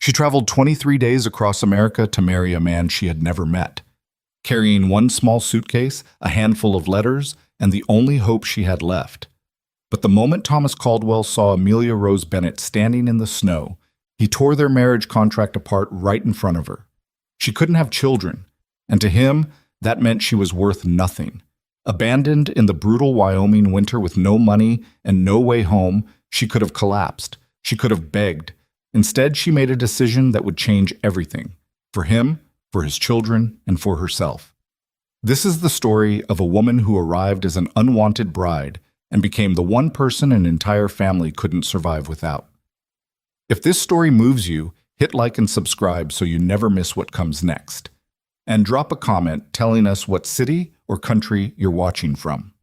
She traveled 23 days across America to marry a man she had never met, carrying one small suitcase, a handful of letters, and the only hope she had left. But the moment Thomas Caldwell saw Amelia Rose Bennett standing in the snow, he tore their marriage contract apart right in front of her. She couldn't have children, and to him, that meant she was worth nothing. Abandoned in the brutal Wyoming winter with no money and no way home, she could have collapsed. She could have begged. Instead, she made a decision that would change everything. For him, for his children, and for herself. This is the story of a woman who arrived as an unwanted bride and became the one person an entire family couldn't survive without. If this story moves you, hit like and subscribe so you never miss what comes next. And drop a comment telling us what city or country you're watching from.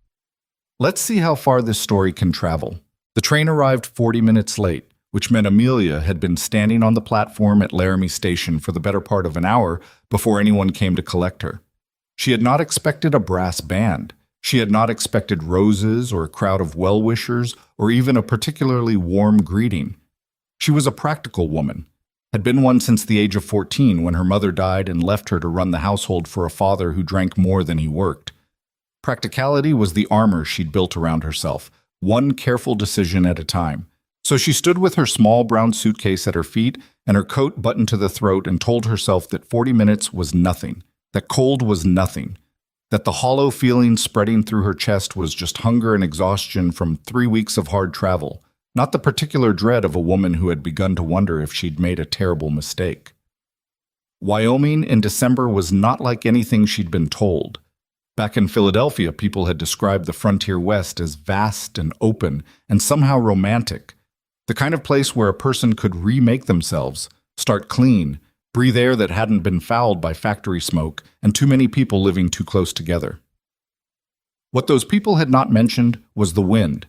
Let's see how far this story can travel. The train arrived 40 minutes late, which meant Amelia had been standing on the platform at Laramie Station for the better part of an hour before anyone came to collect her. She had not expected a brass band. She had not expected roses or a crowd of well-wishers or even a particularly warm greeting. She was a practical woman, had been one since the age of 14 when her mother died and left her to run the household for a father who drank more than he worked. Practicality was the armor she'd built around herself, one careful decision at a time. So she stood with her small brown suitcase at her feet and her coat buttoned to the throat and told herself that 40 minutes was nothing, that cold was nothing, that the hollow feeling spreading through her chest was just hunger and exhaustion from 3 weeks of hard travel, not the particular dread of a woman who had begun to wonder if she'd made a terrible mistake. Wyoming in December was not like anything she'd been told. Back in Philadelphia, people had described the frontier West as vast and open and somehow romantic. The kind of place where a person could remake themselves, start clean, breathe air that hadn't been fouled by factory smoke, and too many people living too close together. What those people had not mentioned was the wind.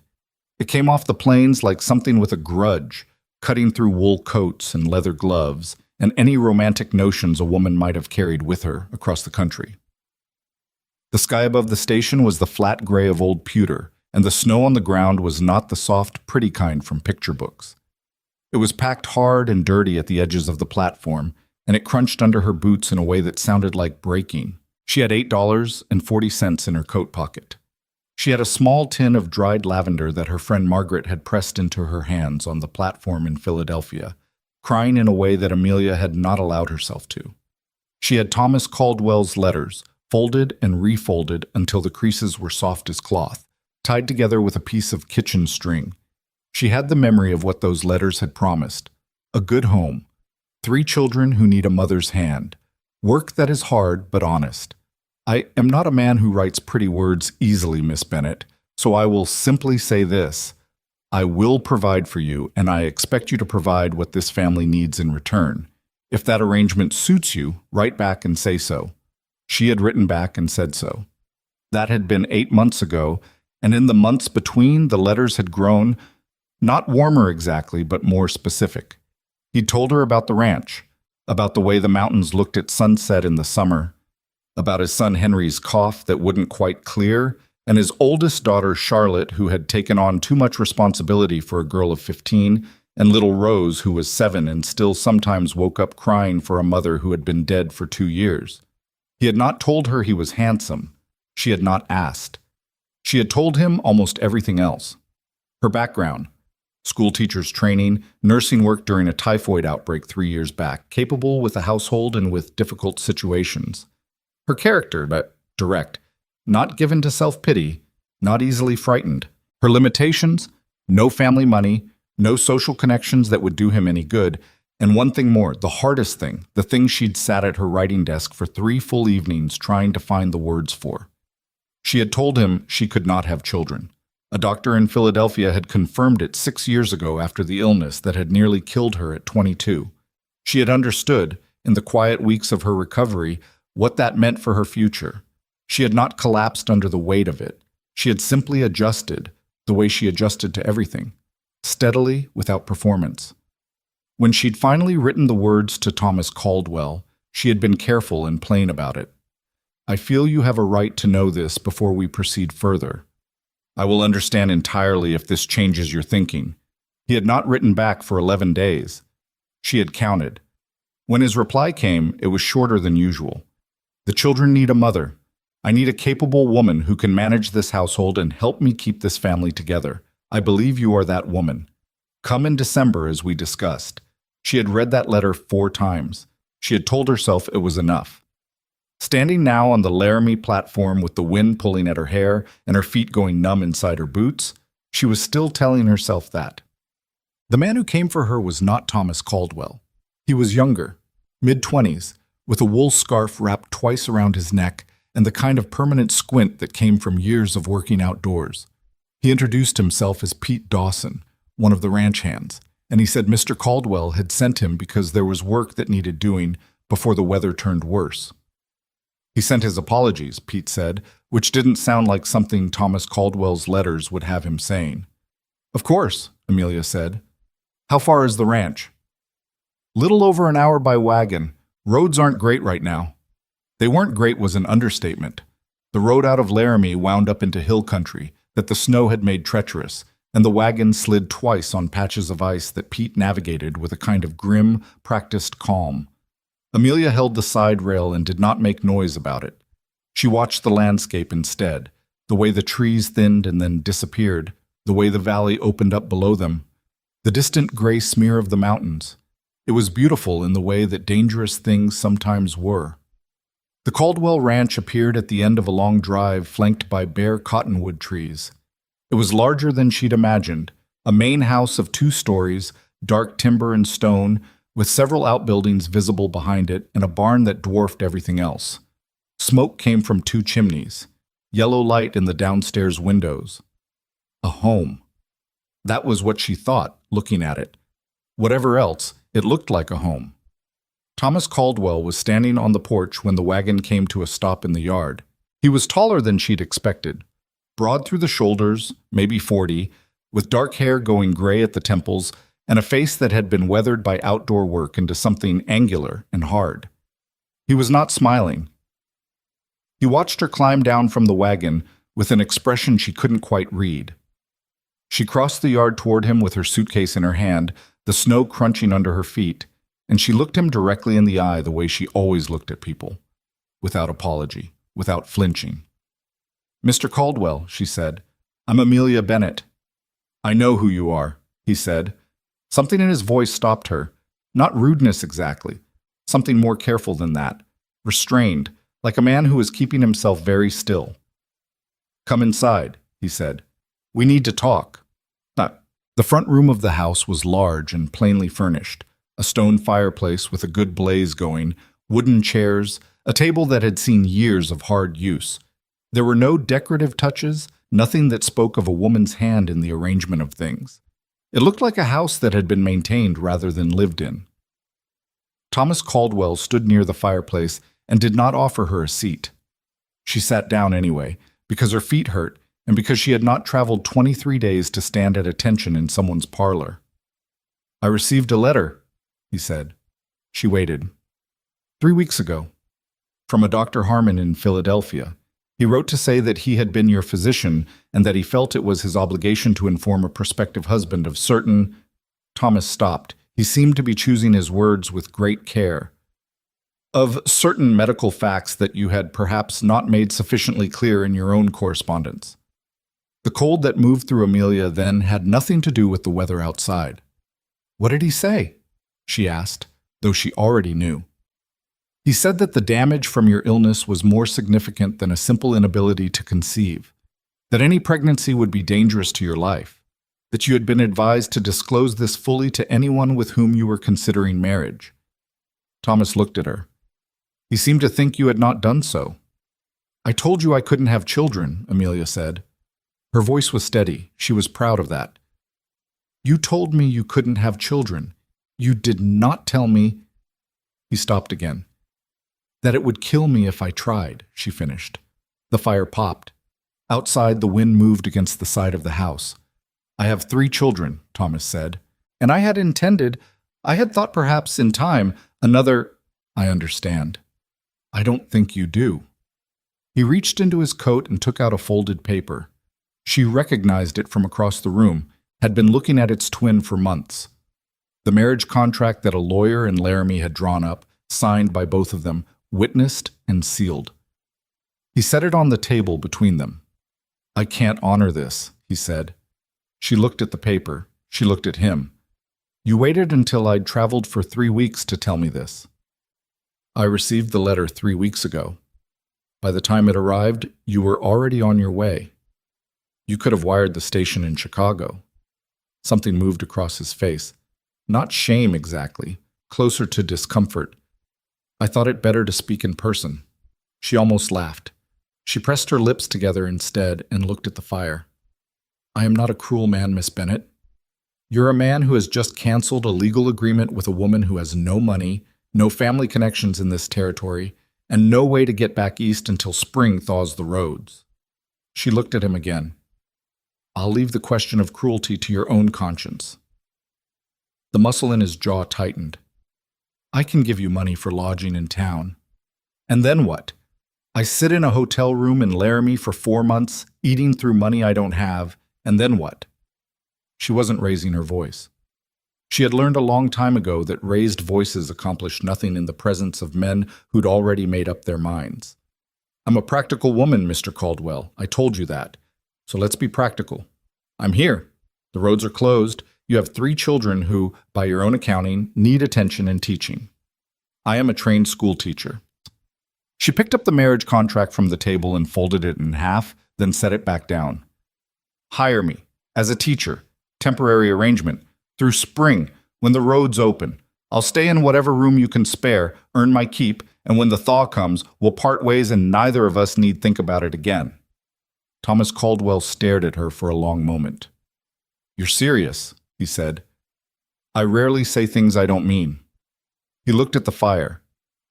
It came off the plains like something with a grudge, cutting through wool coats and leather gloves, and any romantic notions a woman might have carried with her across the country. The sky above the station was the flat gray of old pewter, and the snow on the ground was not the soft, pretty kind from picture books. It was packed hard and dirty at the edges of the platform, and it crunched under her boots in a way that sounded like breaking. She had $8.40 in her coat pocket. She had a small tin of dried lavender that her friend Margaret had pressed into her hands on the platform in Philadelphia, crying in a way that Amelia had not allowed herself to. She had Thomas Caldwell's letters, folded and refolded until the creases were soft as cloth, tied together with a piece of kitchen string. She had the memory of what those letters had promised: a good home, 3 children who need a mother's hand, work that is hard but honest. I am not a man who writes pretty words easily, Miss Bennett, so I will simply say this: I will provide for you, and I expect you to provide what this family needs in return. If that arrangement suits you, write back and say so. She had written back and said so. That had been 8 months ago, and in the months between, the letters had grown, not warmer exactly, but more specific. He'd told her about the ranch, about the way the mountains looked at sunset in the summer, about his son Henry's cough that wouldn't quite clear, and his oldest daughter Charlotte, who had taken on too much responsibility for a girl of 15, and little Rose, who was 7 and still sometimes woke up crying for a mother who had been dead for 2 years. He had not told her he was handsome. She had not asked. She had told him almost everything else. Her background: school teacher's training, nursing work during a typhoid outbreak 3 years back, capable with a household and with difficult situations. Her character, direct, not given to self-pity, not easily frightened. Her limitations: no family money, no social connections that would do him any good, and one thing more, the hardest thing, the thing she'd sat at her writing desk for 3 full evenings trying to find the words for. She had told him she could not have children. A doctor in Philadelphia had confirmed it 6 years ago after the illness that had nearly killed her at 22. She had understood, in the quiet weeks of her recovery, what that meant for her future. She had not collapsed under the weight of it. She had simply adjusted, the way she adjusted to everything, steadily, without performance. When she'd finally written the words to Thomas Caldwell, she had been careful and plain about it. I feel you have a right to know this before we proceed further. I will understand entirely if this changes your thinking. He had not written back for 11 days. She had counted. When his reply came, it was shorter than usual. The children need a mother. I need a capable woman who can manage this household and help me keep this family together. I believe you are that woman. Come in December, as we discussed. She had read that letter 4 times. She had told herself it was enough. Standing now on the Laramie platform with the wind pulling at her hair and her feet going numb inside her boots, she was still telling herself that. The man who came for her was not Thomas Caldwell. He was younger, mid-20s, with a wool scarf wrapped twice around his neck and the kind of permanent squint that came from years of working outdoors. He introduced himself as Pete Dawson, one of the ranch hands, and he said Mr. Caldwell had sent him because there was work that needed doing before the weather turned worse. He sent his apologies, Pete said, which didn't sound like something Thomas Caldwell's letters would have him saying. Of course, Amelia said. How far is the ranch? Little over an hour by wagon. Roads aren't great right now. They weren't great was an understatement. The road out of Laramie wound up into hill country that the snow had made treacherous, and the wagon slid twice on patches of ice that Pete navigated with a kind of grim, practiced calm. Amelia held the side rail and did not make noise about it. She watched the landscape instead, the way the trees thinned and then disappeared, the way the valley opened up below them, the distant gray smear of the mountains. It was beautiful in the way that dangerous things sometimes were. The Caldwell Ranch appeared at the end of a long drive flanked by bare cottonwood trees. It was larger than she'd imagined, a main house of 2 stories, dark timber and stone, with several outbuildings visible behind it and a barn that dwarfed everything else. Smoke came from 2 chimneys, yellow light in the downstairs windows. A home. That was what she thought, looking at it. Whatever else, it looked like a home. Thomas Caldwell was standing on the porch when the wagon came to a stop in the yard. He was taller than she'd expected, broad through the shoulders, maybe 40, with dark hair going gray at the temples, and a face that had been weathered by outdoor work into something angular and hard. He was not smiling. He watched her climb down from the wagon with an expression she couldn't quite read. She crossed the yard toward him with her suitcase in her hand, the snow crunching under her feet, and she looked him directly in the eye the way she always looked at people, without apology, without flinching. Mr. Caldwell, she said, I'm Amelia Bennett. I know who you are, he said. Something in his voice stopped her. Not rudeness exactly. Something more careful than that. Restrained, like a man who is keeping himself very still. Come inside, he said. We need to talk. The front room of the house was large and plainly furnished. A stone fireplace with a good blaze going, wooden chairs, a table that had seen years of hard use. There were no decorative touches, nothing that spoke of a woman's hand in the arrangement of things. It looked like a house that had been maintained rather than lived in. Thomas Caldwell stood near the fireplace and did not offer her a seat. She sat down anyway, because her feet hurt and because she had not traveled 23 days to stand at attention in someone's parlor. I received a letter, he said. She waited. 3 weeks ago. From a Dr. Harmon in Philadelphia. He wrote to say that he had been your physician and that he felt it was his obligation to inform a prospective husband of certain... Thomas stopped. He seemed to be choosing his words with great care. Of certain medical facts that you had perhaps not made sufficiently clear in your own correspondence. The cold that moved through Amelia then had nothing to do with the weather outside. What did he say? She asked, though she already knew. He said that the damage from your illness was more significant than a simple inability to conceive, that any pregnancy would be dangerous to your life, that you had been advised to disclose this fully to anyone with whom you were considering marriage. Thomas looked at her. He seemed to think you had not done so. I told you I couldn't have children, Amelia said. Her voice was steady. She was proud of that. You told me you couldn't have children. You did not tell me... He stopped again. That it would kill me if I tried, she finished. The fire popped. Outside, the wind moved against the side of the house. I have 3 children, Thomas said. And I had thought perhaps in time, another... I understand. I don't think you do. He reached into his coat and took out a folded paper. She recognized it from across the room, had been looking at its twin for months. The marriage contract that a lawyer and Laramie had drawn up, signed by both of them, witnessed and sealed. He set it on the table between them. "I can't honor this," he said. She looked at the paper. She looked at him. "You waited until I'd traveled for 3 weeks to tell me this." "I received the letter 3 weeks ago. By the time it arrived, you were already on your way. You could have wired the station in Chicago." Something moved across his face. Not shame exactly, closer to discomfort. "I thought it better to speak in person." She almost laughed. She pressed her lips together instead and looked at the fire. "I am not a cruel man, Miss Bennett. You're a man who has just canceled a legal agreement with a woman who has no money, no family connections in this territory, and no way to get back east until spring thaws the roads." She looked at him again. "I'll leave the question of cruelty to your own conscience." The muscle in his jaw tightened. "I can give you money for lodging in town. And then what? I sit in a hotel room in Laramie for 4 months, eating through money I don't have, and then what?" She wasn't raising her voice. She had learned a long time ago that raised voices accomplished nothing in the presence of men who'd already made up their minds. "I'm a practical woman, Mr. Caldwell. I told you that. So let's be practical. I'm here. The roads are closed. You have 3 children who, by your own accounting, need attention and teaching. I am a trained school teacher." She picked up the marriage contract from the table and folded it in half, then set it back down. "Hire me, as a teacher, temporary arrangement, through spring, when the roads open. I'll stay in whatever room you can spare, earn my keep, and when the thaw comes, we'll part ways and neither of us need think about it again." Thomas Caldwell stared at her for a long moment. "You're serious," he said. "I rarely say things I don't mean." He looked at the fire.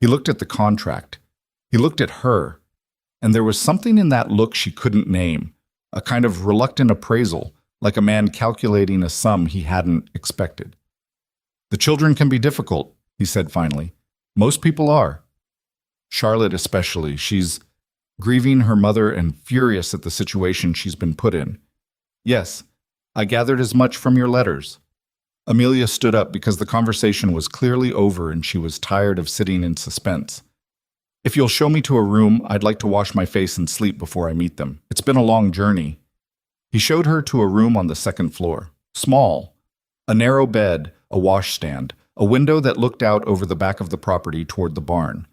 He looked at the contract. He looked at her. And there was something in that look she couldn't name, a kind of reluctant appraisal, like a man calculating a sum he hadn't expected. "The children can be difficult," he said finally. "Most people are. Charlotte especially. She's grieving her mother and furious at the situation she's been put in. Yes, I gathered as much from your letters." Amelia stood up because the conversation was clearly over and she was tired of sitting in suspense. "If you'll show me to a room, I'd like to wash my face and sleep before I meet them. It's been a long journey." He showed her to a room on the 2nd floor. Small. A narrow bed, a washstand, a window that looked out over the back of the property toward the barn.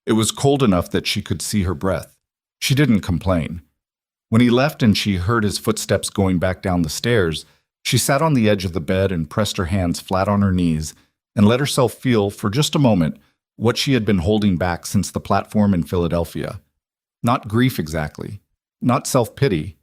It was cold enough that she could see her breath. She didn't complain. When he left and she heard his footsteps going back down the stairs, she sat on the edge of the bed and pressed her hands flat on her knees and let herself feel, for just a moment, what she had been holding back since the platform in Philadelphia. Not grief exactly. Not self-pity.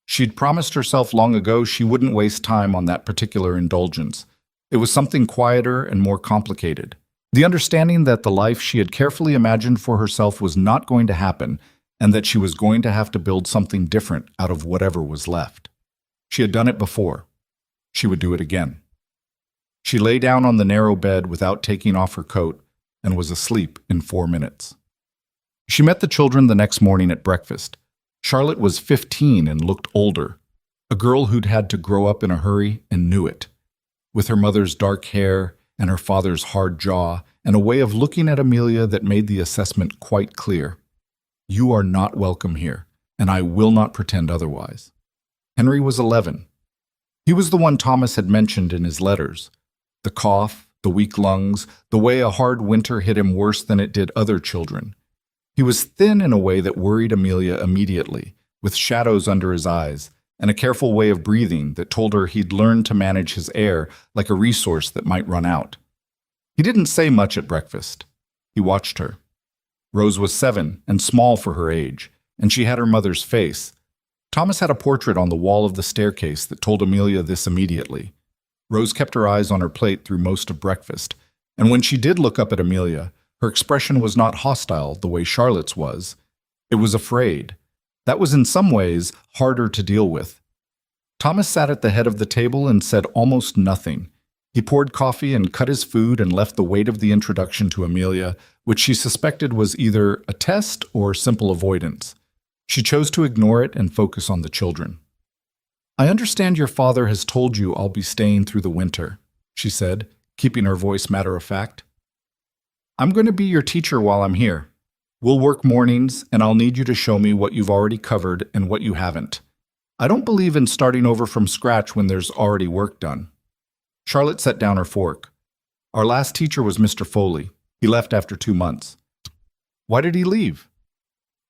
She'd promised herself long ago she wouldn't waste time on that particular indulgence. It was something quieter and more complicated. The understanding that the life she had carefully imagined for herself was not going to happen, and that she was going to have to build something different out of whatever was left. She had done it before. She would do it again. She lay down on the narrow bed without taking off her coat and was asleep in 4 minutes. She met the children the next morning at breakfast. Charlotte was 15 and looked older, a girl who'd had to grow up in a hurry and knew it, with her mother's dark hair and her father's hard jaw and a way of looking at Amelia that made the assessment quite clear. "You are not welcome here, and I will not pretend otherwise." Henry was 11. He was the one Thomas had mentioned in his letters. The cough, the weak lungs, the way a hard winter hit him worse than it did other children. He was thin in a way that worried Amelia immediately, with shadows under his eyes, and a careful way of breathing that told her he'd learned to manage his air like a resource that might run out. He didn't say much at breakfast. He watched her. Rose was 7 and small for her age, and she had her mother's face. Thomas had a portrait on the wall of the staircase that told Amelia this immediately. Rose kept her eyes on her plate through most of breakfast, and when she did look up at Amelia, her expression was not hostile the way Charlotte's was. It was afraid. That was in some ways harder to deal with. Thomas sat at the head of the table and said almost nothing. He poured coffee and cut his food and left the weight of the introduction to Amelia, which she suspected was either a test or simple avoidance. She chose to ignore it and focus on the children. "I understand your father has told you I'll be staying through the winter," she said, keeping her voice matter-of-fact. I'm going to be your teacher while I'm here. We'll work mornings, and I'll need you to show me what you've already covered and what you haven't. I don't believe in starting over from scratch when there's already work done. Charlotte set down her fork. Our last teacher was Mr. Foley. He left after 2 months. Why did he leave?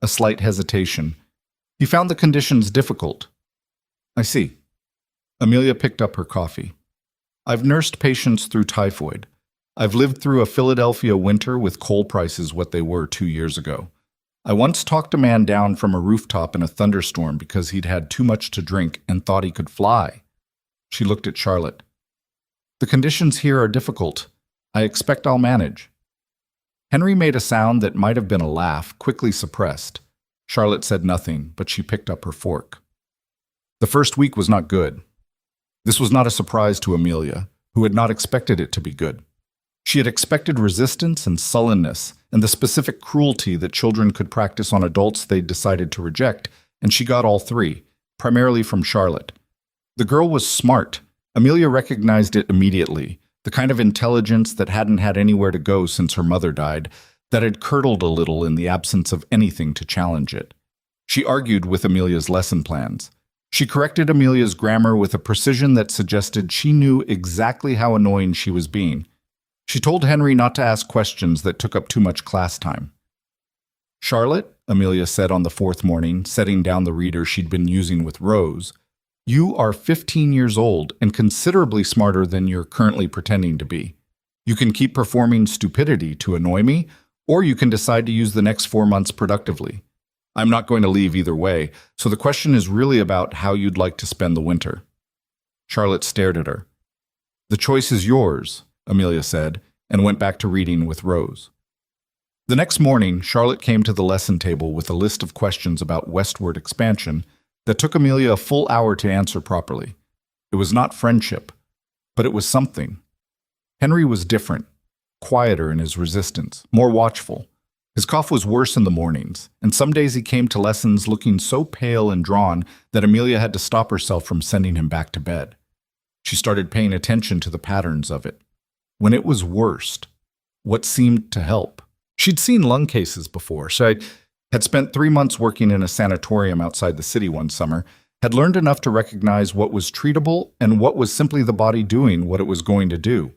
A slight hesitation. He found the conditions difficult. I see. Amelia picked up her coffee. I've nursed patients through typhoid. I've lived through a Philadelphia winter with coal prices what they were 2 years ago. I once talked a man down from a rooftop in a thunderstorm because he'd had too much to drink and thought he could fly. She looked at Charlotte. The conditions here are difficult. I expect I'll manage. Henry made a sound that might have been a laugh, quickly suppressed. Charlotte said nothing, but she picked up her fork. The first week was not good. This was not a surprise to Amelia, who had not expected it to be good. She had expected resistance and sullenness, and the specific cruelty that children could practice on adults they'd decided to reject, and she got all three, primarily from Charlotte. The girl was smart. Amelia recognized it immediately, the kind of intelligence that hadn't had anywhere to go since her mother died, that had curdled a little in the absence of anything to challenge it. She argued with Amelia's lesson plans. She corrected Amelia's grammar with a precision that suggested she knew exactly how annoying she was being. She told Henry not to ask questions that took up too much class time. Charlotte, Amelia said on the fourth morning, setting down the reader she'd been using with Rose, you are 15 years old and considerably smarter than you're currently pretending to be. You can keep performing stupidity to annoy me, or you can decide to use the next 4 months productively. I'm not going to leave either way, so the question is really about how you'd like to spend the winter. Charlotte stared at her. The choice is yours, Amelia said, and went back to reading with Rose. The next morning, Charlotte came to the lesson table with a list of questions about westward expansion that took Amelia a full hour to answer properly. It was not friendship, but it was something. Henry was different, quieter in his resistance, more watchful. His cough was worse in the mornings, and some days he came to lessons looking so pale and drawn that Amelia had to stop herself from sending him back to bed. She started paying attention to the patterns of it. When it was worst, what seemed to help? She'd seen lung cases before. She had spent 3 months working in a sanatorium outside the city one summer, had learned enough to recognize what was treatable and what was simply the body doing what it was going to do.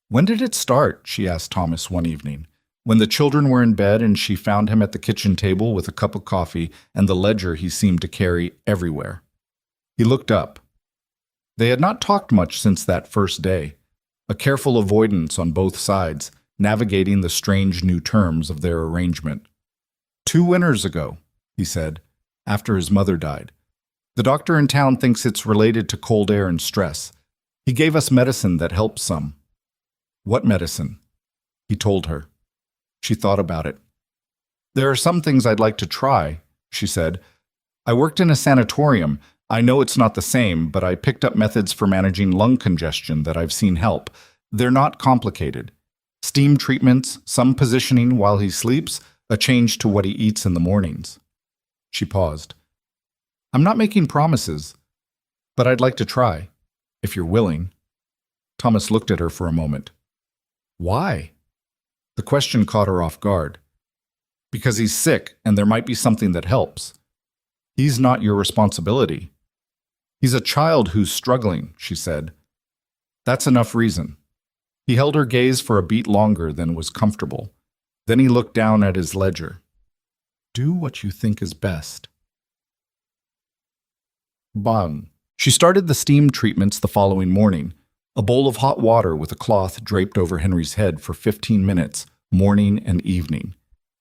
When did it start? She asked Thomas one evening. When the children were in bed and she found him at the kitchen table with a cup of coffee and the ledger he seemed to carry everywhere. He looked up. They had not talked much since that first day. A careful avoidance on both sides, navigating the strange new terms of their arrangement. 2 winters ago, he said, after his mother died. The doctor in town thinks it's related to cold air and stress. He gave us medicine that helps some. What medicine? He told her. She thought about it. There are some things I'd like to try, she said. I worked in a sanatorium. I know it's not the same, but I picked up methods for managing lung congestion that I've seen help. They're not complicated. Steam treatments, some positioning while he sleeps, a change to what he eats in the mornings. She paused. I'm not making promises, but I'd like to try, if you're willing. Thomas looked at her for a moment. Why? The question caught her off guard. Because he's sick and there might be something that helps. He's not your responsibility. He's a child who's struggling, she said. That's enough reason. He held her gaze for a beat longer than was comfortable. Then he looked down at his ledger. Do what you think is best. Bang. She started the steam treatments the following morning. A bowl of hot water with a cloth draped over Henry's head for 15 minutes, morning and evening.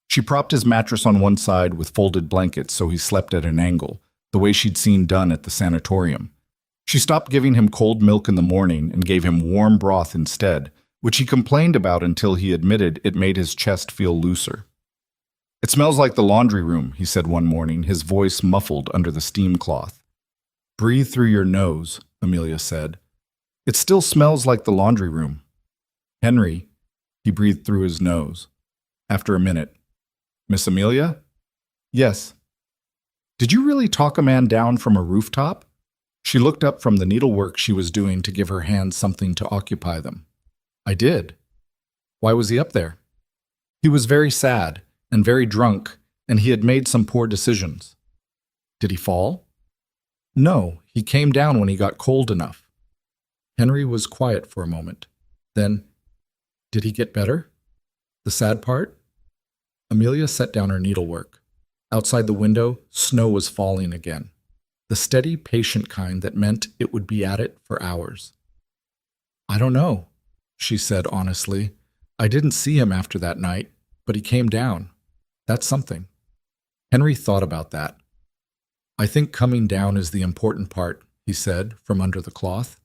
She propped his mattress on one side with folded blankets so he slept at an angle, the way she'd seen done at the sanatorium. She stopped giving him cold milk in the morning and gave him warm broth instead, which he complained about until he admitted it made his chest feel looser. It smells like the laundry room, he said one morning, his voice muffled under the steam cloth. Breathe through your nose, Amelia said. It still smells like the laundry room. Henry, he breathed through his nose. After a minute, Miss Amelia? Yes. Did you really talk a man down from a rooftop? She looked up from the needlework she was doing to give her hands something to occupy them. I did. Why was he up there? He was very sad and very drunk, and he had made some poor decisions. Did he fall? No, he came down when he got cold enough. Henry was quiet for a moment. Then, did he get better? The sad part? Amelia set down her needlework. Outside the window, snow was falling again. The steady, patient kind that meant it would be at it for hours. I don't know, she said honestly. I didn't see him after that night, but he came down. That's something. Henry thought about that. I think coming down is the important part, he said from under the cloth.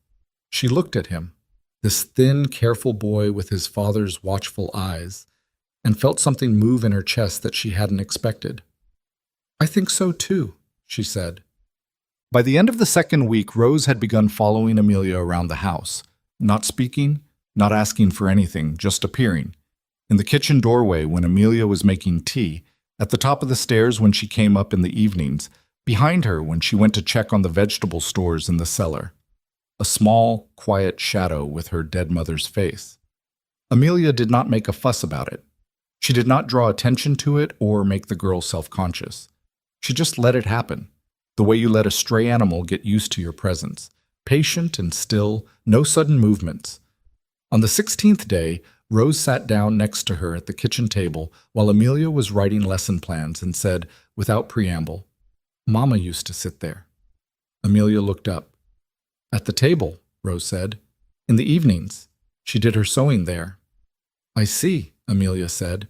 She looked at him, this thin, careful boy with his father's watchful eyes, and felt something move in her chest that she hadn't expected. I think so too, she said. By the end of the second week, Rose had begun following Amelia around the house, not speaking, not asking for anything, just appearing. In the kitchen doorway when Amelia was making tea, at the top of the stairs when she came up in the evenings, behind her when she went to check on the vegetable stores in the cellar. A small, quiet shadow with her dead mother's face. Amelia did not make a fuss about it. She did not draw attention to it or make the girl self-conscious. She just let it happen, the way you let a stray animal get used to your presence, patient and still, no sudden movements. On the 16th day, Rose sat down next to her at the kitchen table while Amelia was writing lesson plans and said, without preamble, Mama used to sit there. Amelia looked up. At the table, Rose said. In the evenings. She did her sewing there. I see, Amelia said.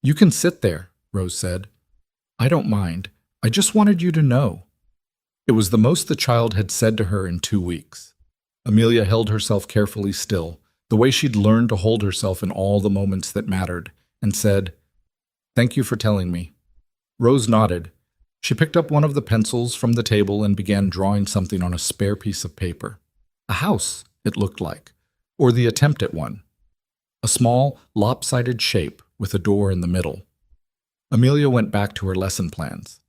You can sit there, Rose said. I don't mind. I just wanted you to know. It was the most the child had said to her in 2 weeks. Amelia held herself carefully still, the way she'd learned to hold herself in all the moments that mattered, and said, Thank you for telling me. Rose nodded. She picked up one of the pencils from the table and began drawing something on a spare piece of paper. A house, it looked like, or the attempt at one. A small, lopsided shape with a door in the middle. Amelia went back to her lesson plans.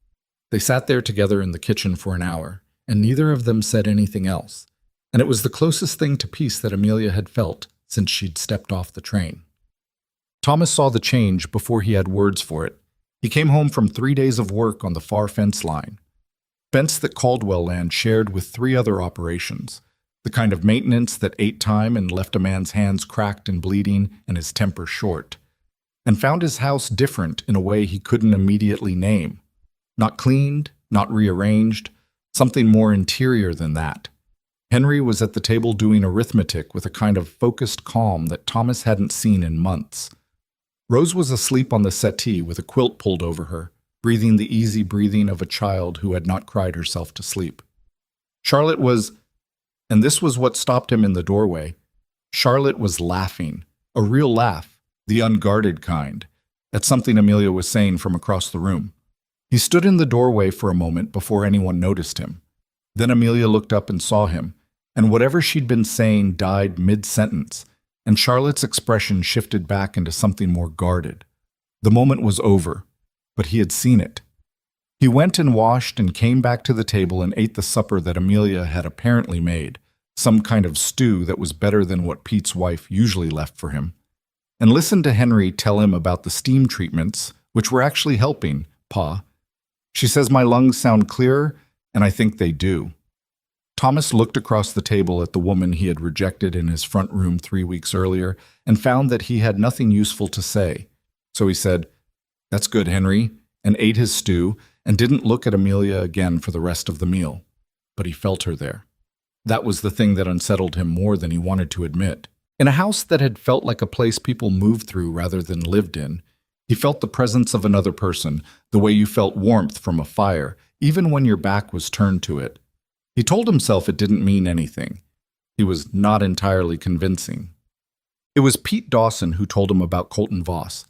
They sat there together in the kitchen for an hour, and neither of them said anything else, and it was the closest thing to peace that Amelia had felt since she'd stepped off the train. Thomas saw the change before he had words for it. He came home from 3 days of work on the far fence line. Fence that Caldwell land shared with 3 other operations, the kind of maintenance that ate time and left a man's hands cracked and bleeding and his temper short, and found his house different in a way he couldn't immediately name. Not cleaned, not rearranged, something more interior than that. Henry was at the table doing arithmetic with a kind of focused calm that Thomas hadn't seen in months. Rose was asleep on the settee with a quilt pulled over her, breathing the easy breathing of a child who had not cried herself to sleep. Charlotte was, and this was what stopped him in the doorway, Charlotte was laughing, a real laugh, the unguarded kind, at something Amelia was saying from across the room. He stood in the doorway for a moment before anyone noticed him. Then Amelia looked up and saw him, and whatever she'd been saying died mid-sentence, and Charlotte's expression shifted back into something more guarded. The moment was over, but he had seen it. He went and washed and came back to the table and ate the supper that Amelia had apparently made, some kind of stew that was better than what Pete's wife usually left for him, and listened to Henry tell him about the steam treatments, which were actually helping, Pa. She says my lungs sound clearer, and I think they do. Thomas looked across the table at the woman he had rejected in his front room 3 weeks earlier and found that he had nothing useful to say. So he said, That's good, Henry, and ate his stew and didn't look at Amelia again for the rest of the meal. But he felt her there. That was the thing that unsettled him more than he wanted to admit. In a house that had felt like a place people moved through rather than lived in, he felt the presence of another person, the way you felt warmth from a fire, even when your back was turned to it. He told himself it didn't mean anything. He was not entirely convincing. It was Pete Dawson who told him about Colton Voss.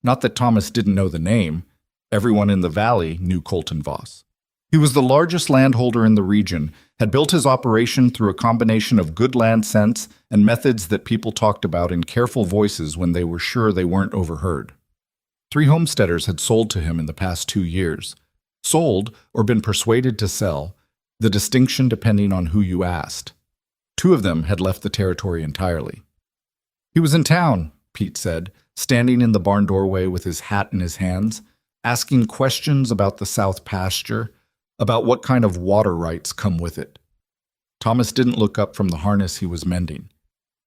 Not that Thomas didn't know the name. Everyone in the valley knew Colton Voss. He was the largest landholder in the region, had built his operation through a combination of good land sense and methods that people talked about in careful voices when they were sure they weren't overheard. 3 homesteaders had sold to him in the past 2 years. Sold or been persuaded to sell, the distinction depending on who you asked. 2 of them had left the territory entirely. He was in town, Pete said, standing in the barn doorway with his hat in his hands, asking questions about the south pasture, about what kind of water rights come with it. Thomas didn't look up from the harness he was mending.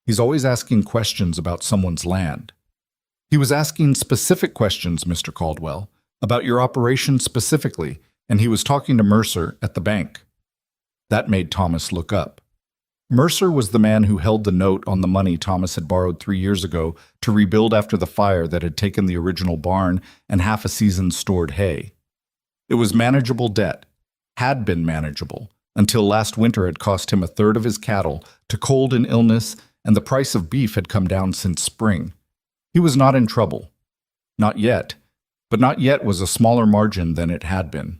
He's always asking questions about someone's land. He was asking specific questions, Mr. Caldwell, about your operation specifically, and he was talking to Mercer at the bank. That made Thomas look up. Mercer was the man who held the note on the money Thomas had borrowed 3 years ago to rebuild after the fire that had taken the original barn and half a season's stored hay. It was manageable debt, had been manageable, until last winter had cost him a third of his cattle to cold and illness, and the price of beef had come down since spring. He was not in trouble. Not yet, but not yet was a smaller margin than it had been.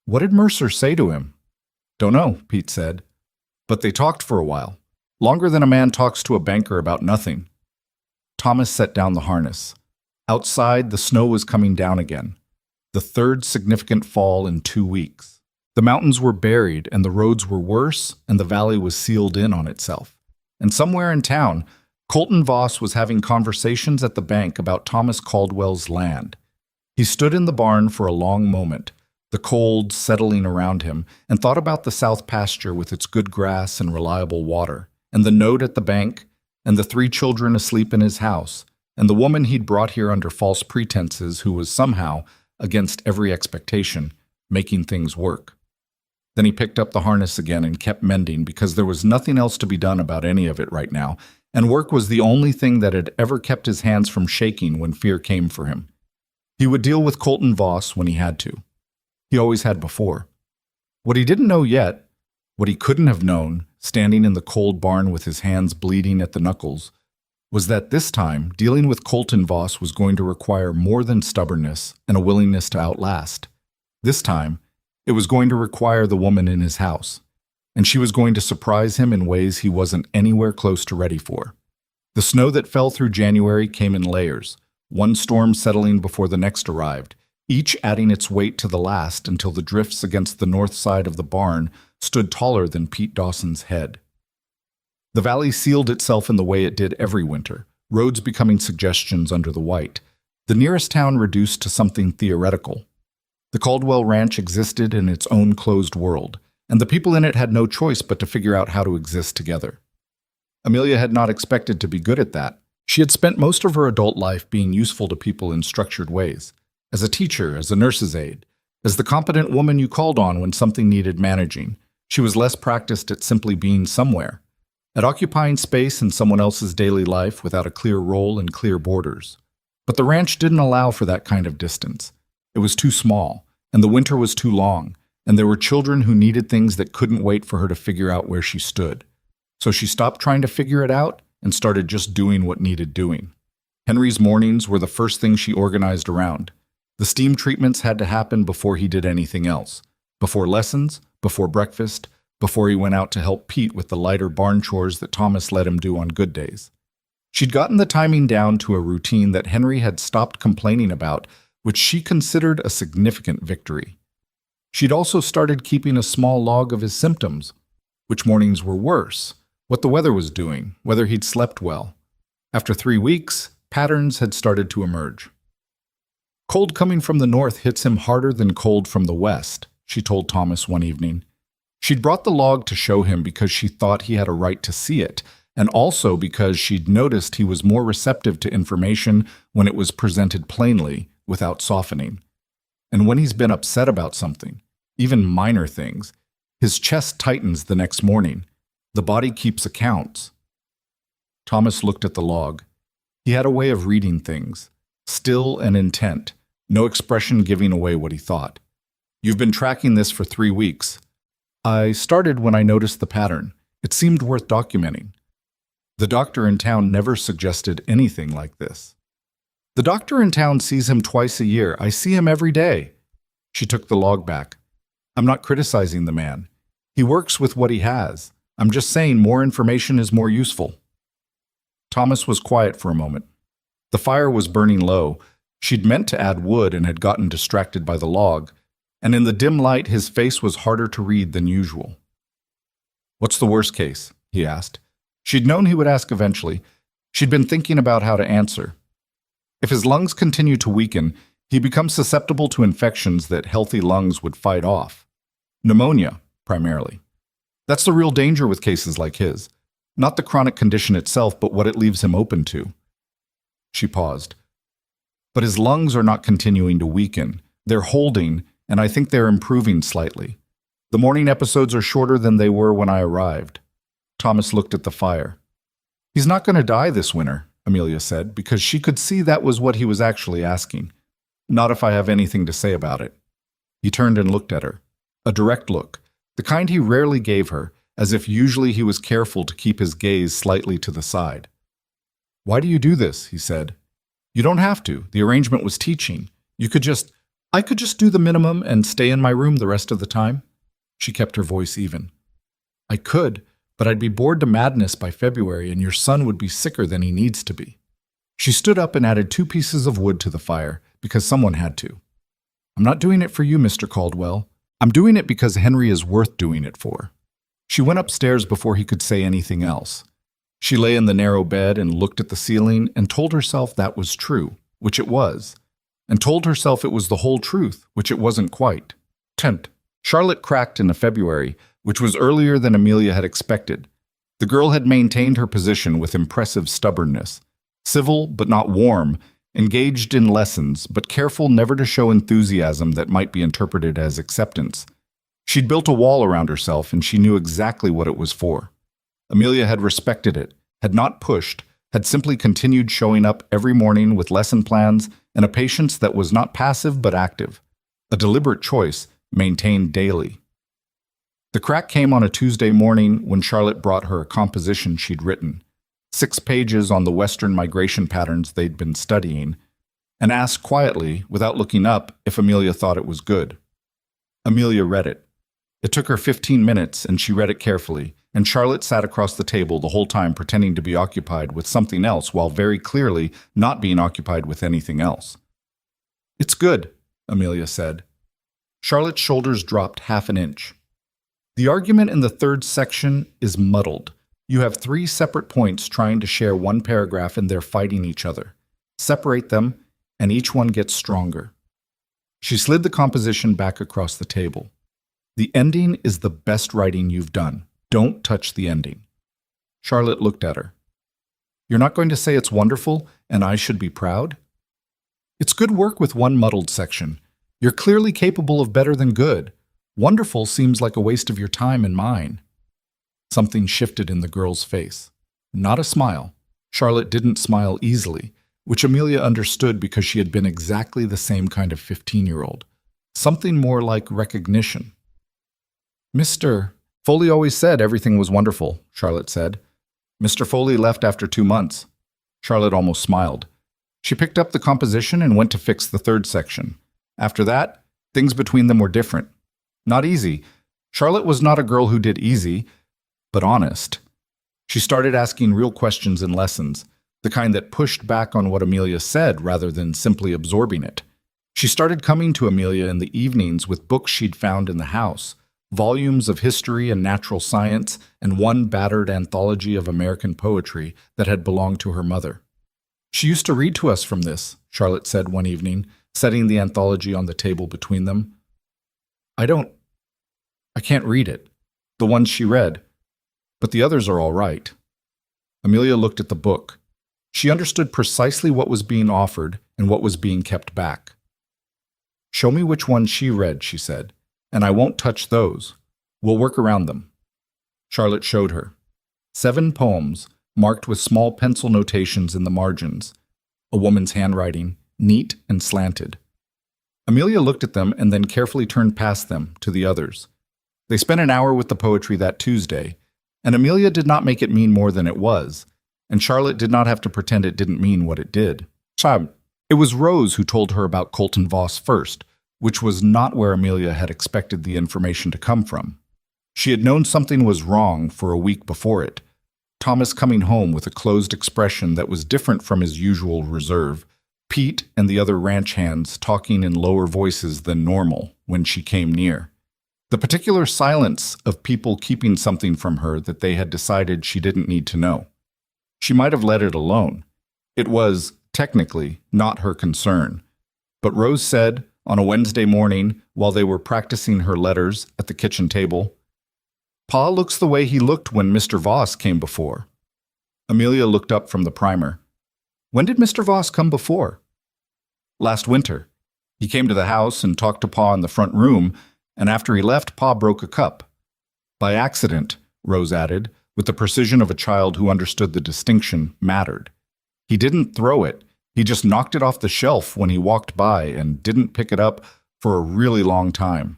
What did Mercer say to him? Don't know, Pete said. But they talked for a while, longer than a man talks to a banker about nothing. Thomas set down the harness. Outside, the snow was coming down again, the third significant fall in 2 weeks. The mountains were buried, and the roads were worse, and the valley was sealed in on itself. And somewhere in town, Colton Voss was having conversations at the bank about Thomas Caldwell's land. He stood in the barn for a long moment, the cold settling around him, and thought about the south pasture with its good grass and reliable water, and the note at the bank, and the 3 children asleep in his house, and the woman he'd brought here under false pretenses who was somehow, against every expectation, making things work. Then he picked up the harness again and kept mending because there was nothing else to be done about any of it right now, and work was the only thing that had ever kept his hands from shaking when fear came for him. He would deal with Colton Voss when he had to. He always had before. What he didn't know yet, what he couldn't have known, standing in the cold barn with his hands bleeding at the knuckles, was that this time dealing with Colton Voss was going to require more than stubbornness and a willingness to outlast. This time, it was going to require the woman in his house, and she was going to surprise him in ways he wasn't anywhere close to ready for. The snow that fell through January came in layers, one storm settling before the next arrived, each adding its weight to the last until the drifts against the north side of the barn stood taller than Pete Dawson's head. The valley sealed itself in the way it did every winter, roads becoming suggestions under the white, the nearest town reduced to something theoretical. The Caldwell Ranch existed in its own closed world, and the people in it had no choice but to figure out how to exist together. Amelia had not expected to be good at that. She had spent most of her adult life being useful to people in structured ways, as a teacher, as a nurse's aide, as the competent woman you called on when something needed managing. She was less practiced at simply being somewhere, at occupying space in someone else's daily life without a clear role and clear borders. But the ranch didn't allow for that kind of distance. It was too small, and the winter was too long, and there were children who needed things that couldn't wait for her to figure out where she stood. So she stopped trying to figure it out and started just doing what needed doing. Henry's mornings were the first thing she organized around. The steam treatments had to happen before he did anything else, before lessons, before breakfast, before he went out to help Pete with the lighter barn chores that Thomas let him do on good days. She'd gotten the timing down to a routine that Henry had stopped complaining about, which she considered a significant victory. She'd also started keeping a small log of his symptoms, which mornings were worse, what the weather was doing, whether he'd slept well. After 3 weeks, patterns had started to emerge. Cold coming from the north hits him harder than cold from the west, she told Thomas one evening. She'd brought the log to show him because she thought he had a right to see it, and also because she'd noticed he was more receptive to information when it was presented plainly, without softening. And when he's been upset about something, even minor things, his chest tightens the next morning. The body keeps accounts. Thomas looked at the log. He had a way of reading things, still and intent, no expression giving away what he thought. You've been tracking this for 3 weeks. I started when I noticed the pattern. It seemed worth documenting. The doctor in town never suggested anything like this. The doctor in town sees him twice a year. I see him every day. She took the log back. I'm not criticizing the man. He works with what he has. I'm just saying more information is more useful. Thomas was quiet for a moment. The fire was burning low. She'd meant to add wood and had gotten distracted by the log, and in the dim light his face was harder to read than usual. What's the worst case? He asked. She'd known he would ask eventually. She'd been thinking about how to answer. If his lungs continue to weaken, he becomes susceptible to infections that healthy lungs would fight off. Pneumonia, primarily. That's the real danger with cases like his. Not the chronic condition itself, but what it leaves him open to. She paused. But his lungs are not continuing to weaken. They're holding, and I think they're improving slightly. The morning episodes are shorter than they were when I arrived. Thomas looked at the fire. He's not going to die this winter, Amelia said, because she could see that was what he was actually asking. Not if I have anything to say about it. He turned and looked at her. A direct look, the kind he rarely gave her, as if usually he was careful to keep his gaze slightly to the side. Why do you do this? He said. You don't have to. The arrangement was teaching. I could just do the minimum and stay in my room the rest of the time. She kept her voice even. I could, but I'd be bored to madness by February and your son would be sicker than he needs to be. She stood up and added 2 pieces of wood to the fire, because someone had to. I'm not doing it for you, Mr. Caldwell. I'm doing it because Henry is worth doing it for. She went upstairs before he could say anything else. She lay in the narrow bed and looked at the ceiling and told herself that was true, which it was, and told herself it was the whole truth, which it wasn't quite. Tent. Charlotte cracked in February, which was earlier than Amelia had expected. The girl had maintained her position with impressive stubbornness, civil but not warm, engaged in lessons, but careful never to show enthusiasm that might be interpreted as acceptance. She'd built a wall around herself, and she knew exactly what it was for. Amelia had respected it, had not pushed, had simply continued showing up every morning with lesson plans and a patience that was not passive but active. A deliberate choice, maintained daily. The crack came on a Tuesday morning when Charlotte brought her a composition she'd written, 6 pages on the Western migration patterns they'd been studying, and asked quietly, without looking up, if Amelia thought it was good. Amelia read it. It took her 15 minutes, and she read it carefully, and Charlotte sat across the table the whole time pretending to be occupied with something else while very clearly not being occupied with anything else. It's good, Amelia said. Charlotte's shoulders dropped half an inch. The argument in the 3rd section is muddled. You have 3 separate points trying to share one paragraph and they're fighting each other. Separate them, and each one gets stronger. She slid the composition back across the table. The ending is the best writing you've done. Don't touch the ending. Charlotte looked at her. You're not going to say it's wonderful and I should be proud? It's good work with one muddled section. You're clearly capable of better than good. Wonderful seems like a waste of your time and mine. Something shifted in the girl's face. Not a smile. Charlotte didn't smile easily, which Amelia understood because she had been exactly the same kind of 15-year-old. Something more like recognition. Mr. Foley always said everything was wonderful, Charlotte said. Mr. Foley left after 2 months. Charlotte almost smiled. She picked up the composition and went to fix the 3rd section. After that, things between them were different. Not easy. Charlotte was not a girl who did easy, but honest. She started asking real questions in lessons, the kind that pushed back on what Amelia said rather than simply absorbing it. She started coming to Amelia in the evenings with books she'd found in the house, volumes of history and natural science, and one battered anthology of American poetry that had belonged to her mother. She used to read to us from this, Charlotte said one evening, setting the anthology on the table between them. I can't read it. The ones she read. But the others are all right. Amelia looked at the book. She understood precisely what was being offered and what was being kept back. Show me which ones she read, she said, and I won't touch those. We'll work around them. Charlotte showed her. 7 poems, marked with small pencil notations in the margins. A woman's handwriting, neat and slanted. Amelia looked at them and then carefully turned past them to the others. They spent an hour with the poetry that Tuesday, and Amelia did not make it mean more than it was, and Charlotte did not have to pretend it didn't mean what it did. It was Rose who told her about Colton Voss first, which was not where Amelia had expected the information to come from. She had known something was wrong for a week before it. Thomas coming home with a closed expression that was different from his usual reserve, Pete and the other ranch hands talking in lower voices than normal when she came near. The particular silence of people keeping something from her that they had decided she didn't need to know. She might have let it alone. It was, technically, not her concern. But Rose said, on a Wednesday morning, while they were practicing her letters at the kitchen table, "Pa looks the way he looked when Mr. Voss came before." Amelia looked up from the primer. "When did Mr. Voss come before?" "Last winter. He came to the house and talked to Pa in the front room, and after he left, Pa broke a cup. By accident," Rose added, with the precision of a child who understood the distinction mattered. "He didn't throw it. He just knocked it off the shelf when he walked by and didn't pick it up for a really long time."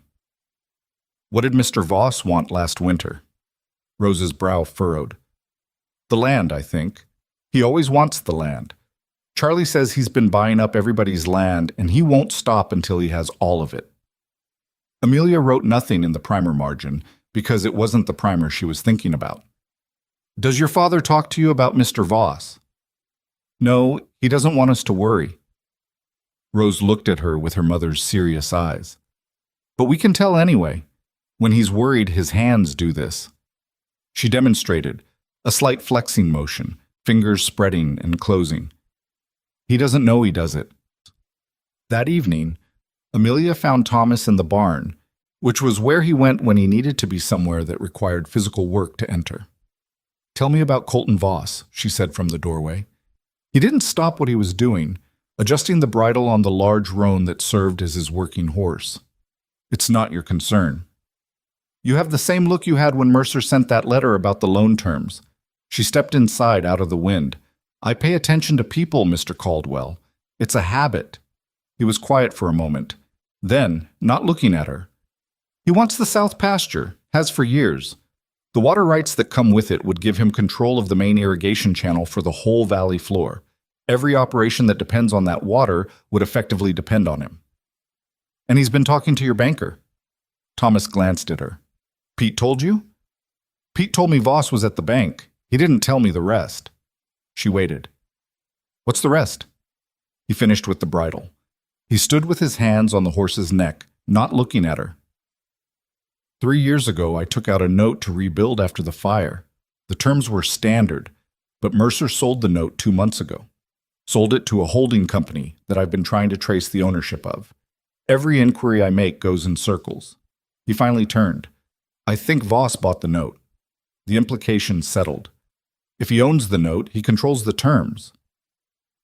"What did Mr. Voss want last winter?" Rose's brow furrowed. "The land, I think. He always wants the land. Charlie says he's been buying up everybody's land, and he won't stop until he has all of it." Amelia wrote nothing in the primer margin because it wasn't the primer she was thinking about. "Does your father talk to you about Mr. Voss?" "No, he doesn't want us to worry." Rose looked at her with her mother's serious eyes. "But we can tell anyway. When he's worried, his hands do this." She demonstrated, a slight flexing motion, fingers spreading and closing. "He doesn't know he does it." That evening, Amelia found Thomas in the barn, which was where he went when he needed to be somewhere that required physical work to enter. "Tell me about Colton Voss," she said from the doorway. He didn't stop what he was doing, adjusting the bridle on the large roan that served as his working horse. "It's not your concern." "You have the same look you had when Mercer sent that letter about the loan terms." She stepped inside out of the wind. "I pay attention to people, Mr. Caldwell. It's a habit." He was quiet for a moment. Then, not looking at her, "He wants the south pasture, has for years. The water rights that come with it would give him control of the main irrigation channel for the whole valley floor. Every operation that depends on that water would effectively depend on him." "And he's been talking to your banker." Thomas glanced at her. "Pete told you?" "Pete told me Voss was at the bank. He didn't tell me the rest." She waited. "What's the rest?" He finished with the bridle. He stood with his hands on the horse's neck, not looking at her. 3 years ago, I took out a note to rebuild after the fire. The terms were standard, but Mercer sold the note 2 months ago. Sold it to a holding company that I've been trying to trace the ownership of. Every inquiry I make goes in circles." He finally turned. "I think Voss bought the note." The implication settled. If he owns the note, he controls the terms.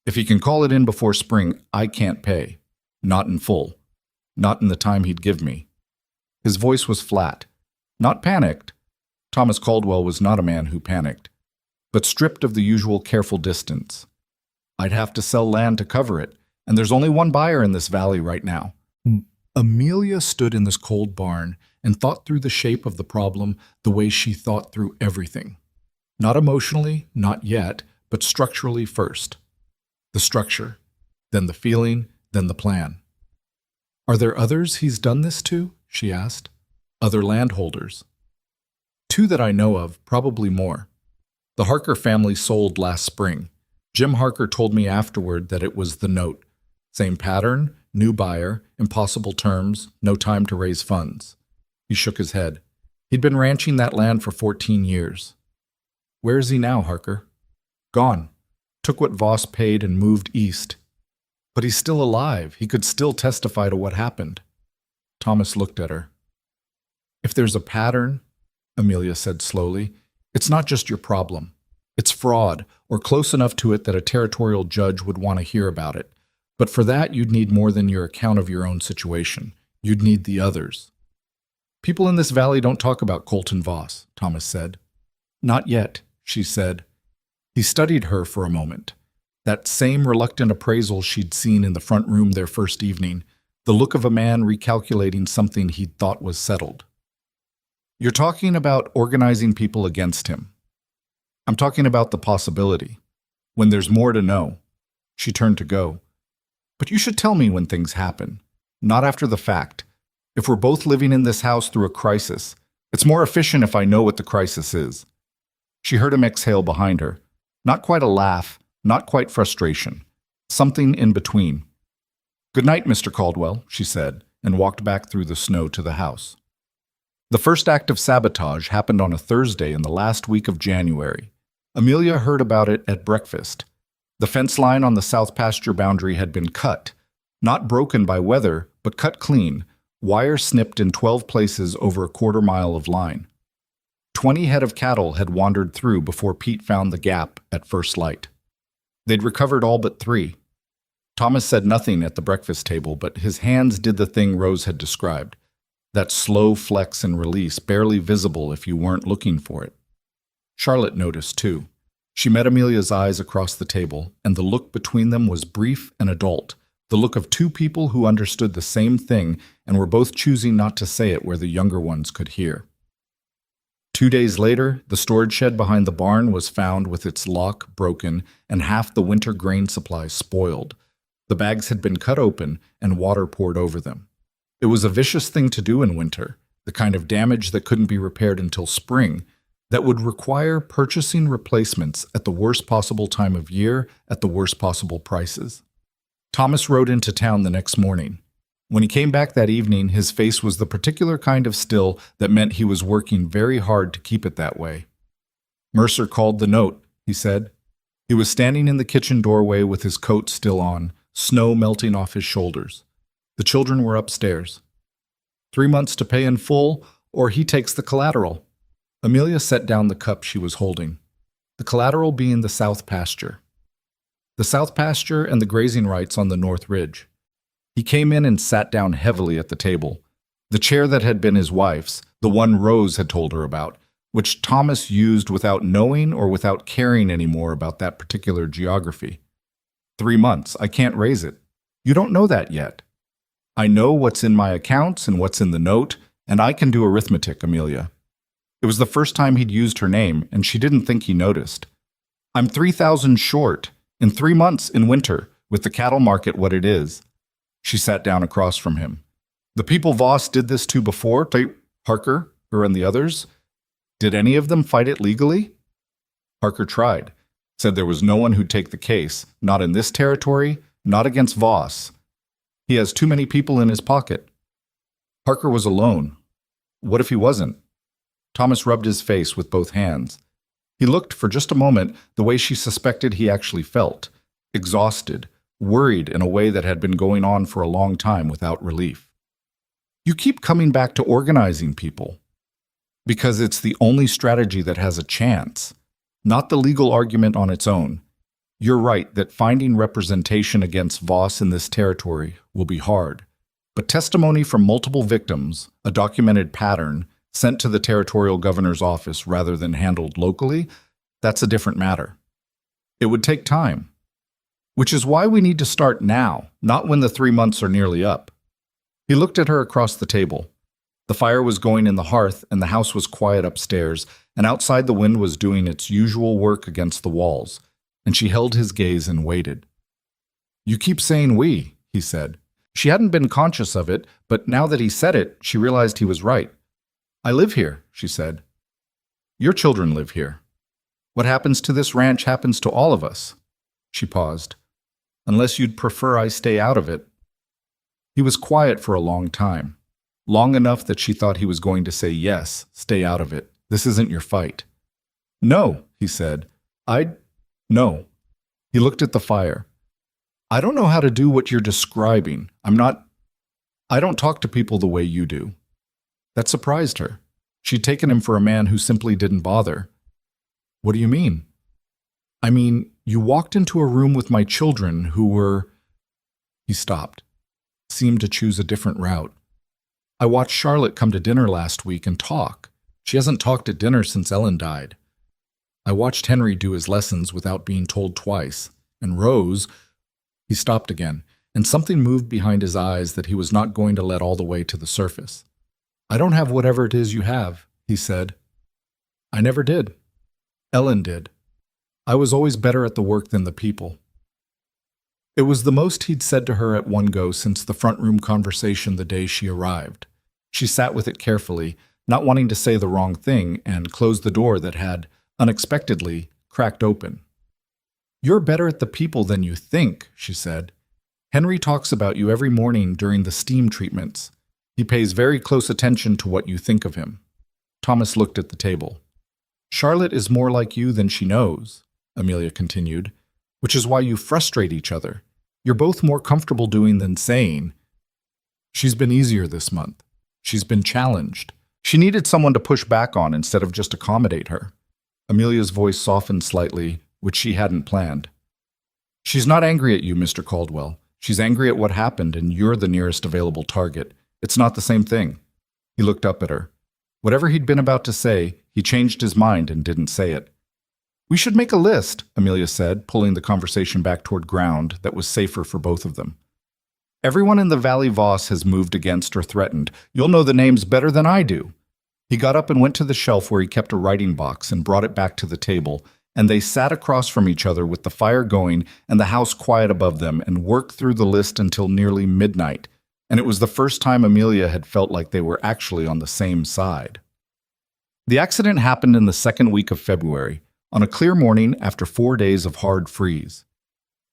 If he can call it in before spring, I can't pay. Not in full. Not in the time he'd give me. His voice was flat. Not panicked. Thomas Caldwell was not a man who panicked, but stripped of the usual careful distance. "I'd have to sell land to cover it, and there's only one buyer in this valley right now." Amelia stood in this cold barn and thought through the shape of the problem the way she thought through everything. Not emotionally, not yet, but structurally first. The structure, then the feeling, then the plan. "Are there others he's done this to?" she asked. "Other landholders?" "2 that I know of, probably more. The Harker family sold last spring. Jim Harker told me afterward that it was the note. Same pattern, new buyer, impossible terms, no time to raise funds." He shook his head. He'd been ranching that land for 14 years. "Where is he now, Harker?" "Gone. Took what Voss paid and moved east." "But he's still alive. He could still testify to what happened." Thomas looked at her. "If there's a pattern," Amelia said slowly, "it's not just your problem. It's fraud, or close enough to it that a territorial judge would want to hear about it. But for that, you'd need more than your account of your own situation. You'd need the others." "People in this valley don't talk about Colton Voss," Thomas said. "Not yet," she said. He studied her for a moment. That same reluctant appraisal she'd seen in the front room their first evening, the look of a man recalculating something he'd thought was settled. "You're talking about organizing people against him. I'm talking about the possibility. When there's more to know." She turned to go. "But you should tell me when things happen, not after the fact. If we're both living in this house through a crisis, it's more efficient if I know what the crisis is." She heard him exhale behind her. Not quite a laugh, not quite frustration. Something in between. "Good night, Mr. Caldwell," she said, and walked back through the snow to the house. The first act of sabotage happened on a Thursday in the last week of January. Amelia heard about it at breakfast. The fence line on the south pasture boundary had been cut, not broken by weather, but cut clean, wire snipped in 12 places over a quarter-mile of line. 20 head of cattle had wandered through before Pete found the gap at first light. They'd recovered all but 3. Thomas said nothing at the breakfast table, but his hands did the thing Rose had described, that slow flex and release, barely visible if you weren't looking for it. Charlotte noticed, too. She met Amelia's eyes across the table, and the look between them was brief and adult, the look of 2 people who understood the same thing and were both choosing not to say it where the younger ones could hear. 2 days later, the storage shed behind the barn was found with its lock broken and half the winter grain supply spoiled. The bags had been cut open and water poured over them. It was a vicious thing to do in winter, the kind of damage that couldn't be repaired until spring, that would require purchasing replacements at the worst possible time of year at the worst possible prices. Thomas rode into town the next morning. When he came back that evening, his face was the particular kind of still that meant he was working very hard to keep it that way. Mercer called the note, he said. He was standing in the kitchen doorway with his coat still on, snow melting off his shoulders. The children were upstairs. 3 months to pay in full, or he takes the collateral. Amelia set down the cup she was holding, the collateral being the south pasture. The south pasture and the grazing rights on the north ridge. He came in and sat down heavily at the table. The chair that had been his wife's, the one Rose had told her about, which Thomas used without knowing or without caring anymore about that particular geography. 3 months, I can't raise it. You don't know that yet. I know what's in my accounts and what's in the note, and I can do arithmetic, Amelia. It was the first time he'd used her name, and she didn't think he noticed. I'm 3,000 short, in 3 months in winter, with the cattle market what it is. She sat down across from him. The people Voss did this to before, Harker, her and the others, did any of them fight it legally? Harker tried, said there was no one who'd take the case, not in this territory, not against Voss. He has too many people in his pocket. Harker was alone. What if he wasn't? Thomas rubbed his face with both hands. He looked for just a moment the way she suspected he actually felt, exhausted, worried in a way that had been going on for a long time without relief. You keep coming back to organizing people. Because it's the only strategy that has a chance, not the legal argument on its own. You're right that finding representation against Voss in this territory will be hard. But testimony from multiple victims, a documented pattern, sent to the territorial governor's office rather than handled locally, that's a different matter. It would take time. Which is why we need to start now, not when the 3 months are nearly up. He looked at her across the table. The fire was going in the hearth, and the house was quiet upstairs, and outside the wind was doing its usual work against the walls, and she held his gaze and waited. You keep saying we, he said. She hadn't been conscious of it, but now that he said it, she realized he was right. I live here, she said. Your children live here. What happens to this ranch happens to all of us. She paused. Unless you'd prefer I stay out of it. He was quiet for a long time. Long enough that she thought he was going to say yes, stay out of it. This isn't your fight. No, he said. No. He looked at the fire. I don't know how to do what you're describing. I don't talk to people the way you do. That surprised her. She'd taken him for a man who simply didn't bother. What do you mean? I mean, you walked into a room with my children who were... He stopped, seemed to choose a different route. I watched Charlotte come to dinner last week and talk. She hasn't talked at dinner since Ellen died. I watched Henry do his lessons without being told twice. And Rose... He stopped again, and something moved behind his eyes that he was not going to let all the way to the surface. I don't have whatever it is you have, he said. I never did. Ellen did. I was always better at the work than the people. It was the most he'd said to her at one go since the front room conversation the day she arrived. She sat with it carefully, not wanting to say the wrong thing, and closed the door that had, unexpectedly, cracked open. You're better at the people than you think, she said. Henry talks about you every morning during the steam treatments. He pays very close attention to what you think of him. Thomas looked at the table. Charlotte is more like you than she knows, Amelia continued, which is why you frustrate each other. You're both more comfortable doing than saying. She's been easier this month. She's been challenged. She needed someone to push back on instead of just accommodate her. Amelia's voice softened slightly, which she hadn't planned. She's not angry at you, Mr. Caldwell. She's angry at what happened, and you're the nearest available target. It's not the same thing. He looked up at her. Whatever he'd been about to say, he changed his mind and didn't say it. We should make a list, Amelia said, pulling the conversation back toward ground that was safer for both of them. Everyone in the Valley Voss has moved against or threatened. You'll know the names better than I do. He got up and went to the shelf where he kept a writing box and brought it back to the table, and they sat across from each other with the fire going and the house quiet above them and worked through the list until nearly midnight, and it was the first time Amelia had felt like they were actually on the same side. The accident happened in the second week of February, on a clear morning after 4 days of hard freeze.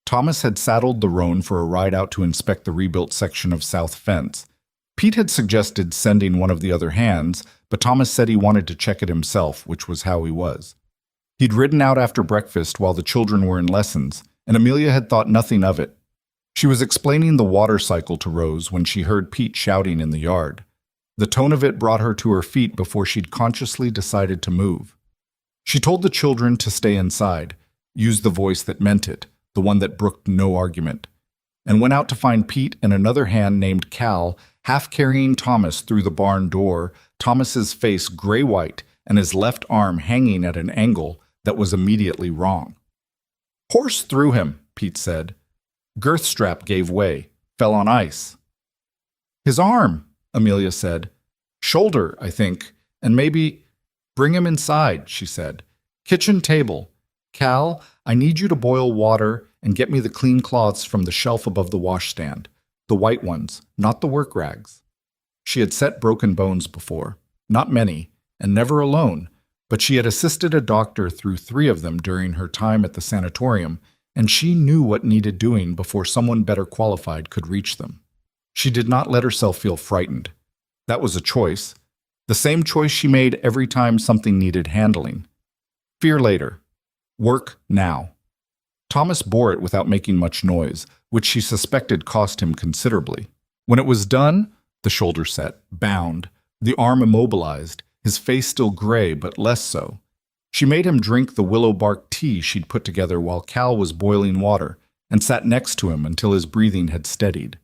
Thomas had saddled the roan for a ride out to inspect the rebuilt section of South Fence. Pete had suggested sending one of the other hands, but Thomas said he wanted to check it himself, which was how he was. He'd ridden out after breakfast while the children were in lessons, and Amelia had thought nothing of it. She was explaining the water cycle to Rose when she heard Pete shouting in the yard. The tone of it brought her to her feet before she'd consciously decided to move. She told the children to stay inside, used the voice that meant it, the one that brooked no argument, and went out to find Pete and another hand named Cal half carrying Thomas through the barn door, Thomas's face gray-white and his left arm hanging at an angle that was immediately wrong. Horse threw him, Pete said. Girth strap gave way, fell on ice. His arm, Amelia said. Shoulder, I think, and maybe... Bring him inside, she said. Kitchen table. Cal, I need you to boil water and get me the clean cloths from the shelf above the washstand. The white ones, not the work rags. She had set broken bones before. Not many, and never alone, but she had assisted a doctor through 3 of them during her time at the sanatorium, and she knew what needed doing before someone better qualified could reach them. She did not let herself feel frightened. That was a choice. The same choice she made every time something needed handling. Fear later. Work now. Thomas bore it without making much noise, which she suspected cost him considerably. When it was done, the shoulder set, bound, the arm immobilized, his face still gray but less so. She made him drink the willow bark tea she'd put together while Cal was boiling water, and sat next to him until his breathing had steadied.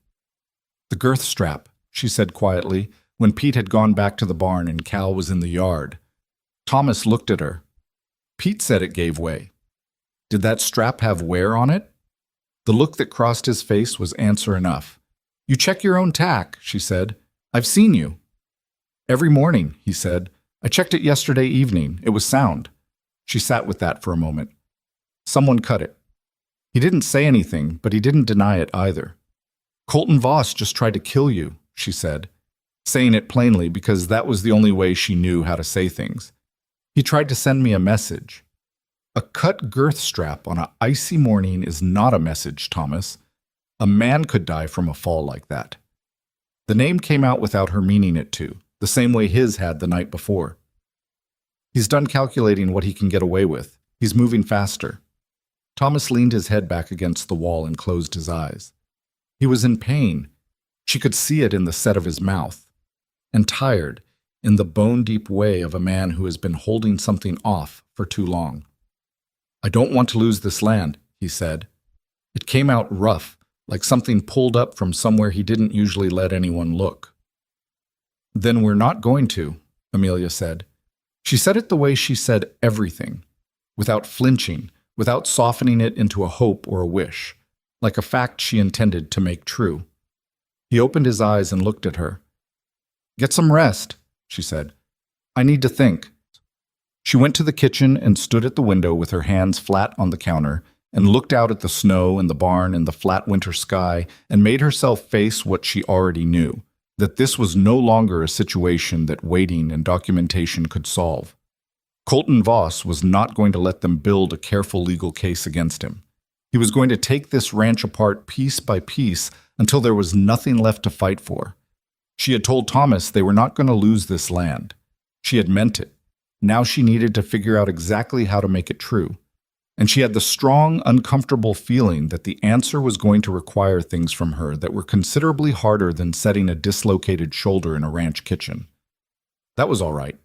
The girth strap, she said quietly, when Pete had gone back to the barn and Cal was in the yard. Thomas looked at her. Pete said it gave way. Did that strap have wear on it? The look that crossed his face was answer enough. You check your own tack, she said. I've seen you. Every morning, he said. I checked it yesterday evening. It was sound. She sat with that for a moment. Someone cut it. He didn't say anything, but he didn't deny it either. Colton Voss just tried to kill you, she said, saying it plainly because that was the only way she knew how to say things. He tried to send me a message. A cut girth strap on an icy morning is not a message, Thomas. A man could die from a fall like that. The name came out without her meaning it to, the same way his had the night before. He's done calculating what he can get away with. He's moving faster. Thomas leaned his head back against the wall and closed his eyes. He was in pain. She could see it in the set of his mouth. And tired, in the bone-deep way of a man who has been holding something off for too long. I don't want to lose this land, he said. It came out rough, like something pulled up from somewhere he didn't usually let anyone look. Then we're not going to, Amelia said. She said it the way she said everything, without flinching, without softening it into a hope or a wish, like a fact she intended to make true. He opened his eyes and looked at her. Get some rest, she said. I need to think. She went to the kitchen and stood at the window with her hands flat on the counter and looked out at the snow and the barn and the flat winter sky and made herself face what she already knew, that this was no longer a situation that waiting and documentation could solve. Colton Voss was not going to let them build a careful legal case against him. He was going to take this ranch apart piece by piece until there was nothing left to fight for. She had told Thomas they were not going to lose this land. She had meant it. Now she needed to figure out exactly how to make it true. And she had the strong, uncomfortable feeling that the answer was going to require things from her that were considerably harder than setting a dislocated shoulder in a ranch kitchen. That was all right.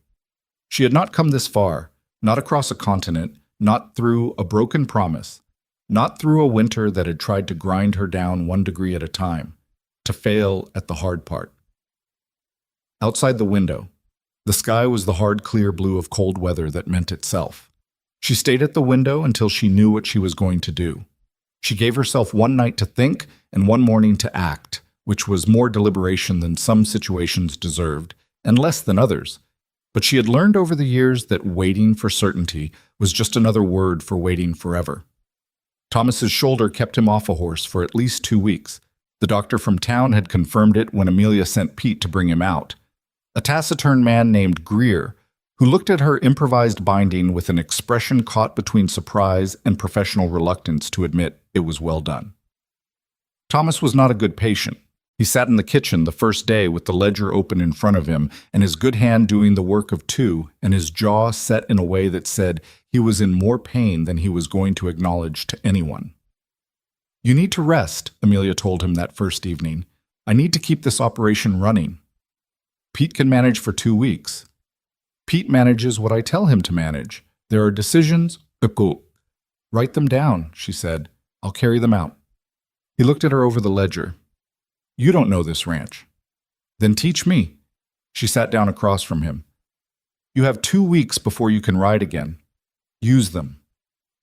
She had not come this far, not across a continent, not through a broken promise, not through a winter that had tried to grind her down 1 degree at a time, to fail at the hard part. Outside the window, the sky was the hard, clear blue of cold weather that meant itself. She stayed at the window until she knew what she was going to do. She gave herself one night to think and one morning to act, which was more deliberation than some situations deserved, and less than others. But she had learned over the years that waiting for certainty was just another word for waiting forever. Thomas's shoulder kept him off a horse for at least 2 weeks. The doctor from town had confirmed it when Amelia sent Pete to bring him out. A taciturn man named Greer, who looked at her improvised binding with an expression caught between surprise and professional reluctance to admit it was well done. Thomas was not a good patient. He sat in the kitchen the first day with the ledger open in front of him and his good hand doing the work of two and his jaw set in a way that said he was in more pain than he was going to acknowledge to anyone. "You need to rest," Amelia told him that first evening. "I need to keep this operation running." "Pete can manage for 2 weeks." "Pete manages what I tell him to manage. There are decisions. Write them down," she said. "I'll carry them out." He looked at her over the ledger. "You don't know this ranch." "Then teach me." She sat down across from him. "You have 2 weeks before you can ride again. Use them.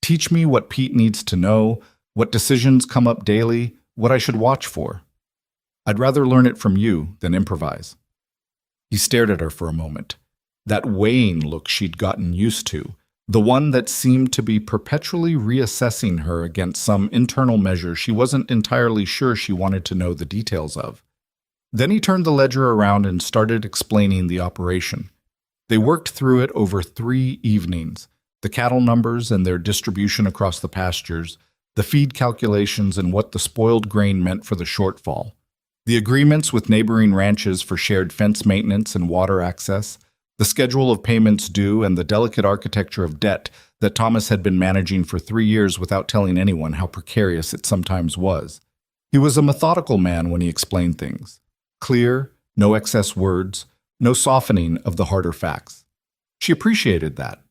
Teach me what Pete needs to know, what decisions come up daily, what I should watch for. I'd rather learn it from you than improvise." He stared at her for a moment. That weighing look she'd gotten used to, the one that seemed to be perpetually reassessing her against some internal measure she wasn't entirely sure she wanted to know the details of. Then he turned the ledger around and started explaining the operation. They worked through it over 3 evenings, the cattle numbers and their distribution across the pastures, the feed calculations and what the spoiled grain meant for the shortfall, the agreements with neighboring ranches for shared fence maintenance and water access, the schedule of payments due, and the delicate architecture of debt that Thomas had been managing for 3 years without telling anyone how precarious it sometimes was. He was a methodical man when he explained things. Clear, no excess words, no softening of the harder facts. She appreciated that.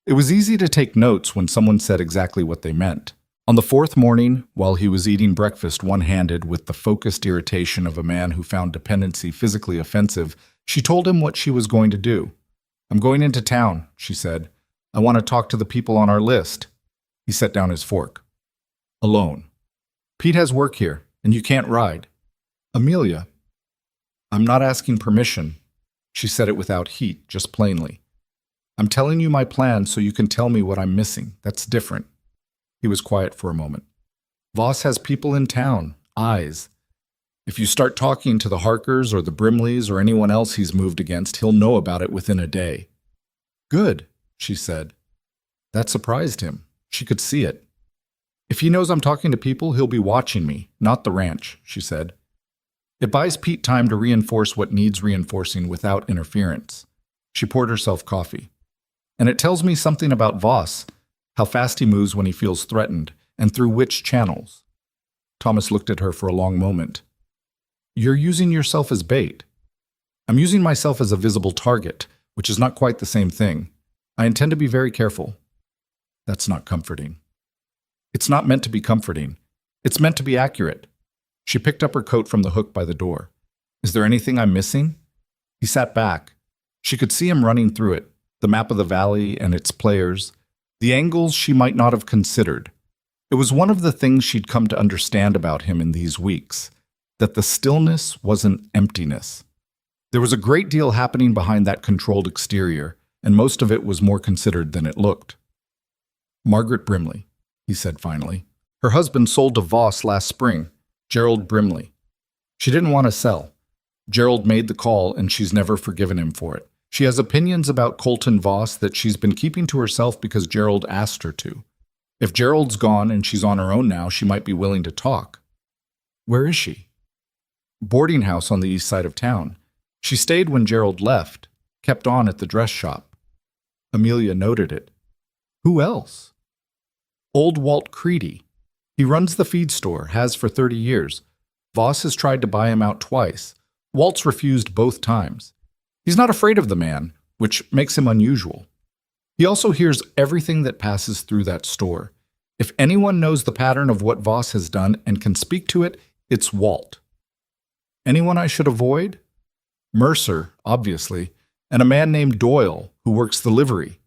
It was easy to take notes when someone said exactly what they meant. On the 4th morning, while he was eating breakfast one-handed with the focused irritation of a man who found dependency physically offensive, she told him what she was going to do. "I'm going into town," she said. "I want to talk to the people on our list." He set down his fork. "Alone. Pete has work here, and you can't ride." "Amelia." "I'm not asking permission." She said it without heat, just plainly. "I'm telling you my plan so you can tell me what I'm missing. That's different." He was quiet for a moment. "Voss has people in town, eyes. If you start talking to the Harkers or the Brimleys or anyone else he's moved against, he'll know about it within a day." "Good," she said. That surprised him. She could see it. "If he knows I'm talking to people, he'll be watching me, not the ranch," she said. "It buys Pete time to reinforce what needs reinforcing without interference." She poured herself coffee. "And it tells me something about Voss, how fast he moves when he feels threatened, and through which channels." Thomas looked at her for a long moment. "You're using yourself as bait." "I'm using myself as a visible target, which is not quite the same thing. I intend to be very careful." "That's not comforting." "It's not meant to be comforting. It's meant to be accurate." She picked up her coat from the hook by the door. "Is there anything I'm missing?" He sat back. She could see him running through it, the map of the valley and its players, the angles she might not have considered. It was one of the things she'd come to understand about him in these weeks, that the stillness wasn't emptiness. There was a great deal happening behind that controlled exterior, and most of it was more considered than it looked. "Margaret Brimley," he said finally. "Her husband sold to Voss last spring, Gerald Brimley. She didn't want to sell. Gerald made the call, and she's never forgiven him for it. She has opinions about Colton Voss that she's been keeping to herself because Gerald asked her to. If Gerald's gone and she's on her own now, she might be willing to talk." "Where is she?" "Boarding house on the east side of town. She stayed when Gerald left, kept on at the dress shop." Amelia noted it. Who else? Old Walt Creedy. He runs the feed store, has for 30 years. Voss has tried to buy him out twice. Walt's refused both times. He's not afraid of the man, which makes him unusual. He also hears everything that passes through that store. If anyone knows the pattern of what Voss has done and can speak to it, it's Walt. Anyone I should avoid? Mercer, obviously, and a man named Doyle, who works the livery.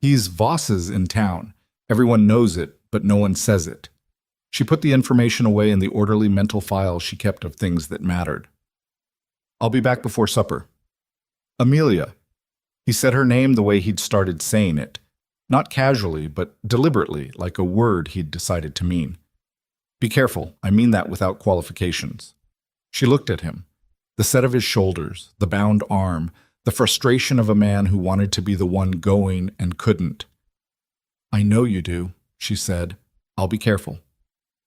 He's Voss's in town. Everyone knows it, but no one says it. She put the information away in the orderly mental file she kept of things that mattered. I'll be back before supper. Amelia. He said her name the way he'd started saying it. Not casually, but deliberately, like a word he'd decided to mean. Be careful, I mean that without qualifications. She looked at him. The set of his shoulders, the bound arm, the frustration of a man who wanted to be the one going and couldn't. I know you do, she said. I'll be careful.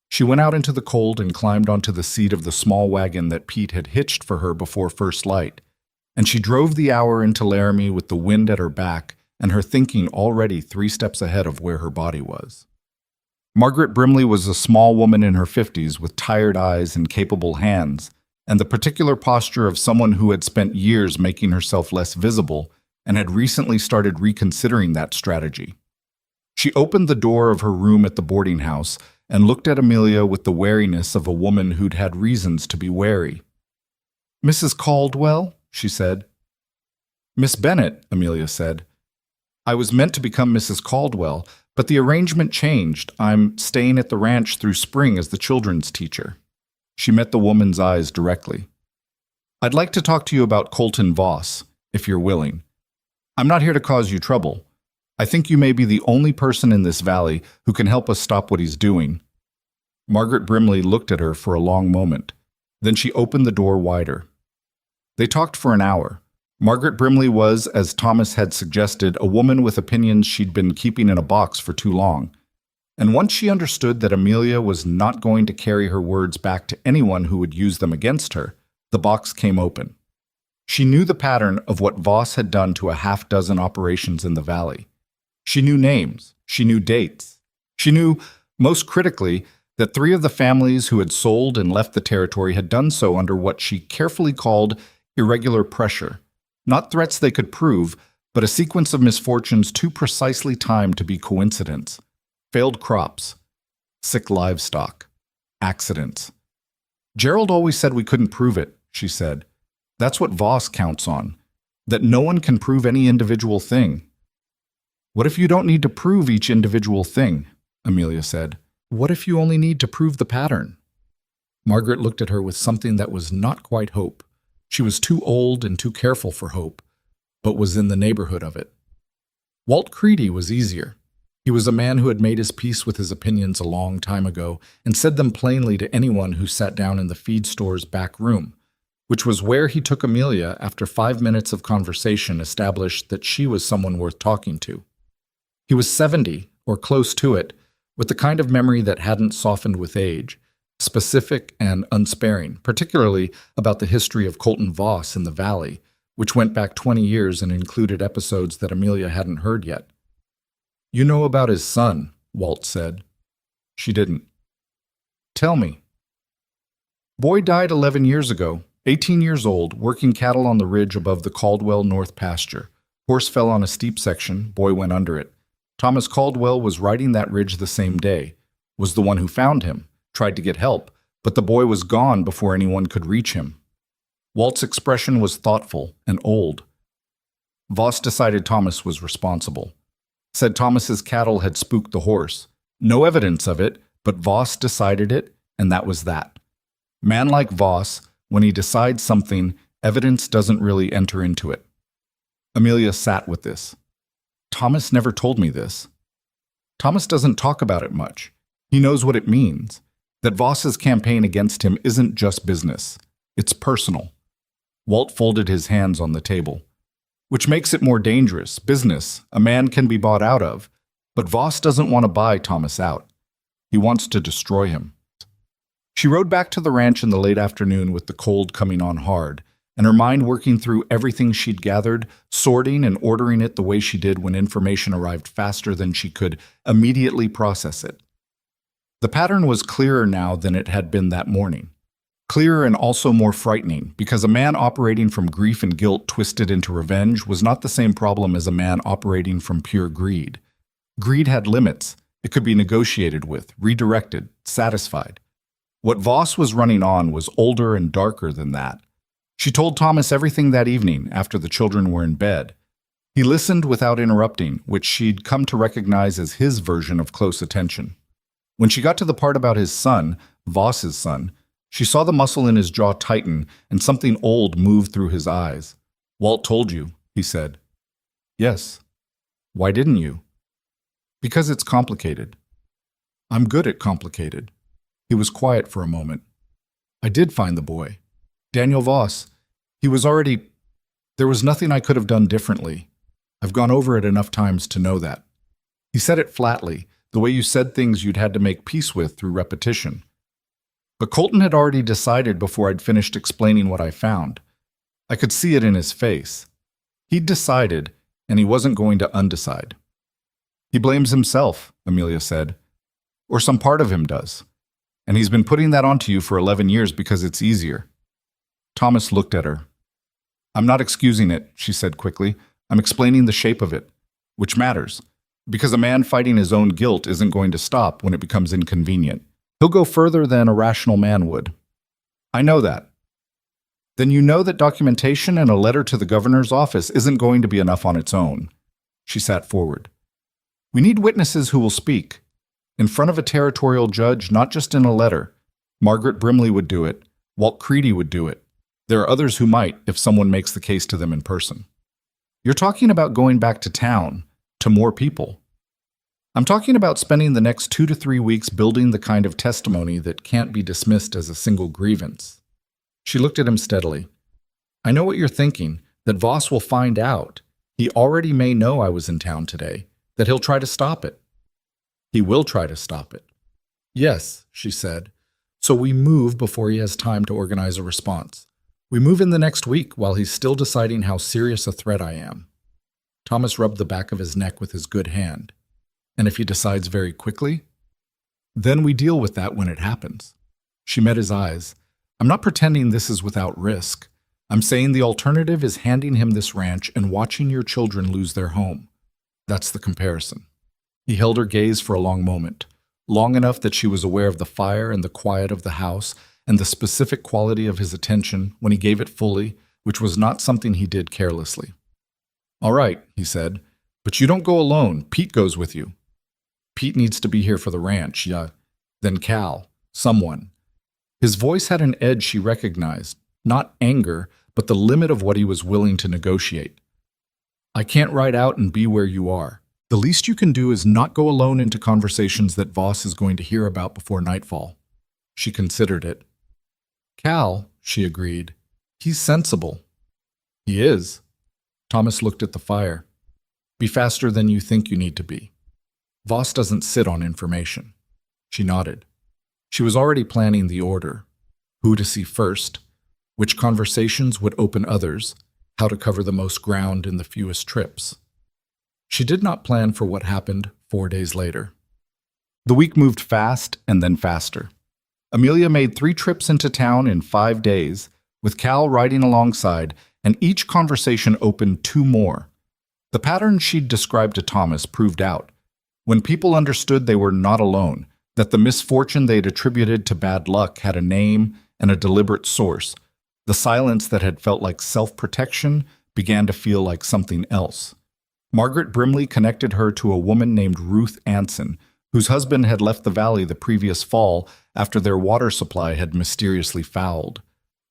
She went out into the cold and climbed onto the seat of the small wagon that Pete had hitched for her before first light, and she drove the hour into Laramie with the wind at her back and her thinking already 3 steps ahead of where her body was. Margaret Brimley was a small woman in her 50s with tired eyes and capable hands, and the particular posture of someone who had spent years making herself less visible and had recently started reconsidering that strategy. She opened the door of her room at the boarding house and looked at Amelia with the wariness of a woman who'd had reasons to be wary. Mrs. Caldwell, she said. Miss Bennet, Amelia said. I was meant to become Mrs. Caldwell, but the arrangement changed. I'm staying at the ranch through spring as the children's teacher. She met the woman's eyes directly. I'd like to talk to you about Colton Voss, if you're willing. I'm not here to cause you trouble. I think you may be the only person in this valley who can help us stop what he's doing. Margaret Brimley looked at her for a long moment. Then she opened the door wider. They talked for an hour. Margaret Brimley was, as Thomas had suggested, a woman with opinions she'd been keeping in a box for too long. And once she understood that Amelia was not going to carry her words back to anyone who would use them against her, the box came open. She knew the pattern of what Voss had done to a half-dozen operations in the valley. She knew names. She knew dates. She knew, most critically, that 3 of the families who had sold and left the territory had done so under what she carefully called irregular pressure. Not threats they could prove, but a sequence of misfortunes too precisely timed to be coincidence. Failed crops, sick livestock, accidents. Gerald always said we couldn't prove it, she said. That's what Voss counts on, that no one can prove any individual thing. What if you don't need to prove each individual thing? Amelia said. What if you only need to prove the pattern? Margaret looked at her with something that was not quite hope. She was too old and too careful for hope, but was in the neighborhood of it. Walt Creedy was easier. He was a man who had made his peace with his opinions a long time ago and said them plainly to anyone who sat down in the feed store's back room, which was where he took Amelia after 5 minutes of conversation established that she was someone worth talking to. He was 70, or close to it, with the kind of memory that hadn't softened with age, specific and unsparing, particularly about the history of Colton Voss in the valley, which went back 20 years and included episodes that Amelia hadn't heard yet. You know about his son, Walt said. She didn't. Tell me. Boy died 11 years ago, 18 years old, working cattle on the ridge above the Caldwell North pasture. Horse fell on a steep section, boy went under it. Thomas Caldwell was riding that ridge the same day, was the one who found him, tried to get help, but the boy was gone before anyone could reach him. Walt's expression was thoughtful and old. Voss decided Thomas was responsible. Said Thomas's cattle had spooked the horse. No evidence of it, but Voss decided it, and that was that. Man like Voss, when he decides something, evidence doesn't really enter into it. Amelia sat with this. Thomas never told me this. Thomas doesn't talk about it much. He knows what it means, that Voss's campaign against him isn't just business. It's personal. Walt folded his hands on the table. Which makes it more dangerous. Business, a man can be bought out of. But Voss doesn't want to buy Thomas out. He wants to destroy him. She rode back to the ranch in the late afternoon with the cold coming on hard, and her mind working through everything she'd gathered, sorting and ordering it the way she did when information arrived faster than she could immediately process it. The pattern was clearer now than it had been that morning. Clearer and also more frightening, because a man operating from grief and guilt twisted into revenge was not the same problem as a man operating from pure greed. Greed had limits. It could be negotiated with, redirected, satisfied. What Voss was running on was older and darker than that. She told Thomas everything that evening after the children were in bed. He listened without interrupting, which she'd come to recognize as his version of close attention. When she got to the part about his son, Voss's son, she saw the muscle in his jaw tighten and something old move through his eyes. "Walt told you," he said. "Yes." "Why didn't you?" "Because it's complicated." "I'm good at complicated." He was quiet for a moment. "I did find the boy. Daniel Voss. He was already... There was nothing I could have done differently. I've gone over it enough times to know that." He said it flatly, the way you said things you'd had to make peace with through repetition. But Colton had already decided before I'd finished explaining what I found. I could see it in his face. He'd decided, and he wasn't going to undecide. "He blames himself," Amelia said. "Or some part of him does. And he's been putting that onto you for 11 years because it's easier." Thomas looked at her. "I'm not excusing it," she said quickly. "I'm explaining the shape of it, which matters, because a man fighting his own guilt isn't going to stop when it becomes inconvenient. He'll go further than a rational man would." "I know that." "Then you know that documentation and a letter to the governor's office isn't going to be enough on its own." She sat forward. "We need witnesses who will speak. In front of a territorial judge, not just in a letter. Margaret Brimley would do it. Walt Creedy would do it. There are others who might, if someone makes the case to them in person." "You're talking about going back to town, to more people." "I'm talking about spending the next 2 to 3 weeks building the kind of testimony that can't be dismissed as a single grievance." She looked at him steadily. "I know what you're thinking, that Voss will find out. He already may know I was in town today, that he'll try to stop it." "He will try to stop it." "Yes," she said. "So we move before he has time to organize a response. We move in the next week while he's still deciding how serious a threat I am." Thomas rubbed the back of his neck with his good hand. "And if he decides very quickly?" "Then we deal with that when it happens." She met his eyes. "I'm not pretending this is without risk. I'm saying the alternative is handing him this ranch and watching your children lose their home. That's the comparison." He held her gaze for a long moment, long enough that she was aware of the fire and the quiet of the house and the specific quality of his attention when he gave it fully, which was not something he did carelessly. "All right," he said, "but you don't go alone. Pete goes with you." "Pete needs to be here for the ranch, yeah. Then Cal, someone." His voice had an edge she recognized, not anger, but the limit of what he was willing to negotiate. "I can't ride out and be where you are. The least you can do is not go alone into conversations that Voss is going to hear about before nightfall." She considered it. "Cal," she agreed. "He's sensible." "He is." Thomas looked at the fire. "Be faster than you think you need to be. Voss doesn't sit on information." She nodded. She was already planning the order. Who to see first, which conversations would open others, how to cover the most ground in the fewest trips. She did not plan for what happened 4 days later. The week moved fast and then faster. Amelia made 3 trips into town in 5 days, with Cal riding alongside, and each conversation opened 2 more. The pattern she'd described to Thomas proved out. When people understood they were not alone, that the misfortune they'd attributed to bad luck had a name and a deliberate source, the silence that had felt like self-protection began to feel like something else. Margaret Brimley connected her to a woman named Ruth Anson, whose husband had left the valley the previous fall after their water supply had mysteriously fouled.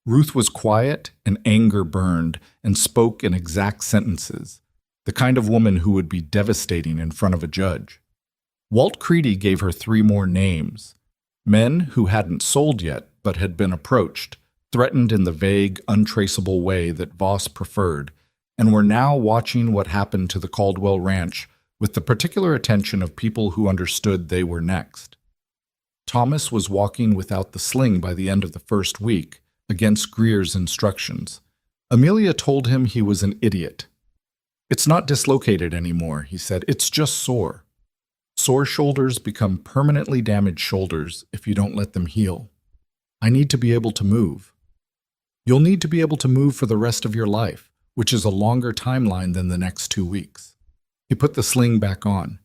Ruth was quiet and anger burned and spoke in exact sentences, the kind of woman who would be devastating in front of a judge. Walt Creedy gave her 3 more names, men who hadn't sold yet but had been approached, threatened in the vague, untraceable way that Voss preferred, and were now watching what happened to the Caldwell Ranch with the particular attention of people who understood they were next. Thomas was walking without the sling by the end of the first week, against Greer's instructions. Amelia told him he was an idiot. It's not dislocated anymore, he said. It's just sore. Sore shoulders become permanently damaged shoulders if you don't let them heal. I need to be able to move. You'll need to be able to move for the rest of your life, which is a longer timeline than the next 2 weeks. He put the sling back on.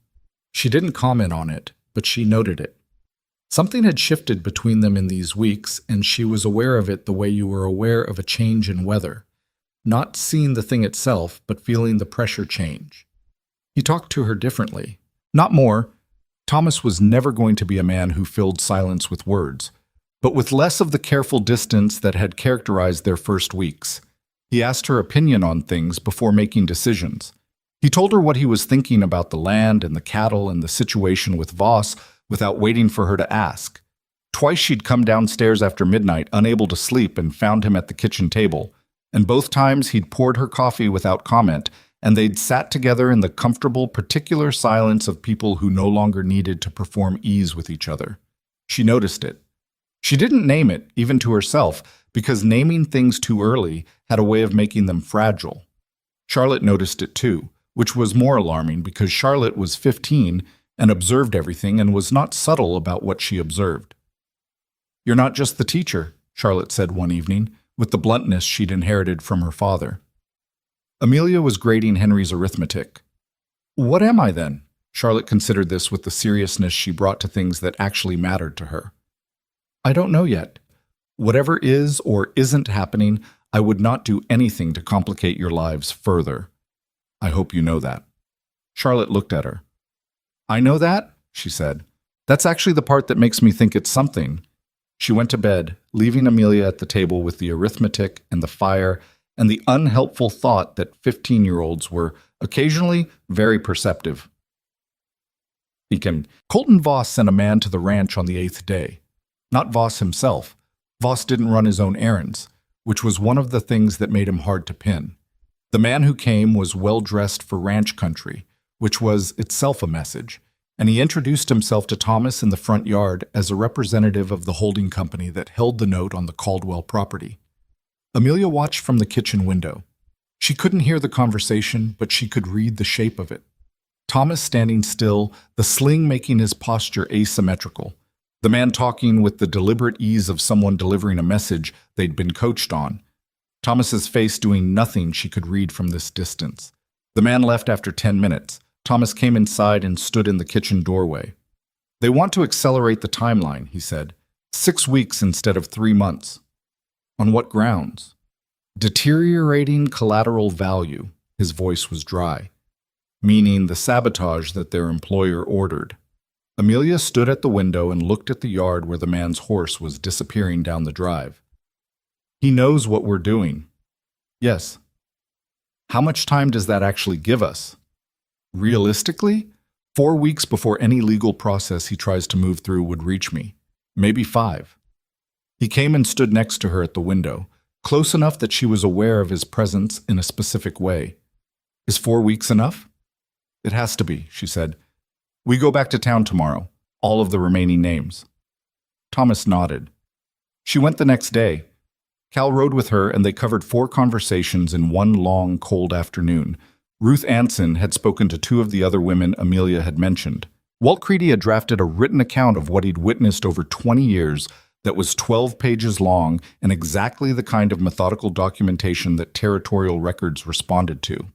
She didn't comment on it, but she noted it. Something had shifted between them in these weeks, and she was aware of it the way you were aware of a change in weather. Not seeing the thing itself, but feeling the pressure change. He talked to her differently. Not more. Thomas was never going to be a man who filled silence with words, but with less of the careful distance that had characterized their first weeks. He asked her opinion on things before making decisions. He told her what he was thinking about the land and the cattle and the situation with Voss without waiting for her to ask. Twice she'd come downstairs after midnight, unable to sleep, and found him at the kitchen table. And both times he'd poured her coffee without comment, and they'd sat together in the comfortable, particular silence of people who no longer needed to perform ease with each other. She noticed it. She didn't name it, even to herself, because naming things too early had a way of making them fragile. Charlotte noticed it too, which was more alarming because Charlotte was 15 and observed everything and was not subtle about what she observed. "You're not just the teacher," Charlotte said one evening, with the bluntness she'd inherited from her father. Amelia was grading Henry's arithmetic. "What am I then?" Charlotte considered this with the seriousness she brought to things that actually mattered to her. "I don't know yet. Whatever is or isn't happening, I would not do anything to complicate your lives further. I hope you know that." Charlotte looked at her. "I know that," she said. "That's actually the part that makes me think it's something." She went to bed, leaving Amelia at the table with the arithmetic and the fire and the unhelpful thought that 15-year-olds were occasionally very perceptive. Colton Voss sent a man to the ranch on the 8th day. Not Voss himself. Voss didn't run his own errands, which was one of the things that made him hard to pin. The man who came was well-dressed for ranch country, which was itself a message, and he introduced himself to Thomas in the front yard as a representative of the holding company that held the note on the Caldwell property. Amelia watched from the kitchen window. She couldn't hear the conversation, but she could read the shape of it. Thomas standing still, the sling making his posture asymmetrical. The man talking with the deliberate ease of someone delivering a message they'd been coached on. Thomas's face doing nothing she could read from this distance. The man left after 10 minutes. Thomas came inside and stood in the kitchen doorway. "They want to accelerate the timeline," he said. 6 weeks instead of 3 months. "On what grounds?" "Deteriorating collateral value," his voice was dry. "Meaning the sabotage that their employer ordered." Amelia stood at the window and looked at the yard where the man's horse was disappearing down the drive. "He knows what we're doing." "Yes." "How much time does that actually give us?" "Realistically, 4 weeks before any legal process he tries to move through would reach me. Maybe 5. He came and stood next to her at the window, close enough that she was aware of his presence in a specific way. "Is 4 weeks enough?" "It has to be," she said. "We go back to town tomorrow, all of the remaining names." Thomas nodded. She went the next day. Cal rode with her, and they covered 4 conversations in one long, cold afternoon. Ruth Anson had spoken to 2 of the other women Amelia had mentioned. Walt Creedy had drafted a written account of what he'd witnessed over 20 years that was 12 pages long and exactly the kind of methodical documentation that territorial records responded to.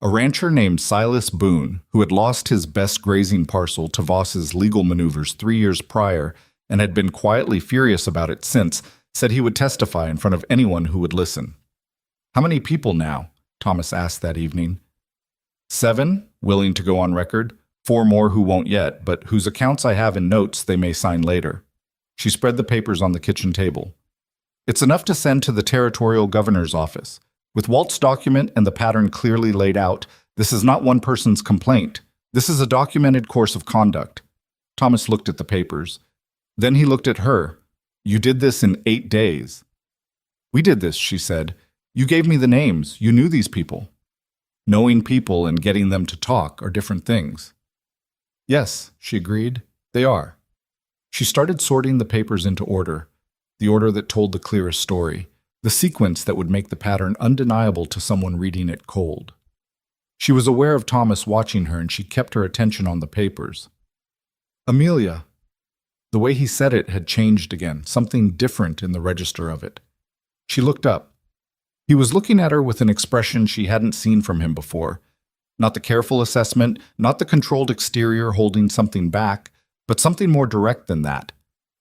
A rancher named Silas Boone, who had lost his best grazing parcel to Voss's legal maneuvers 3 years prior and had been quietly furious about it since, said he would testify in front of anyone who would listen. "How many people now?" Thomas asked that evening. 7, willing to go on record. 4 more who won't yet, but whose accounts I have in notes they may sign later. She spread the papers on the kitchen table. "It's enough to send to the territorial governor's office. With Walt's document and the pattern clearly laid out, this is not one person's complaint. This is a documented course of conduct." Thomas looked at the papers. Then he looked at her. "You did this in 8 days." "We did this," she said. "You gave me the names. You knew these people." "Knowing people and getting them to talk are different things." "Yes," she agreed, "they are." She started sorting the papers into order, the order that told the clearest story, the sequence that would make the pattern undeniable to someone reading it cold. She was aware of Thomas watching her, and she kept her attention on the papers. Amelia. The way he said it had changed again, something different in the register of it. She looked up. He was looking at her with an expression she hadn't seen from him before. Not the careful assessment, not the controlled exterior holding something back, but something more direct than that.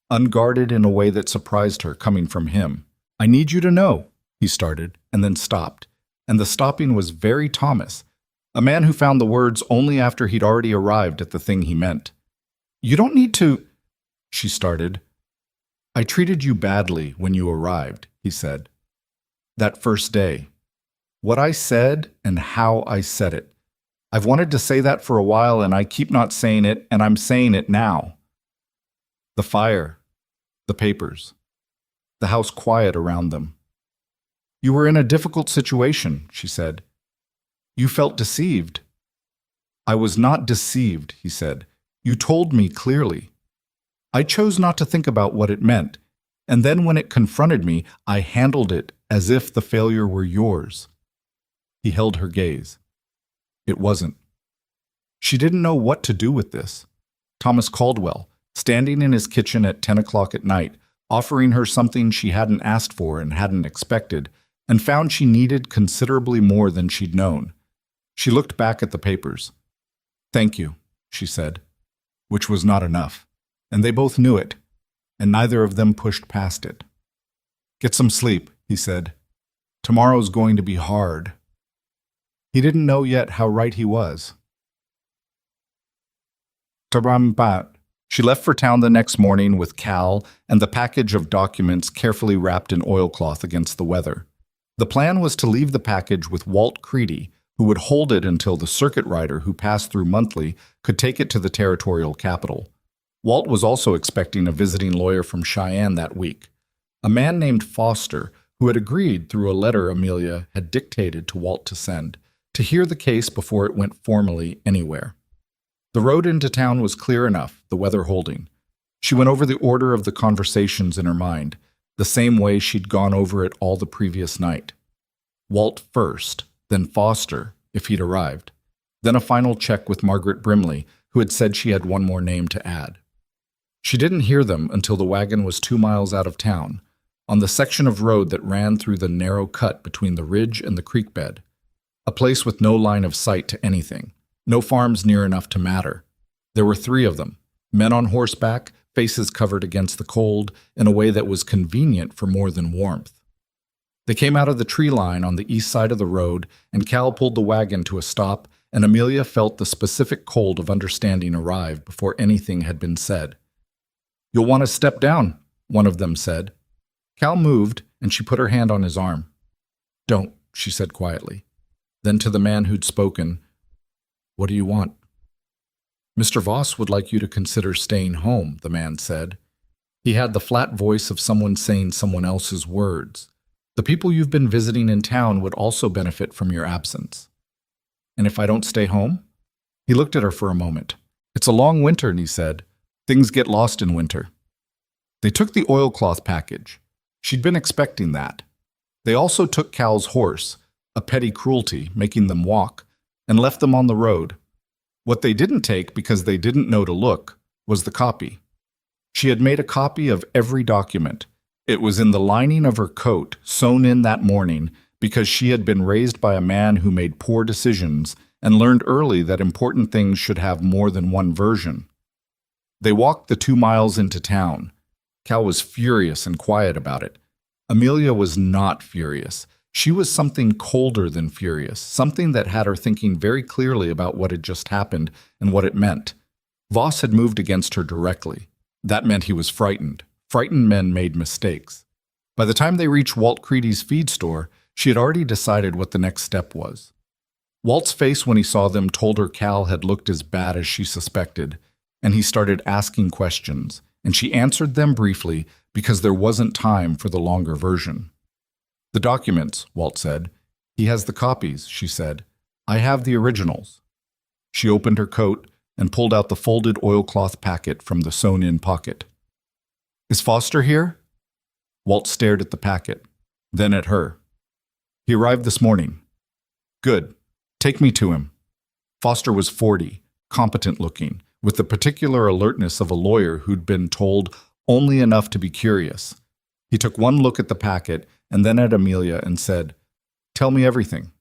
Unguarded in a way that surprised her, coming from him. I need you to know, he started, and then stopped. And the stopping was very Thomas, a man who found the words only after he'd already arrived at the thing he meant. You don't need to, she started. I treated you badly when you arrived, he said. That first day. What I said and how I said it. I've wanted to say that for a while, and I keep not saying it, and I'm saying it now. The fire, the papers, the house quiet around them. You were in a difficult situation, she said. You felt deceived. I was not deceived, he said. You told me clearly. I chose not to think about what it meant, and then when it confronted me, I handled it as if the failure were yours. He held her gaze. It wasn't. She didn't know what to do with this. Thomas Caldwell, standing in his kitchen at 10 o'clock at night, offering her something she hadn't asked for and hadn't expected, and found she needed considerably more than she'd known. She looked back at the papers. Thank you, she said, which was not enough, and they both knew it, and neither of them pushed past it. Get some sleep, he said. Tomorrow's going to be hard. He didn't know yet how right he was. She left for town the next morning with Cal and the package of documents carefully wrapped in oilcloth against the weather. The plan was to leave the package with Walt Creedy, who would hold it until the circuit rider who passed through monthly could take it to the territorial capital. Walt was also expecting a visiting lawyer from Cheyenne that week, a man named Foster, who had agreed through a letter Amelia had dictated to Walt to send, to hear the case before it went formally anywhere. The road into town was clear enough, the weather holding. She went over the order of the conversations in her mind, the same way she'd gone over it all the previous night. Walt first, then Foster, if he'd arrived. Then a final check with Margaret Brimley, who had said she had one more name to add. She didn't hear them until the wagon was 2 miles out of town, on the section of road that ran through the narrow cut between the ridge and the creek bed, a place with no line of sight to anything. No farms near enough to matter. There were 3 of them, men on horseback, faces covered against the cold in a way that was convenient for more than warmth. They came out of the tree line on the east side of the road, and Cal pulled the wagon to a stop, and Amelia felt the specific cold of understanding arrive before anything had been said. You'll want to step down, one of them said. Cal moved, and she put her hand on his arm. Don't, she said quietly. Then to the man who'd spoken, What do you want? Mr. Voss would like you to consider staying home, the man said. He had the flat voice of someone saying someone else's words. The people you've been visiting in town would also benefit from your absence. And if I don't stay home? He looked at her for a moment. It's a long winter, he said. Things get lost in winter. They took the oilcloth package. She'd been expecting that. They also took Cal's horse, a petty cruelty, making them walk, and left them on the road. What they didn't take, because they didn't know to look, was the copy. She had made a copy of every document. It was in the lining of her coat, sewn in that morning, because she had been raised by a man who made poor decisions and learned early that important things should have more than one version. They walked the 2 miles into town. Cal was furious and quiet about it. Amelia was not furious. She was something colder than furious, something that had her thinking very clearly about what had just happened and what it meant. Voss had moved against her directly. That meant he was frightened. Frightened men made mistakes. By the time they reached Walt Creedy's feed store, she had already decided what the next step was. Walt's face when he saw them told her Cal had looked as bad as she suspected, and he started asking questions, and she answered them briefly because there wasn't time for the longer version. The documents, Walt said. He has the copies, she said. I have the originals. She opened her coat and pulled out the folded oilcloth packet from the sewn-in pocket. Is Foster here? Walt stared at the packet. then at her. He arrived this morning. Good. Take me to him. Foster was 40, competent looking, with the particular alertness of a lawyer who'd been told only enough to be curious. He took one look at the packet and then at Amelia and said, "Tell me everything."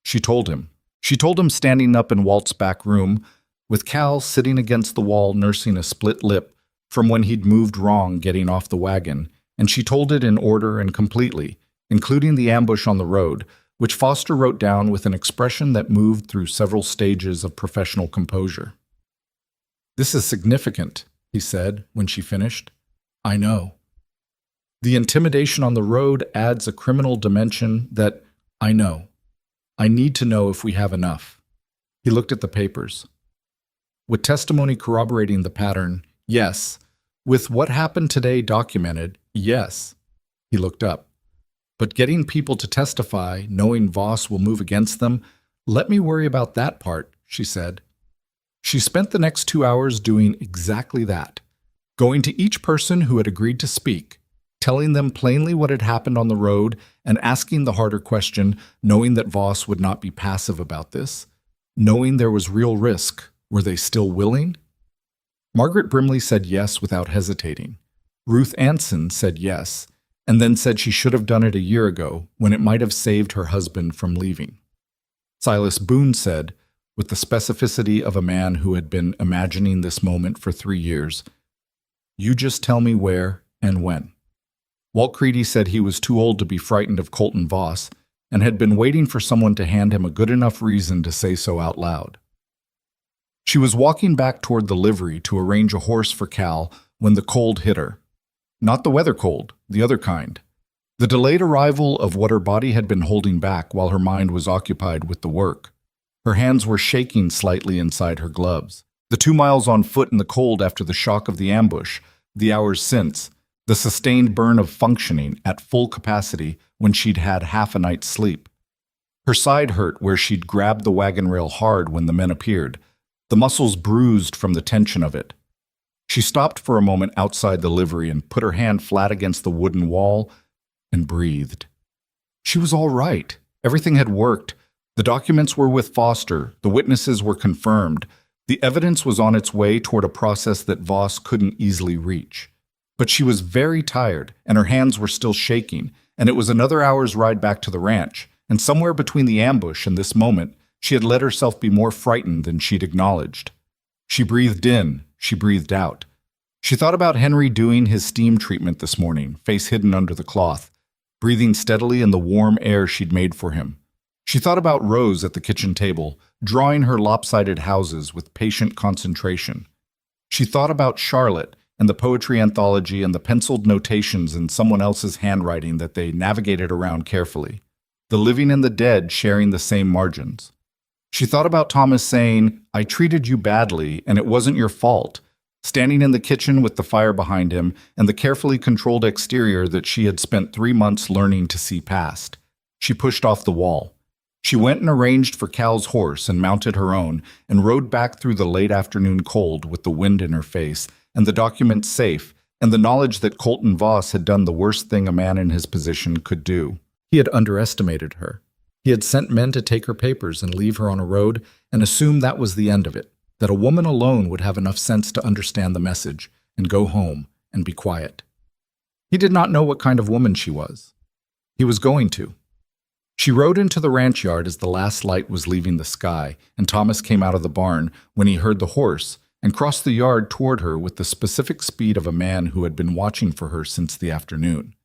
She told him. She told him standing up in Walt's back room, with Cal sitting against the wall nursing a split lip from when he'd moved wrong getting off the wagon, and she told it in order and completely, including the ambush on the road, which Foster wrote down with an expression that moved through several stages of professional composure. "This is significant," he said when she finished. "I know. The intimidation on the road adds a criminal dimension that I know. I need to know if we have enough." He looked at the papers. With testimony corroborating the pattern, yes. With what happened today documented, yes. He looked up. But getting people to testify, knowing Voss will move against them, let me worry about that part, she said. She spent the next 2 hours doing exactly that, going to each person who had agreed to speak, telling them plainly what had happened on the road and asking the harder question, knowing that Voss would not be passive about this, knowing there was real risk. Were they still willing? Margaret Brimley said yes without hesitating. Ruth Anson said yes, and then said she should have done it a year ago when it might have saved her husband from leaving. Silas Boone said, with the specificity of a man who had been imagining this moment for 3 years, "You just tell me where and when." Walt Creedy said he was too old to be frightened of Colton Voss and had been waiting for someone to hand him a good enough reason to say so out loud. She was walking back toward the livery to arrange a horse for Cal when the cold hit her. Not the weather cold, the other kind. The delayed arrival of what her body had been holding back while her mind was occupied with the work. Her hands were shaking slightly inside her gloves. The 2 miles on foot in the cold after the shock of the ambush, the hours since, the sustained burn of functioning at full capacity when she'd had half a night's sleep. Her side hurt where she'd grabbed the wagon rail hard when the men appeared, the muscles bruised from the tension of it. She stopped for a moment outside the livery and put her hand flat against the wooden wall and breathed. She was all right. Everything had worked. The documents were with Foster. The witnesses were confirmed. The evidence was on its way toward a process that Voss couldn't easily reach. But she was very tired, and her hands were still shaking, and it was another hour's ride back to the ranch, and somewhere between the ambush and this moment, she had let herself be more frightened than she'd acknowledged. She breathed in, she breathed out. She thought about Henry doing his steam treatment this morning, face hidden under the cloth, breathing steadily in the warm air she'd made for him. She thought about Rose at the kitchen table, drawing her lopsided houses with patient concentration. She thought about Charlotte and the poetry anthology and the penciled notations in someone else's handwriting that they navigated around carefully. The living and the dead sharing the same margins. She thought about Thomas saying, "I treated you badly, and it wasn't your fault," standing in the kitchen with the fire behind him and the carefully controlled exterior that she had spent 3 months learning to see past. She pushed off the wall. She went and arranged for Cal's horse and mounted her own and rode back through the late afternoon cold with the wind in her face and the documents safe and the knowledge that Colton Voss had done the worst thing a man in his position could do. He had underestimated her. He had sent men to take her papers and leave her on a road and assume that was the end of it, that a woman alone would have enough sense to understand the message and go home and be quiet. He did not know what kind of woman she was. He was going to. She rode into the ranch yard as the last light was leaving the sky, and Thomas came out of the barn when he heard the horse and crossed the yard toward her with the specific speed of a man who had been watching for her since the afternoon.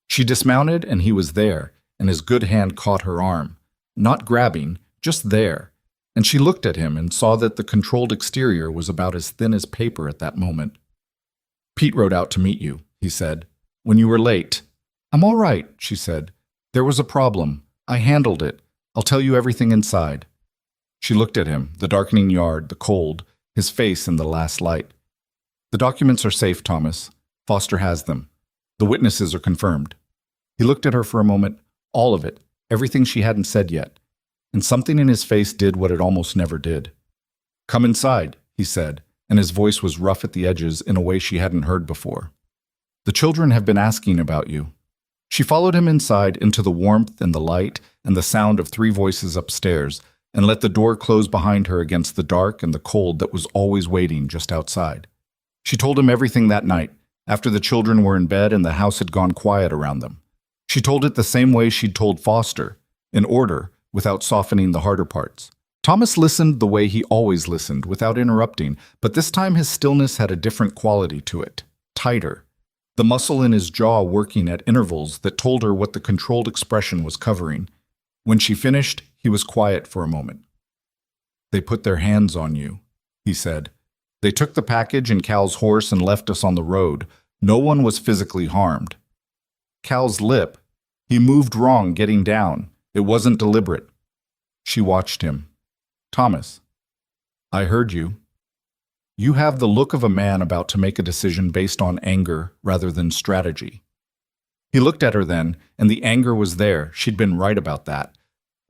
She dismounted, and he was there, and his good hand caught her arm, not grabbing, just there, and she looked at him and saw that the controlled exterior was about as thin as paper at that moment. "Pete rode out to meet you," he said, "when you were late." "I'm all right," she said. "There was a problem. I handled it. I'll tell you everything inside." She looked at him, the darkening yard, the cold, his face in the last light. "The documents are safe, Thomas. Foster has them. The witnesses are confirmed." He looked at her for a moment, all of it, everything she hadn't said yet, and something in his face did what it almost never did. "Come inside," he said, and his voice was rough at the edges in a way she hadn't heard before. "The children have been asking about you." She followed him inside into the warmth and the light and the sound of three voices upstairs, and let the door close behind her against the dark and the cold that was always waiting just outside. She told him everything that night, after the children were in bed and the house had gone quiet around them. She told it the same way she'd told Foster, in order, without softening the harder parts. Thomas listened the way he always listened, without interrupting, but this time his stillness had a different quality to it, tighter. The muscle in his jaw working at intervals that told her what the controlled expression was covering. When she finished, he was quiet for a moment. "They put their hands on you," he said. "They took the package and Cal's horse and left us on the road. No one was physically harmed." Cal's lip. He moved wrong getting down. It wasn't deliberate. She watched him. "Thomas, I heard you. You have the look of a man about to make a decision based on anger rather than strategy." He looked at her then, and the anger was there. She'd been right about that.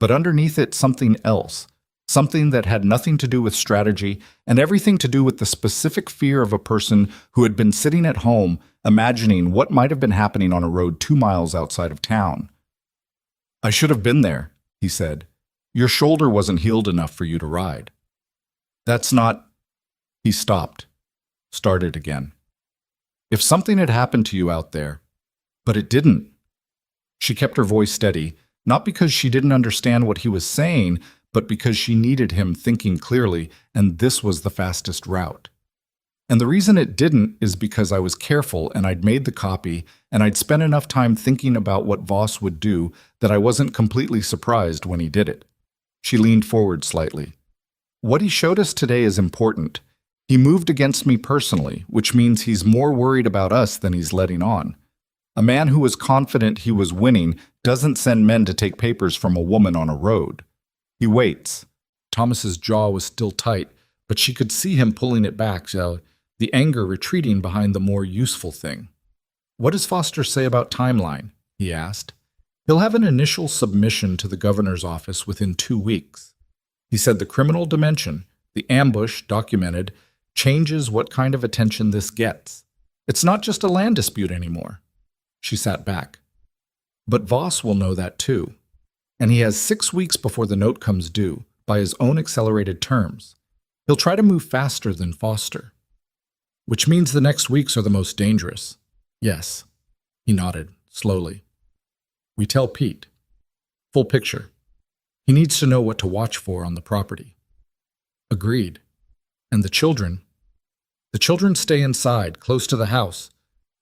But underneath it, something else. Something that had nothing to do with strategy and everything to do with the specific fear of a person who had been sitting at home, imagining what might have been happening on a road 2 miles outside of town. "I should have been there," he said. "Your shoulder wasn't healed enough for you to ride." "That's not—" He stopped, started again. "If something had happened to you out there, but it didn't." She kept her voice steady, not because she didn't understand what he was saying, but because she needed him thinking clearly, and this was the fastest route. "And the reason it didn't is because I was careful and I'd made the copy and I'd spent enough time thinking about what Voss would do that I wasn't completely surprised when he did it." She leaned forward slightly. "What he showed us today is important. He moved against me personally, which means he's more worried about us than he's letting on. A man who was confident he was winning doesn't send men to take papers from a woman on a road. He waits." Thomas's jaw was still tight, but she could see him pulling it back, the anger retreating behind the more useful thing. "What does Foster say about timeline?" he asked. "He'll have an initial submission to the governor's office within 2 weeks. He said the criminal dimension, the ambush documented, changes what kind of attention this gets. It's not just a land dispute anymore." She sat back. "But Voss will know that too. And he has 6 weeks before the note comes due, by his own accelerated terms. He'll try to move faster than Foster." "Which means the next weeks are the most dangerous." "Yes." He nodded, slowly. "We tell Pete. Full picture. He needs to know what to watch for on the property." "Agreed. And the children? The children stay inside, close to the house."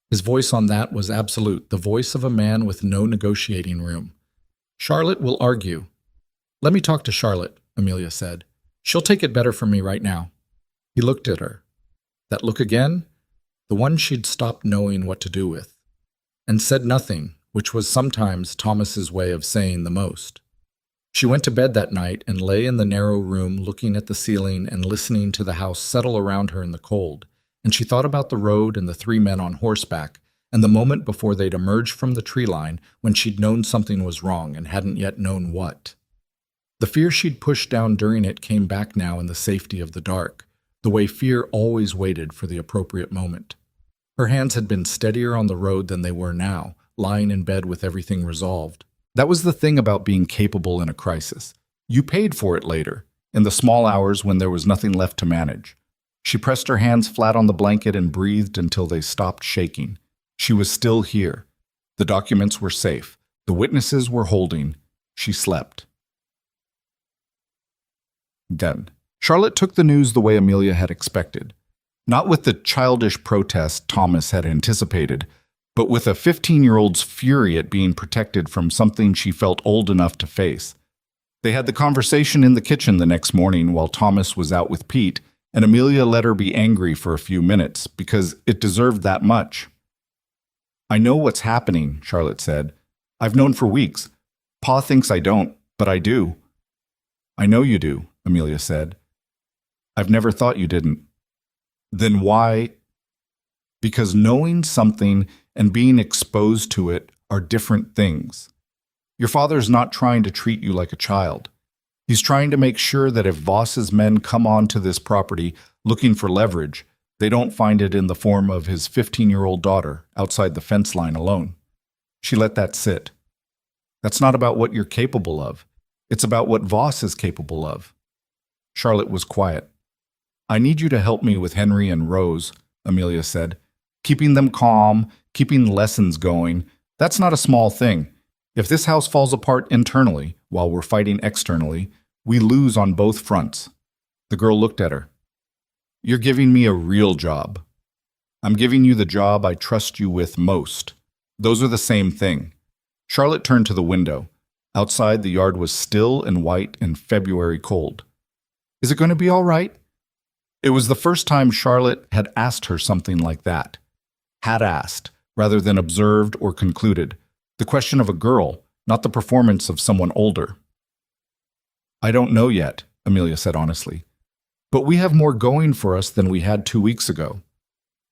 His voice on that was absolute, the voice of a man with no negotiating room. "Charlotte will argue." "Let me talk to Charlotte," Amelia said. "She'll take it better from me right now." He looked at her. That look again, the one she'd stopped knowing what to do with, and said nothing, which was sometimes Thomas's way of saying the most. She went to bed that night and lay in the narrow room looking at the ceiling and listening to the house settle around her in the cold, and she thought about the road and the 3 men on horseback, and the moment before they'd emerged from the tree line when she'd known something was wrong and hadn't yet known what. The fear she'd pushed down during it came back now in the safety of the dark, the way fear always waited for the appropriate moment. Her hands had been steadier on the road than they were now, lying in bed with everything resolved. That was the thing about being capable in a crisis. You paid for it later, in the small hours when there was nothing left to manage. She pressed her hands flat on the blanket and breathed until they stopped shaking. She was still here. The documents were safe. The witnesses were holding. She slept. Then, Charlotte took the news the way Amelia had expected. Not with the childish protest Thomas had anticipated, but with a 15-year-old's fury at being protected from something she felt old enough to face. They had the conversation in the kitchen the next morning while Thomas was out with Pete, and Amelia let her be angry for a few minutes, because it deserved that much. "I know what's happening," Charlotte said. "I've known for weeks. Pa thinks I don't, but I do." "I know you do," Amelia said. "I've never thought you didn't." "Then why?" "Because knowing something and being exposed to it are different things. Your father's not trying to treat you like a child. He's trying to make sure that if Voss's men come onto this property looking for leverage, they don't find it in the form of his 15-year-old daughter outside the fence line alone." She let that sit. That's not about what you're capable of. It's about what Voss is capable of. Charlotte was quiet. I need you to help me with Henry and Rose, Amelia said. Keeping them calm, keeping lessons going, that's not a small thing. If this house falls apart internally while we're fighting externally, we lose on both fronts. The girl looked at her. You're giving me a real job. I'm giving you the job I trust you with most. Those are the same thing. Charlotte turned to the window. Outside, the yard was still and white and February cold. Is it going to be all right? It was the first time Charlotte had asked her something like that. Had asked, rather than observed or concluded. The question of a girl, not the performance of someone older. I don't know yet, Amelia said honestly. But we have more going for us than we had 2 weeks ago.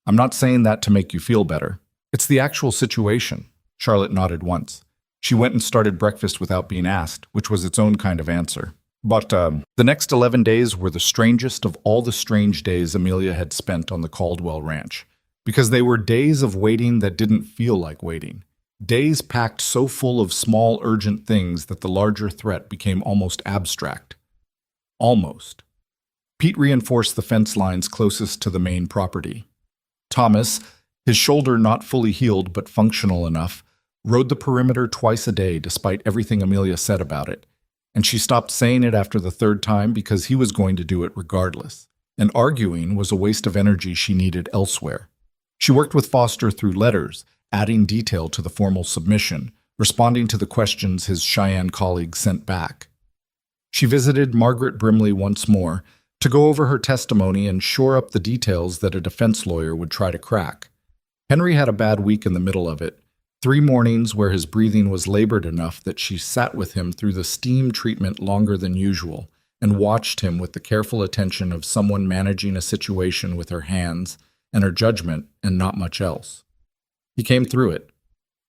I'm not saying that to make you feel better. It's the actual situation. Charlotte nodded once. She went and started breakfast without being asked, which was its own kind of answer. But the next 11 days were the strangest of all the strange days Amelia had spent on the Caldwell Ranch, because they were days of waiting that didn't feel like waiting. Days packed so full of small, urgent things that the larger threat became almost abstract. Almost. Pete reinforced the fence lines closest to the main property. Thomas, his shoulder not fully healed but functional enough, rode the perimeter twice a day despite everything Amelia said about it, and she stopped saying it after the third time because he was going to do it regardless, and arguing was a waste of energy she needed elsewhere. She worked with Foster through letters, adding detail to the formal submission, responding to the questions his Cheyenne colleagues sent back. She visited Margaret Brimley once more to go over her testimony and shore up the details that a defense lawyer would try to crack. Henry had a bad week in the middle of it. 3 mornings where his breathing was labored enough that she sat with him through the steam treatment longer than usual and watched him with the careful attention of someone managing a situation with her hands and her judgment and not much else. He came through it.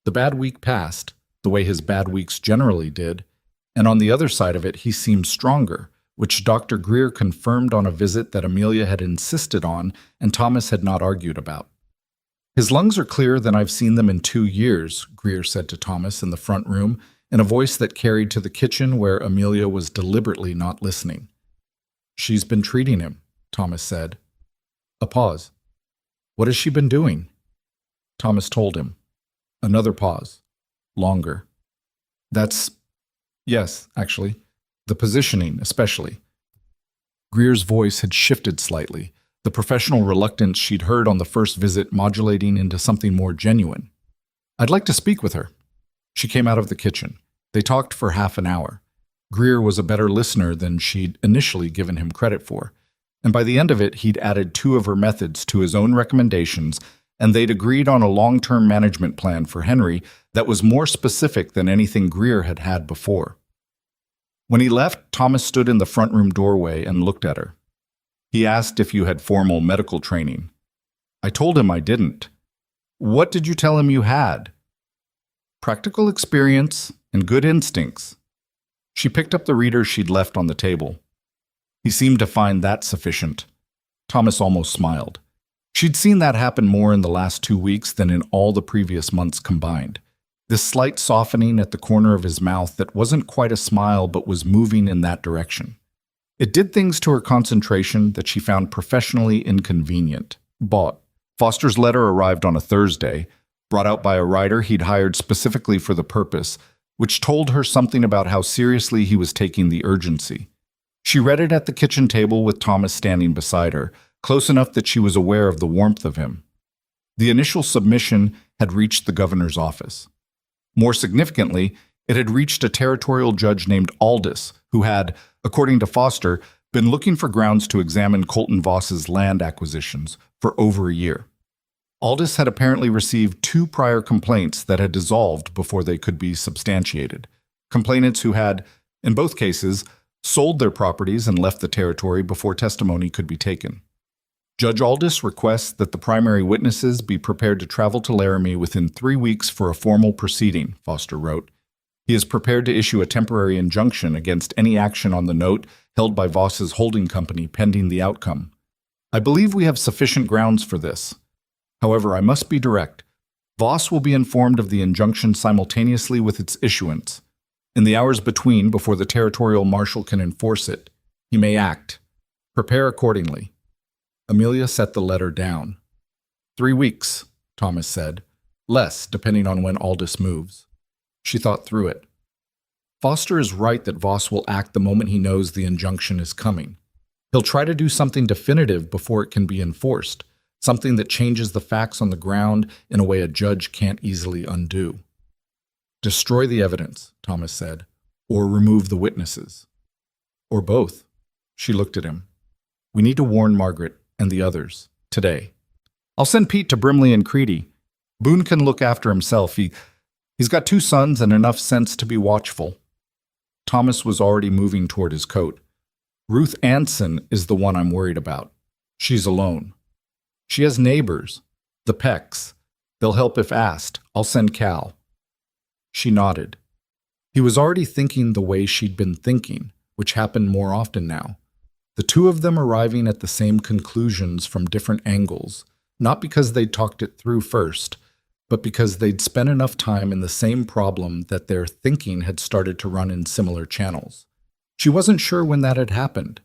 The bad week passed, the way his bad weeks generally did, and on the other side of it he seemed stronger, which Dr. Greer confirmed on a visit that Amelia had insisted on and Thomas had not argued about. His lungs are clearer than I've seen them in 2 years, Greer said to Thomas in the front room, in a voice that carried to the kitchen where Amelia was deliberately not listening. She's been treating him, Thomas said. A pause. What has she been doing? Thomas told him. Another pause. Longer. Yes, actually. The positioning, especially. Greer's voice had shifted slightly, the professional reluctance she'd heard on the first visit modulating into something more genuine. I'd like to speak with her. She came out of the kitchen. They talked for half an hour. Greer was a better listener than she'd initially given him credit for, and by the end of it he'd added 2 of her methods to his own recommendations, and they'd agreed on a long-term management plan for Henry that was more specific than anything Greer had had before. When he left, Thomas stood in the front room doorway and looked at her. He asked if you had formal medical training. I told him I didn't. What did you tell him you had? Practical experience and good instincts. She picked up the reader she'd left on the table. He seemed to find that sufficient. Thomas almost smiled. She'd seen that happen more in the last 2 weeks than in all the previous months combined. This slight softening at the corner of his mouth that wasn't quite a smile but was moving in that direction. It did things to her concentration that she found professionally inconvenient. Foster's letter arrived on a Thursday, brought out by a writer he'd hired specifically for the purpose, which told her something about how seriously he was taking the urgency. She read it at the kitchen table with Thomas standing beside her, close enough that she was aware of the warmth of him. The initial submission had reached the governor's office. More significantly, it had reached a territorial judge named Aldis, who had, according to Foster, been looking for grounds to examine Colton Voss's land acquisitions for over a year. Aldis had apparently received 2 prior complaints that had dissolved before they could be substantiated. Complainants who had, in both cases, sold their properties and left the territory before testimony could be taken. Judge Aldis requests that the primary witnesses be prepared to travel to Laramie within 3 weeks for a formal proceeding, Foster wrote. He is prepared to issue a temporary injunction against any action on the note held by Voss's holding company pending the outcome. I believe we have sufficient grounds for this. However, I must be direct. Voss will be informed of the injunction simultaneously with its issuance. In the hours between, before the territorial marshal can enforce it, he may act. Prepare accordingly. Amelia set the letter down. 3 weeks, Thomas said. Less, depending on when Aldous moves. She thought through it. Foster is right that Voss will act the moment he knows the injunction is coming. He'll try to do something definitive before it can be enforced, something that changes the facts on the ground in a way a judge can't easily undo. Destroy the evidence, Thomas said, or remove the witnesses. Or both. She looked at him. We need to warn Margaret and the others, today. I'll send Pete to Brimley and Creedy. Boone can look after himself. He's got 2 sons and enough sense to be watchful. Thomas was already moving toward his coat. Ruth Anson is the one I'm worried about. She's alone. She has neighbors, the Pecks. They'll help if asked. I'll send Cal. She nodded. He was already thinking the way she'd been thinking, which happened more often now. The 2 of them arriving at the same conclusions from different angles, not because they'd talked it through first, but because they'd spent enough time in the same problem that their thinking had started to run in similar channels. She wasn't sure when that had happened.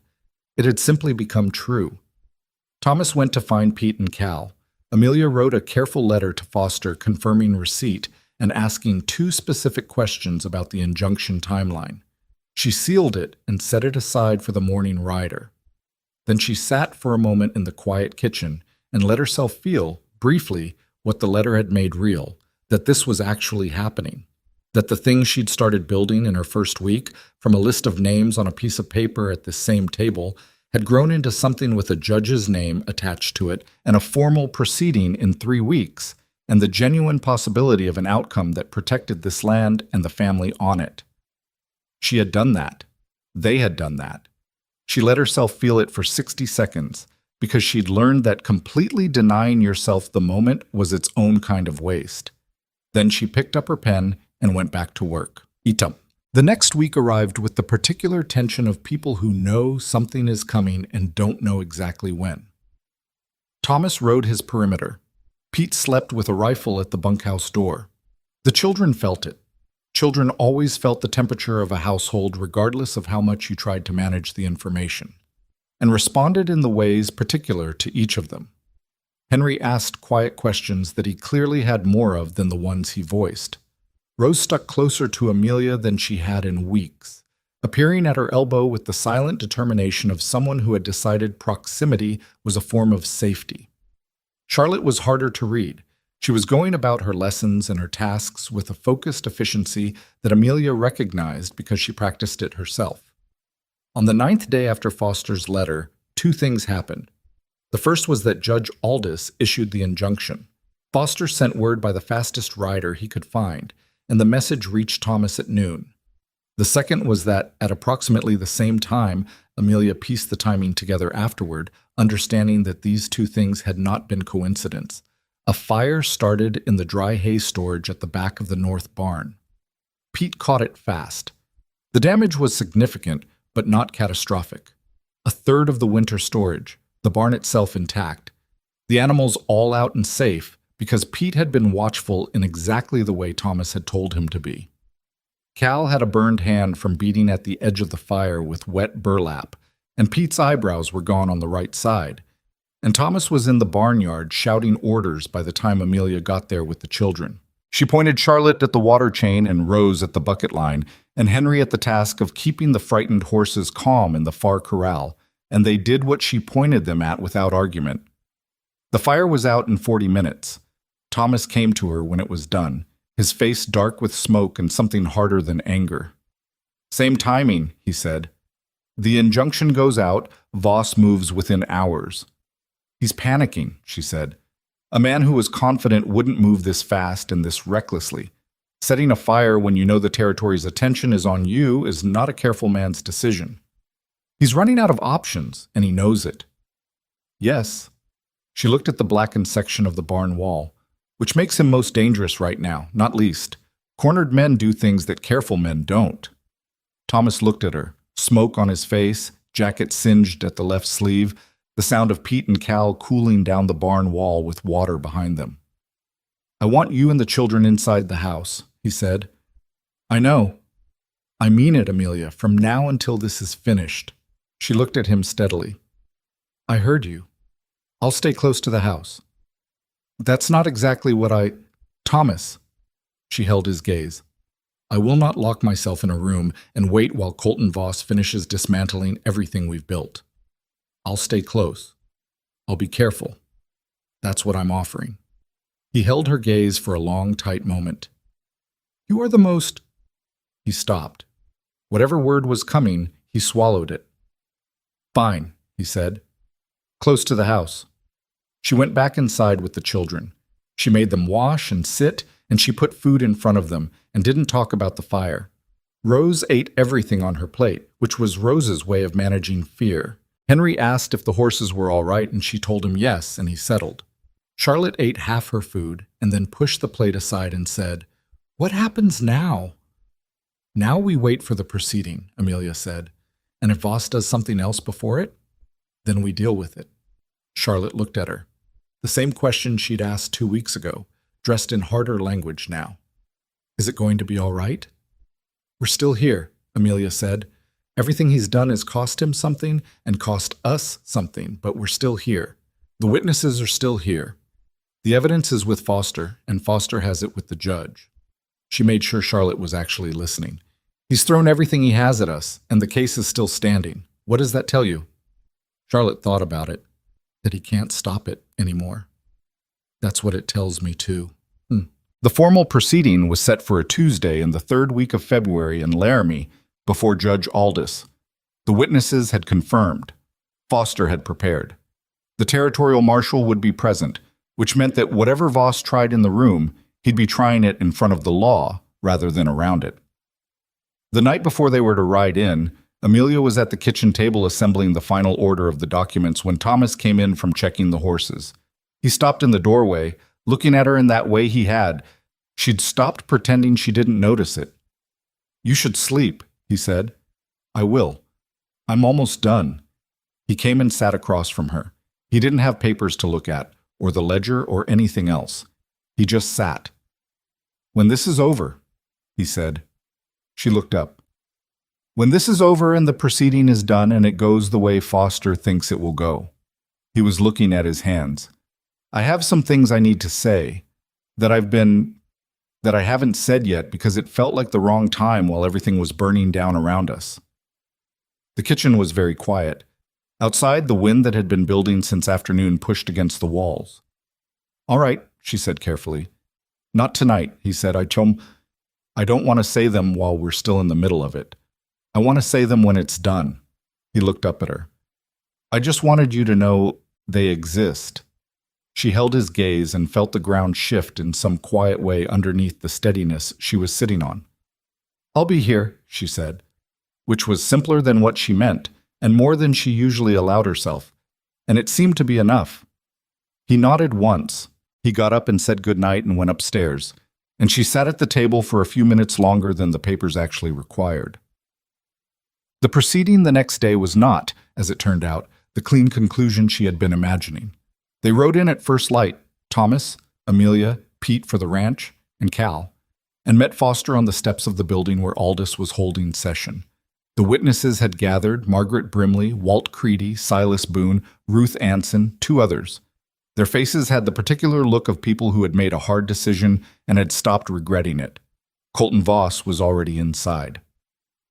It had simply become true. Thomas went to find Pete and Cal. Amelia wrote a careful letter to Foster confirming receipt and asking 2 specific questions about the injunction timeline. She sealed it and set it aside for the morning rider. Then she sat for a moment in the quiet kitchen and let herself feel, briefly, what the letter had made real, that this was actually happening, that the things she'd started building in her first week, from a list of names on a piece of paper at this same table, had grown into something with a judge's name attached to it and a formal proceeding in 3 weeks, and the genuine possibility of an outcome that protected this land and the family on it. She had done that. They had done that. She let herself feel it for 60 seconds, because she'd learned that completely denying yourself the moment was its own kind of waste. Then she picked up her pen and went back to work. Itam. The next week arrived with the particular tension of people who know something is coming and don't know exactly when. Thomas rode his perimeter. Pete slept with a rifle at the bunkhouse door. The children felt it. Children always felt the temperature of a household regardless of how much you tried to manage the information, and responded in the ways particular to each of them. Henry asked quiet questions that he clearly had more of than the ones he voiced. Rose stuck closer to Amelia than she had in weeks, appearing at her elbow with the silent determination of someone who had decided proximity was a form of safety. Charlotte was harder to read. She was going about her lessons and her tasks with a focused efficiency that Amelia recognized because she practiced it herself. On the 9th day after Foster's letter, 2 things happened. The first was that Judge Aldous issued the injunction. Foster sent word by the fastest rider he could find, and the message reached Thomas at noon. The second was that, at approximately the same time, Amelia pieced the timing together afterward, understanding that these 2 things had not been coincidence. A fire started in the dry hay storage at the back of the north barn. Pete caught it fast. The damage was significant, but not catastrophic. 1/3 of the winter storage, the barn itself intact. The animals all out and safe because Pete had been watchful in exactly the way Thomas had told him to be. Cal had a burned hand from beating at the edge of the fire with wet burlap, and Pete's eyebrows were gone on the right side. And Thomas was in the barnyard shouting orders by the time Amelia got there with the children. She pointed Charlotte at the water chain and Rose at the bucket line, and Henry at the task of keeping the frightened horses calm in the far corral, and they did what she pointed them at without argument. The fire was out in 40 minutes. Thomas came to her when it was done, his face dark with smoke and something harder than anger. "Same timing," he said. "The injunction goes out, Voss moves within hours." "He's panicking," she said. "A man who was confident wouldn't move this fast and this recklessly. Setting a fire when you know the territory's attention is on you is not a careful man's decision. He's running out of options, and he knows it." "Yes." She looked at the blackened section of the barn wall. "Which makes him most dangerous right now, not least. Cornered men do things that careful men don't." Thomas looked at her, smoke on his face, jacket singed at the left sleeve, the sound of Pete and Cal cooling down the barn wall with water behind them. I want you and the children inside the house, he said. I know. I mean it, Amelia, from now until this is finished. She looked at him steadily. I heard you. I'll stay close to the house. That's not exactly what Thomas. She held his gaze. I will not lock myself in a room and wait while Colton Voss finishes dismantling everything we've built. I'll stay close. I'll be careful. That's what I'm offering. He held her gaze for a long, tight moment. You are the most... He stopped. Whatever word was coming, he swallowed it. Fine, he said. Close to the house. She went back inside with the children. She made them wash and sit, and she put food in front of them and didn't talk about the fire. Rose ate everything on her plate, which was Rose's way of managing fear. Henry asked if the horses were all right, and she told him yes, and he settled. Charlotte ate half her food and then pushed the plate aside and said, What happens now? Now we wait for the proceeding, Amelia said, and if Voss does something else before it, then we deal with it. Charlotte looked at her. The same question she'd asked 2 weeks ago, dressed in harder language now. Is it going to be all right? We're still here, Amelia said. Everything he's done has cost him something and cost us something, but we're still here. The witnesses are still here. The evidence is with Foster, and Foster has it with the judge. She made sure Charlotte was actually listening. He's thrown everything he has at us, and the case is still standing. What does that tell you? Charlotte thought about it, that he can't stop it anymore. That's what it tells me, too. The formal proceeding was set for a Tuesday in the third week of February in Laramie before Judge Aldis. The witnesses had confirmed. Foster had prepared. The territorial marshal would be present, which meant that whatever Voss tried in the room, he'd be trying it in front of the law rather than around it. The night before they were to ride in, Amelia was at the kitchen table assembling the final order of the documents when Thomas came in from checking the horses. He stopped in the doorway, looking at her in that way he had. She'd stopped pretending she didn't notice it. You should sleep, he said. I will. I'm almost done. He came and sat across from her. He didn't have papers to look at, or the ledger, or anything else. He just sat. When this is over, he said. She looked up. When this is over and the proceeding is done and it goes the way Foster thinks it will go. He was looking at his hands. I have some things I need to say that I haven't said yet because it felt like the wrong time while everything was burning down around us. The kitchen was very quiet. Outside, the wind that had been building since afternoon pushed against the walls. All right, she said carefully. Not tonight, he said. I don't want to say them while we're still in the middle of it. I want to say them when it's done. He looked up at her. I just wanted you to know they exist. She held his gaze and felt the ground shift in some quiet way underneath the steadiness she was sitting on. I'll be here, she said, which was simpler than what she meant and more than she usually allowed herself, and it seemed to be enough. He nodded once. He got up and said good night and went upstairs, and she sat at the table for a few minutes longer than the papers actually required. The proceeding the next day was not, as it turned out, the clean conclusion she had been imagining. They rode in at first light, Thomas, Amelia, Pete for the ranch, and Cal, and met Foster on the steps of the building where Aldis was holding session. The witnesses had gathered Margaret Brimley, Walt Creedy, Silas Boone, Ruth Anson, 2 others. Their faces had the particular look of people who had made a hard decision and had stopped regretting it. Colton Voss was already inside.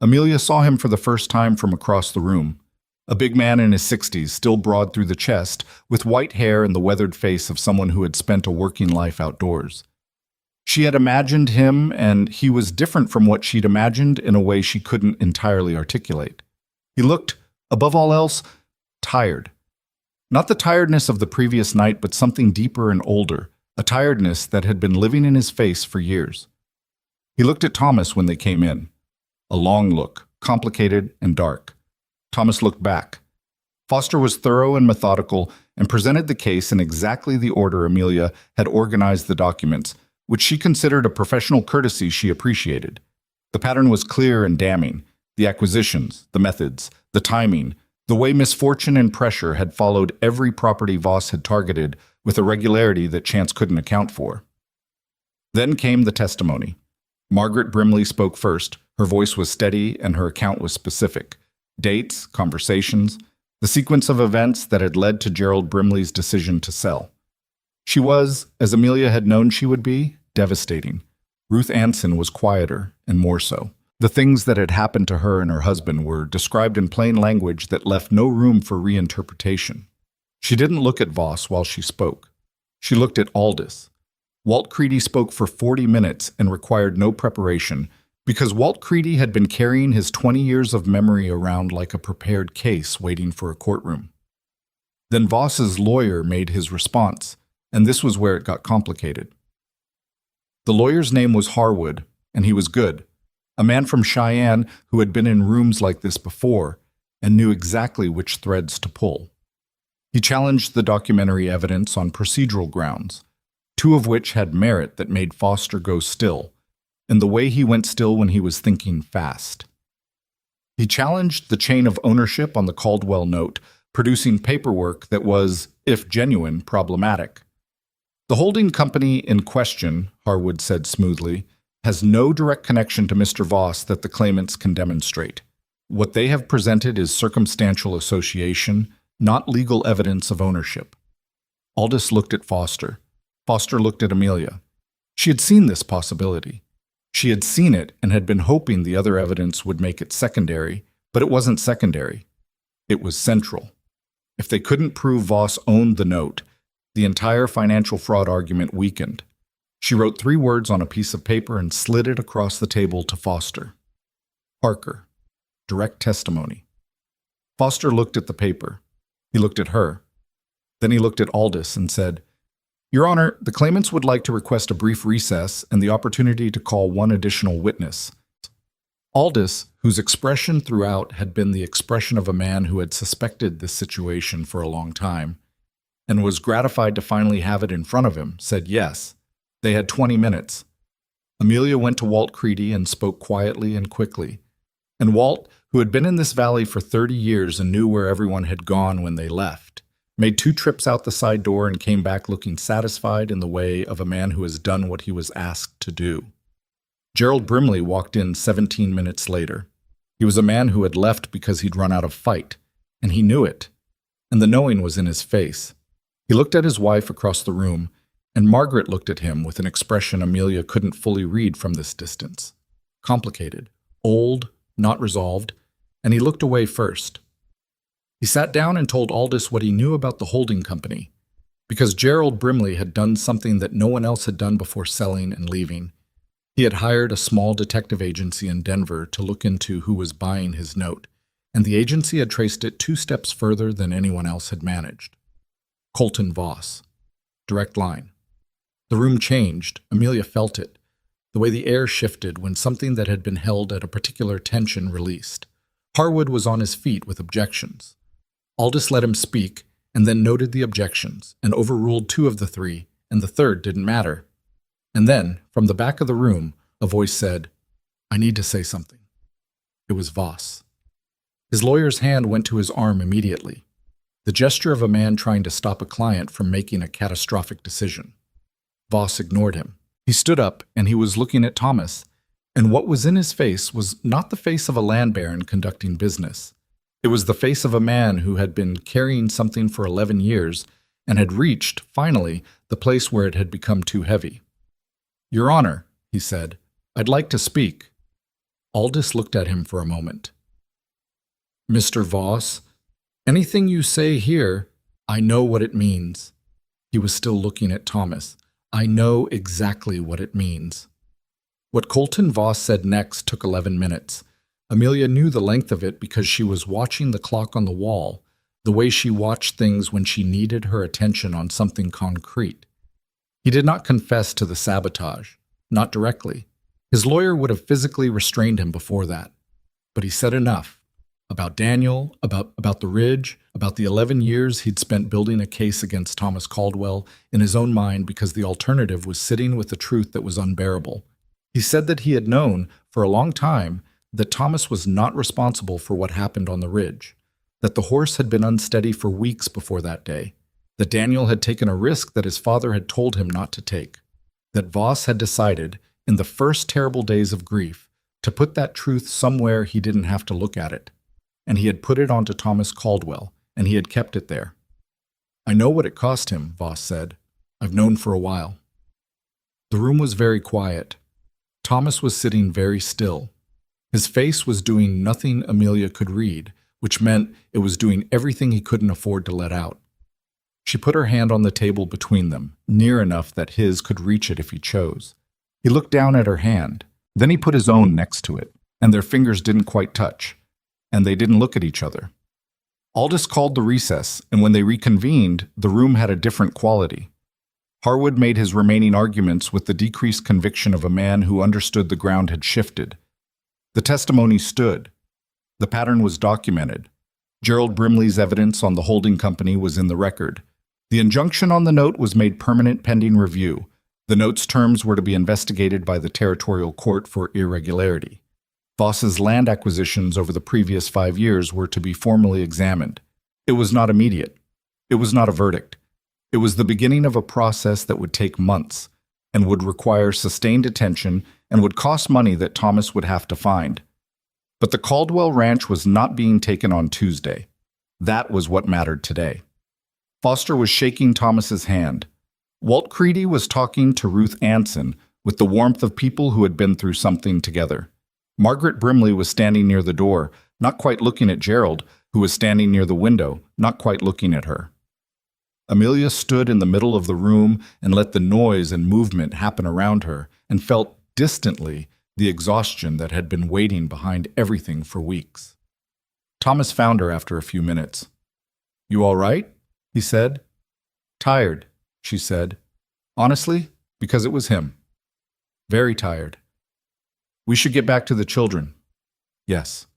Amelia saw him for the first time from across the room. A big man in his 60s, still broad through the chest, with white hair and the weathered face of someone who had spent a working life outdoors. She had imagined him, and he was different from what she'd imagined in a way she couldn't entirely articulate. He looked, above all else, tired. Not the tiredness of the previous night, but something deeper and older, a tiredness that had been living in his face for years. He looked at Thomas when they came in. A long look, complicated and dark. Thomas looked back. Foster was thorough and methodical and presented the case in exactly the order Amelia had organized the documents, which she considered a professional courtesy she appreciated. The pattern was clear and damning. The acquisitions, the methods, the timing, the way misfortune and pressure had followed every property Voss had targeted with a regularity that chance couldn't account for. Then came the testimony. Margaret Brimley spoke first. Her voice was steady and her account was specific. Dates, conversations, the sequence of events that had led to Gerald Brimley's decision to sell. She was, as Amelia had known she would be, devastating. Ruth Anson was quieter and more so. The things that had happened to her and her husband were described in plain language that left no room for reinterpretation. She didn't look at Voss while she spoke. She looked at Aldous. Walt Creedy spoke for 40 minutes and required no preparation because Walt Creedy had been carrying his 20 years of memory around like a prepared case waiting for a courtroom. Then Voss's lawyer made his response, and this was where it got complicated. The lawyer's name was Harwood, and he was good. A man from Cheyenne who had been in rooms like this before and knew exactly which threads to pull. He challenged the documentary evidence on procedural grounds, two of which had merit that made Foster go still, and the way he went still when he was thinking fast. He challenged the chain of ownership on the Caldwell note, producing paperwork that was, if genuine, problematic. The holding company in question, Harwood said smoothly, has no direct connection to Mr. Voss that the claimants can demonstrate. What they have presented is circumstantial association, not legal evidence of ownership. Aldous looked at Foster. Foster looked at Amelia. She had seen this possibility. She had seen it and had been hoping the other evidence would make it secondary, but it wasn't secondary. It was central. If they couldn't prove Voss owned the note, the entire financial fraud argument weakened. She wrote 3 words on a piece of paper and slid it across the table to Foster. Parker. Direct testimony. Foster looked at the paper. He looked at her. Then he looked at Aldous and said, Your Honor, the claimants would like to request a brief recess and the opportunity to call one additional witness. Aldous, whose expression throughout had been the expression of a man who had suspected this situation for a long time, and was gratified to finally have it in front of him, said yes. They had 20 minutes. Amelia went to Walt Creedy and spoke quietly and quickly. And Walt, who had been in this valley for 30 years and knew where everyone had gone when they left, made 2 trips out the side door and came back looking satisfied in the way of a man who has done what he was asked to do. Gerald Brimley walked in 17 minutes later. He was a man who had left because he'd run out of fight, and he knew it, and the knowing was in his face. He looked at his wife across the room, and Margaret looked at him with an expression Amelia couldn't fully read from this distance. Complicated, old, not resolved, and he looked away first. He sat down and told Aldous what he knew about the holding company, because Gerald Brimley had done something that no one else had done before selling and leaving. He had hired a small detective agency in Denver to look into who was buying his note, and the agency had traced it 2 steps further than anyone else had managed. Colton Voss. Direct line. The room changed. Amelia felt it, the way the air shifted when something that had been held at a particular tension released. Harwood was on his feet with objections. Aldous let him speak, and then noted the objections, and overruled 2 of the 3, and the 3rd didn't matter. And then, from the back of the room, a voice said, I need to say something. It was Voss. His lawyer's hand went to his arm immediately, the gesture of a man trying to stop a client from making a catastrophic decision. Voss ignored him. He stood up, and he was looking at Thomas, and what was in his face was not the face of a land baron conducting business. It was the face of a man who had been carrying something for 11 years and had reached, finally, the place where it had become too heavy. Your Honor, he said, I'd like to speak. Aldous looked at him for a moment. Mr. Voss, anything you say here, I know what it means. He was still looking at Thomas. I know exactly what it means. What Colton Voss said next took 11 minutes. Amelia knew the length of it because she was watching the clock on the wall, the way she watched things when she needed her attention on something concrete. He did not confess to the sabotage, not directly. His lawyer would have physically restrained him before that. But he said enough. About Daniel, about the Ridge, about the 11 years he'd spent building a case against Thomas Caldwell in his own mind because the alternative was sitting with a truth that was unbearable. He said that he had known, for a long time, that Thomas was not responsible for what happened on the Ridge, that the horse had been unsteady for weeks before that day, that Daniel had taken a risk that his father had told him not to take, that Voss had decided, in the first terrible days of grief, to put that truth somewhere he didn't have to look at it. And he had put it onto Thomas Caldwell, and he had kept it there. "I know what it cost him," Voss said. "I've known for a while." The room was very quiet. Thomas was sitting very still. His face was doing nothing Amelia could read, which meant it was doing everything he couldn't afford to let out. She put her hand on the table between them, near enough that his could reach it if he chose. He looked down at her hand. Then he put his own next to it, and their fingers didn't quite touch, and they didn't look at each other. Aldous called the recess, and when they reconvened, the room had a different quality. Harwood made his remaining arguments with the decreased conviction of a man who understood the ground had shifted. The testimony stood. The pattern was documented. Gerald Brimley's evidence on the holding company was in the record. The injunction on the note was made permanent pending review. The note's terms were to be investigated by the territorial court for irregularity. Voss's land acquisitions over the previous 5 years were to be formally examined. It was not immediate. It was not a verdict. It was the beginning of a process that would take months and would require sustained attention and would cost money that Thomas would have to find. But the Caldwell Ranch was not being taken on Tuesday. That was what mattered today. Foster was shaking Thomas's hand. Walt Creedy was talking to Ruth Anson with the warmth of people who had been through something together. Margaret Brimley was standing near the door, not quite looking at Gerald, who was standing near the window, not quite looking at her. Amelia stood in the middle of the room and let the noise and movement happen around her, and felt distantly the exhaustion that had been waiting behind everything for weeks. Thomas found her after a few minutes. "You all right?" he said. "Tired," she said. "Honestly, because it was him. Very tired. We should get back to the children." "Yes."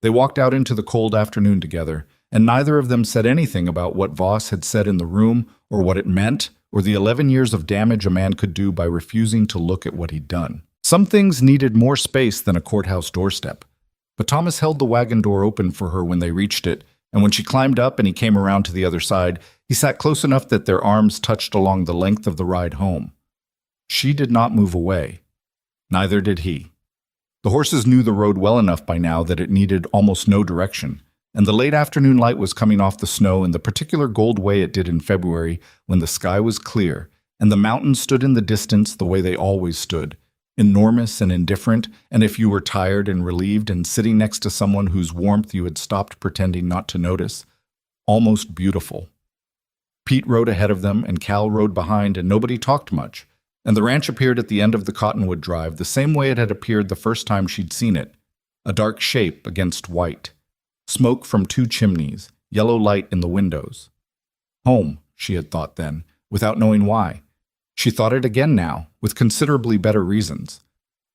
They walked out into the cold afternoon together, and neither of them said anything about what Voss had said in the room, or what it meant, or the 11 years of damage a man could do by refusing to look at what he'd done. Some things needed more space than a courthouse doorstep. But Thomas held the wagon door open for her when they reached it, and when she climbed up and he came around to the other side, he sat close enough that their arms touched along the length of the ride home. She did not move away. Neither did he. The horses knew the road well enough by now that it needed almost no direction, and the late afternoon light was coming off the snow in the particular gold way it did in February when the sky was clear, and the mountains stood in the distance the way they always stood, enormous and indifferent, and if you were tired and relieved and sitting next to someone whose warmth you had stopped pretending not to notice, almost beautiful. Pete rode ahead of them, and Cal rode behind, and nobody talked much, and the ranch appeared at the end of the Cottonwood Drive the same way it had appeared the first time she'd seen it, a dark shape against white. Smoke from 2 chimneys, yellow light in the windows. Home, she had thought then, without knowing why. She thought it again now, with considerably better reasons.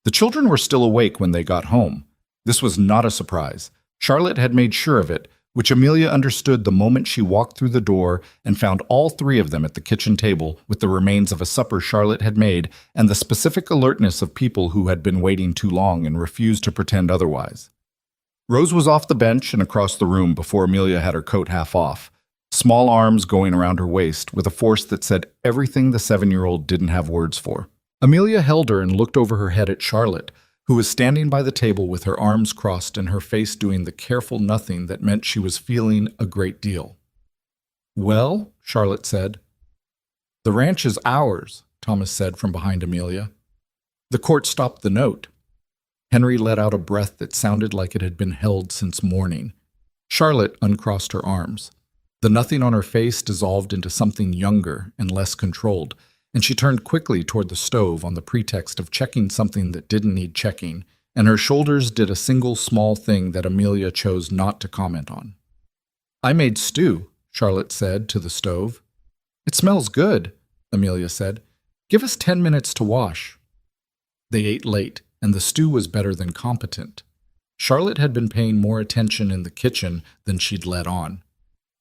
The children were still awake when they got home. This was not a surprise. Charlotte had made sure of it, which Amelia understood the moment she walked through the door and found all 3 of them at the kitchen table with the remains of a supper Charlotte had made and the specific alertness of people who had been waiting too long and refused to pretend otherwise. Rose was off the bench and across the room before Amelia had her coat half off, small arms going around her waist with a force that said everything the 7-year-old didn't have words for. Amelia held her and looked over her head at Charlotte, who was standing by the table with her arms crossed and her face doing the careful nothing that meant she was feeling a great deal. "Well," Charlotte said. "The ranch is ours," Thomas said from behind Amelia. The court stopped the note. Henry let out a breath that sounded like it had been held since morning. Charlotte uncrossed her arms. The nothing on her face dissolved into something younger and less controlled, and she turned quickly toward the stove on the pretext of checking something that didn't need checking, and her shoulders did a single small thing that Amelia chose not to comment on. "I made stew," Charlotte said to the stove. "It smells good," Amelia said. "Give us 10 minutes to wash." They ate late, and the stew was better than competent. Charlotte had been paying more attention in the kitchen than she'd let on,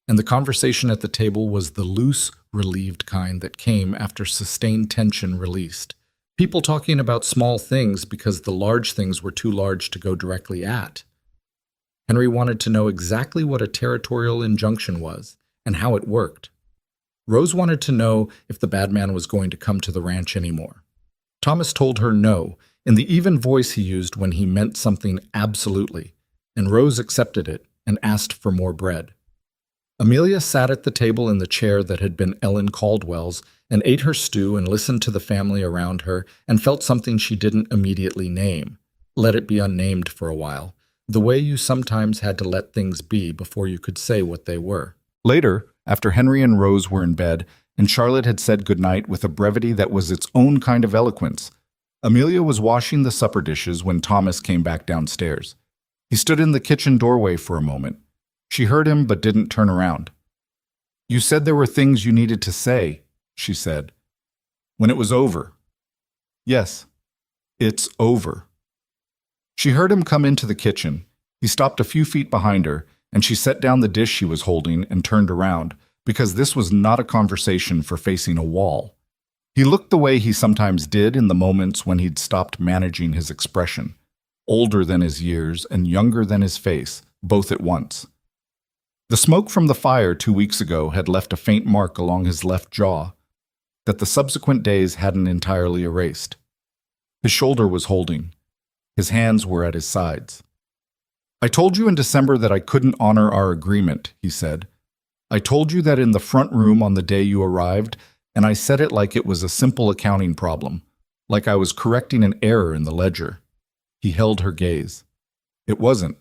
and the conversation at the table was the loose, relieved kind that came after sustained tension released. People talking about small things because the large things were too large to go directly at. Henry wanted to know exactly what a territorial injunction was and how it worked. Rose wanted to know if the bad man was going to come to the ranch anymore. Thomas told her no, in the even voice he used when he meant something absolutely, and Rose accepted it and asked for more bread. Amelia sat at the table in the chair that had been Ellen Caldwell's and ate her stew and listened to the family around her and felt something she didn't immediately name. Let it be unnamed for a while, the way you sometimes had to let things be before you could say what they were. Later, after Henry and Rose were in bed, and Charlotte had said goodnight with a brevity that was its own kind of eloquence, Amelia was washing the supper dishes when Thomas came back downstairs. He stood in the kitchen doorway for a moment. She heard him but didn't turn around. "You said there were things you needed to say," she said. "When it was over." "Yes, it's over." She heard him come into the kitchen. He stopped a few feet behind her, and she set down the dish she was holding and turned around, because this was not a conversation for facing a wall. He looked the way he sometimes did in the moments when he'd stopped managing his expression, older than his years and younger than his face, both at once. The smoke from the fire 2 weeks ago had left a faint mark along his left jaw that the subsequent days hadn't entirely erased. His shoulder was holding. His hands were at his sides. "I told you in December that I couldn't honor our agreement," he said. "I told you that in the front room on the day you arrived, and I said it like it was a simple accounting problem, like I was correcting an error in the ledger." He held her gaze. "It wasn't.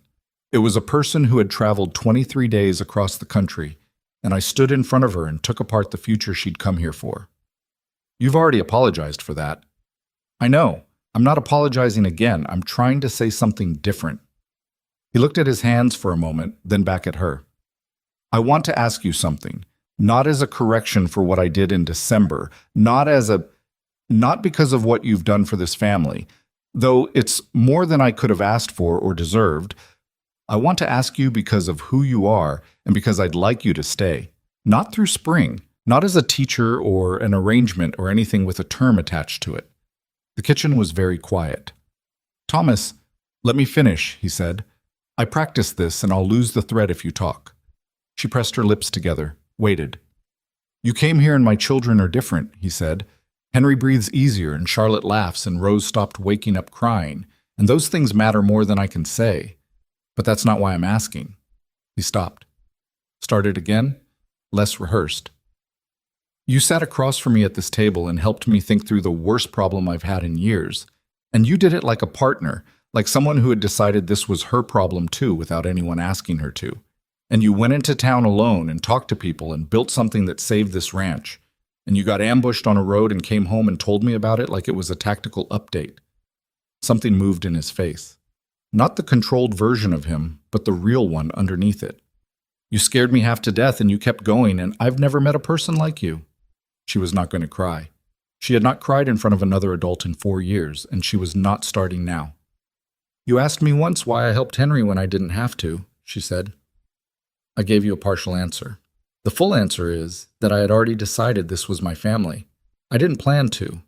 It was a person who had traveled 23 days across the country, and I stood in front of her and took apart the future she'd come here for. You've already apologized for that." "I know. I'm not apologizing again. I'm trying to say something different." He looked at his hands for a moment, then back at her. "I want to ask you something, not as a correction for what I did in December, not because of what you've done for this family, though it's more than I could have asked for or deserved. I want to ask you because of who you are and because I'd like you to stay. Not through spring, not as a teacher or an arrangement or anything with a term attached to it." The kitchen was very quiet. "Thomas, let me finish," he said. "I practiced this, and I'll lose the thread if you talk." She pressed her lips together, waited. "You came here and my children are different," he said. "Henry breathes easier, and Charlotte laughs, and Rose stopped waking up crying, and those things matter more than I can say. But that's not why I'm asking." He stopped. Started again, less rehearsed. "You sat across from me at this table and helped me think through the worst problem I've had in years. And you did it like a partner, like someone who had decided this was her problem too without anyone asking her to. And you went into town alone and talked to people and built something that saved this ranch. And you got ambushed on a road and came home and told me about it like it was a tactical update." Something moved in his face. Not the controlled version of him, but the real one underneath it. "You scared me half to death and you kept going, and I've never met a person like you." She was not going to cry. She had not cried in front of another adult in 4 years, and she was not starting now. "You asked me once why I helped Henry when I didn't have to," she said. "I gave you a partial answer. The full answer is that I had already decided this was my family. I didn't plan to.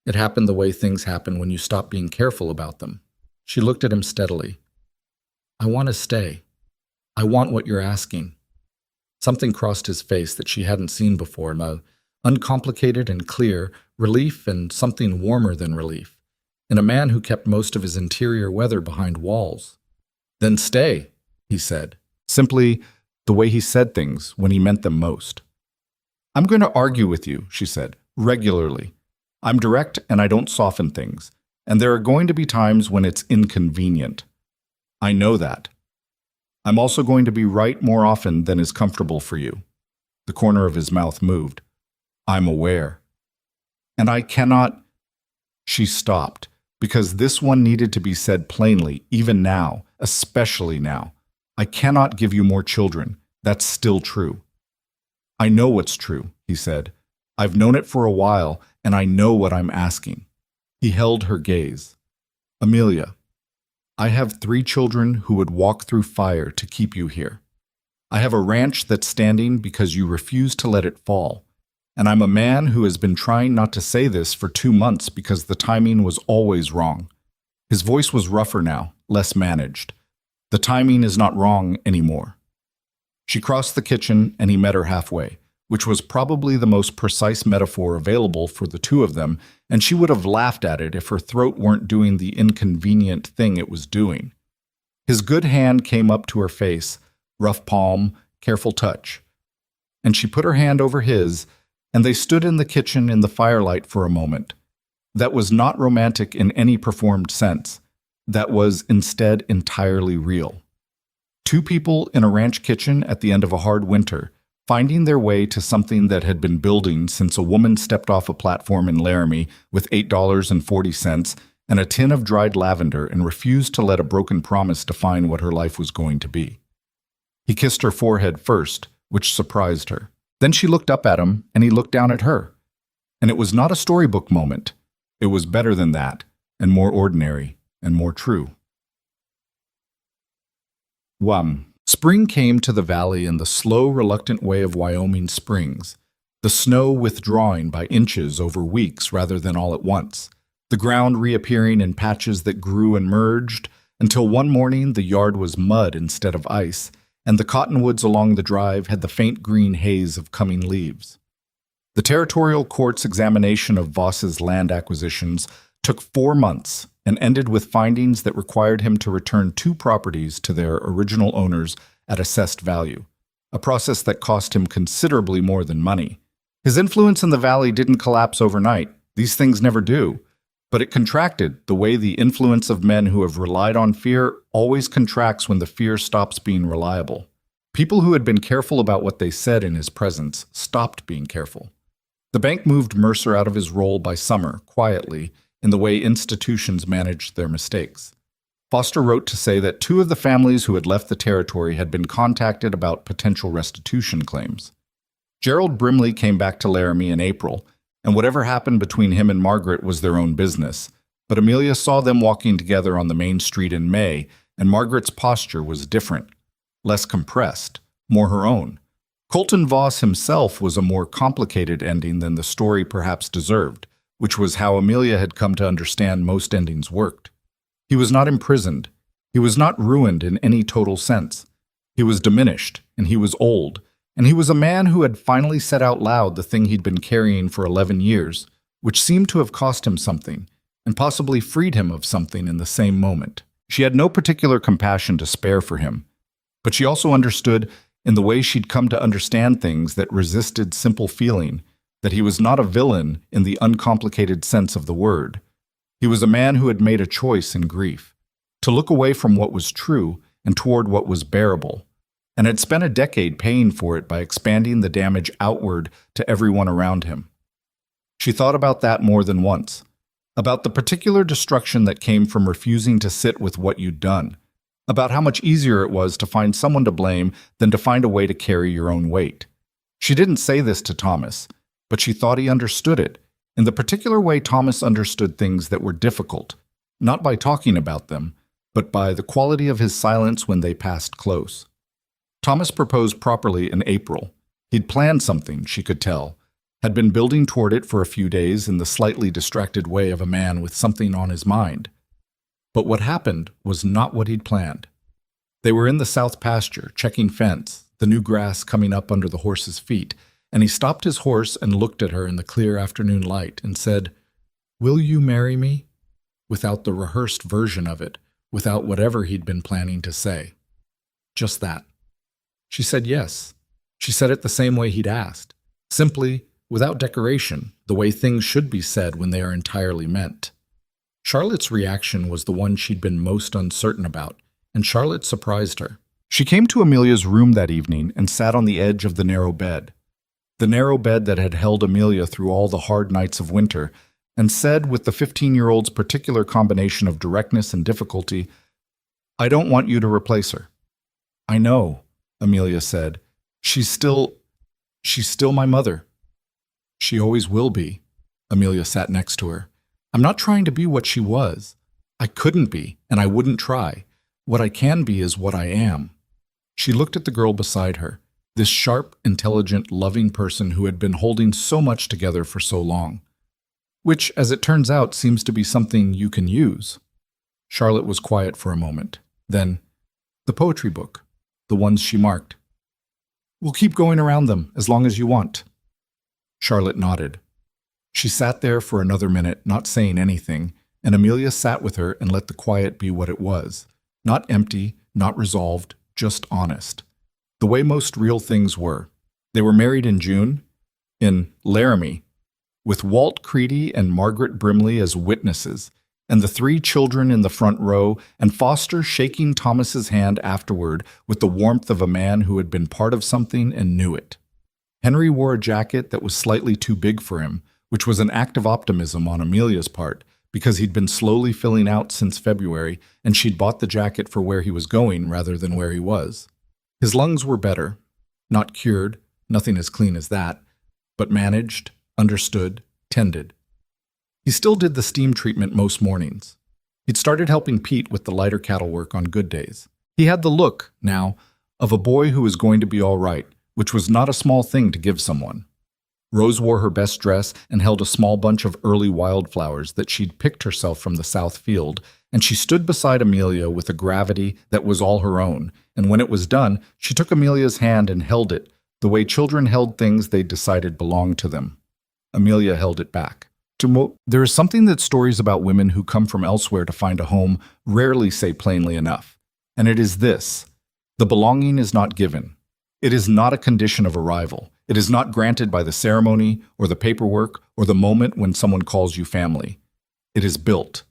It happened the way things happen when you stop being careful about them." She looked at him steadily. "I want to stay. I want what you're asking." Something crossed his face that she hadn't seen before, uncomplicated and clear, relief and something warmer than relief, in a man who kept most of his interior weather behind walls. "Then stay," he said, simply the way he said things when he meant them most. "I'm going to argue with you," she said, "regularly. I'm direct and I don't soften things, and there are going to be times when it's inconvenient. I know that. I'm also going to be right more often than is comfortable for you." The corner of his mouth moved. "I'm aware. And I cannot—" She stopped, because this one needed to be said plainly, even now, especially now. "I cannot give you more children. That's still true." "I know what's true," he said. "I've known it for a while, and I know what I'm asking." He held her gaze. "Amelia, I have 3 children who would walk through fire to keep you here. I have a ranch that's standing because you refuse to let it fall. And I'm a man who has been trying not to say this for 2 months because the timing was always wrong." His voice was rougher now, less managed. "The timing is not wrong anymore." She crossed the kitchen and he met her halfway, which was probably the most precise metaphor available for the two of them, and she would have laughed at it if her throat weren't doing the inconvenient thing it was doing. His good hand came up to her face, rough palm, careful touch. And she put her hand over his, and they stood in the kitchen in the firelight for a moment. That was not romantic in any performed sense. That was instead entirely real. Two people in a ranch kitchen at the end of a hard winter, finding their way to something that had been building since a woman stepped off a platform in Laramie with $8.40 and a tin of dried lavender and refused to let a broken promise define what her life was going to be. He kissed her forehead first, which surprised her. Then she looked up at him, and he looked down at her. And it was not a storybook moment. It was better than that, and more ordinary, and more true. Spring came to the valley in the slow, reluctant way of Wyoming springs, the snow withdrawing by inches over weeks rather than all at once, the ground reappearing in patches that grew and merged, until one morning the yard was mud instead of ice, and the cottonwoods along the drive had the faint green haze of coming leaves. The territorial court's examination of Voss's land acquisitions took 4 months and ended with findings that required him to return 2 properties to their original owners at assessed value, a process that cost him considerably more than money. His influence in the valley didn't collapse overnight. These things never do. But it contracted the way the influence of men who have relied on fear always contracts when the fear stops being reliable. People who had been careful about what they said in his presence stopped being careful. The bank moved Mercer out of his role by summer, quietly, in the way institutions managed their mistakes. Foster wrote to say that 2 of the families who had left the territory had been contacted about potential restitution claims. Gerald Brimley came back to Laramie in April, and whatever happened between him and Margaret was their own business. But Amelia saw them walking together on the main street in May, and Margaret's posture was different, less compressed, more her own. Colton Voss himself was a more complicated ending than the story perhaps deserved, which was how Amelia had come to understand most endings worked. He was not imprisoned. He was not ruined in any total sense. He was diminished, and he was old, and he was a man who had finally said out loud the thing he'd been carrying for 11 years, which seemed to have cost him something, and possibly freed him of something in the same moment. She had no particular compassion to spare for him, but she also understood, in the way she'd come to understand things that resisted simple feeling, that he was not a villain in the uncomplicated sense of the word. He was a man who had made a choice in grief, to look away from what was true and toward what was bearable, and had spent a decade paying for it by expanding the damage outward to everyone around him. She thought about that more than once, about the particular destruction that came from refusing to sit with what you'd done, about how much easier it was to find someone to blame than to find a way to carry your own weight. She didn't say this to Thomas, but she thought he understood it, in the particular way Thomas understood things that were difficult, not by talking about them, but by the quality of his silence when they passed close. Thomas proposed properly in April. He'd planned something, she could tell, had been building toward it for a few days in the slightly distracted way of a man with something on his mind. But what happened was not what he'd planned. They were in the south pasture, checking fence, the new grass coming up under the horse's feet, and he stopped his horse and looked at her in the clear afternoon light and said, "Will you marry me?" without the rehearsed version of it, without whatever he'd been planning to say. Just that. She said yes. She said it the same way he'd asked, simply, without decoration, the way things should be said when they are entirely meant. Charlotte's reaction was the one she'd been most uncertain about, and Charlotte surprised her. She came to Amelia's room that evening and sat on the edge of the narrow bed that had held Amelia through all the hard nights of winter, and said with the 15-year-old's particular combination of directness and difficulty, "I don't want you to replace her." "I know," Amelia said. She's still my mother." "She always will be." Amelia sat next to her. "I'm not trying to be what she was. I couldn't be, and I wouldn't try. What I can be is what I am." She looked at the girl beside her, this sharp, intelligent, loving person who had been holding so much together for so long, which, as it turns out, seems to be something you can use. Charlotte was quiet for a moment. Then, "The poetry book, the ones she marked." We'll keep going around them as long as you want. Charlotte nodded. She sat there for another minute, not saying anything, and Amelia sat with her and let the quiet be what it was. Not empty, not resolved, just honest. The way most real things were. They were married in June, in Laramie, with Walt Creedy and Margaret Brimley as witnesses, and the 3 children in the front row, and Foster shaking Thomas's hand afterward with the warmth of a man who had been part of something and knew it. Henry wore a jacket that was slightly too big for him, which was an act of optimism on Amelia's part, because he'd been slowly filling out since February, and she'd bought the jacket for where he was going rather than where he was. His lungs were better, not cured, nothing as clean as that, but managed, understood, tended. He still did the steam treatment most mornings. He'd started helping Pete with the lighter cattle work on good days. He had the look, now, of a boy who was going to be all right, which was not a small thing to give someone. Rose wore her best dress and held a small bunch of early wildflowers that she'd picked herself from the south field, and she stood beside Amelia with a gravity that was all her own, and when it was done, she took Amelia's hand and held it, the way children held things they'd decided belonged to them. Amelia held it back. There is something that stories about women who come from elsewhere to find a home rarely say plainly enough, and it is this: the belonging is not given. It is not a condition of arrival. It is not granted by the ceremony or the paperwork or the moment when someone calls you family. It is built.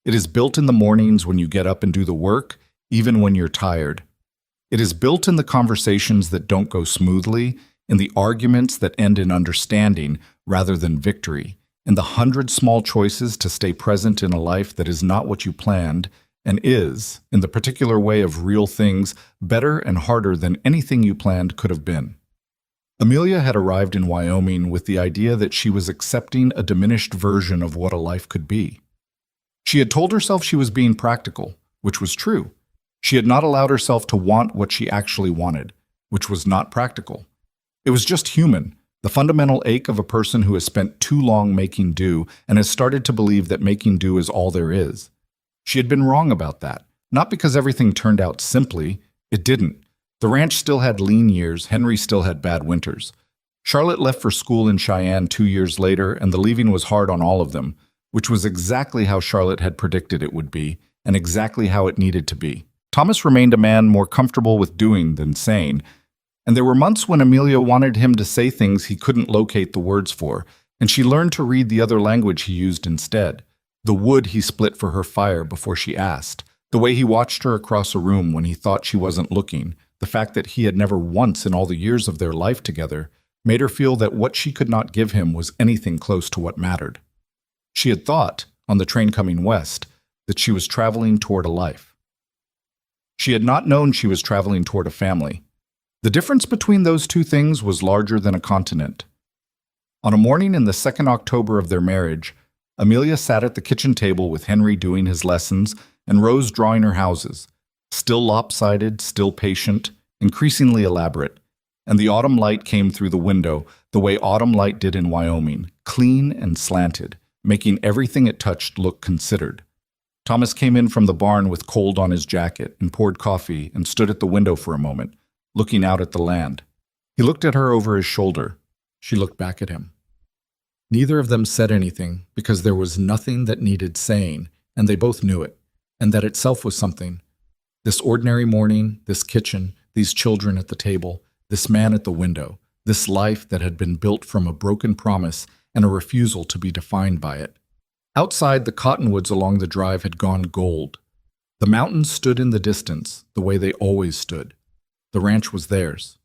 It is built in the mornings when you get up and do the work, even when you're tired. It is built in the conversations that don't go smoothly, in the arguments that end in understanding rather than victory, in the 100 small choices to stay present in a life that is not what you planned and is, in the particular way of real things, better and harder than anything you planned could have been. Amelia had arrived in Wyoming with the idea that she was accepting a diminished version of what a life could be. She had told herself she was being practical, which was true. She had not allowed herself to want what she actually wanted, which was not practical. It was just human, the fundamental ache of a person who has spent too long making do and has started to believe that making do is all there is. She had been wrong about that, not because everything turned out simply. It didn't. The ranch still had lean years, Henry still had bad winters. Charlotte left for school in Cheyenne 2 years later, and the leaving was hard on all of them, which was exactly how Charlotte had predicted it would be, and exactly how it needed to be. Thomas remained a man more comfortable with doing than saying, and there were months when Amelia wanted him to say things he couldn't locate the words for, and she learned to read the other language he used instead. The wood he split for her fire before she asked, the way he watched her across a room when he thought she wasn't looking, the fact that he had never once in all the years of their life together made her feel that what she could not give him was anything close to what mattered. She had thought, on the train coming west, that she was traveling toward a life. She had not known she was traveling toward a family. The difference between those two things was larger than a continent. On a morning in the 2nd October of their marriage, Amelia sat at the kitchen table with Henry doing his lessons and Rose drawing her houses, still lopsided, still patient, increasingly elaborate, and the autumn light came through the window the way autumn light did in Wyoming, clean and slanted, making everything it touched look considered. Thomas came in from the barn with cold on his jacket and poured coffee and stood at the window for a moment, looking out at the land. He looked at her over his shoulder. She looked back at him. Neither of them said anything because there was nothing that needed saying, and they both knew it, and that itself was something. This ordinary morning, this kitchen, these children at the table, this man at the window, this life that had been built from a broken promise and a refusal to be defined by it. Outside, the cottonwoods along the drive had gone gold. The mountains stood in the distance, the way they always stood. The ranch was theirs.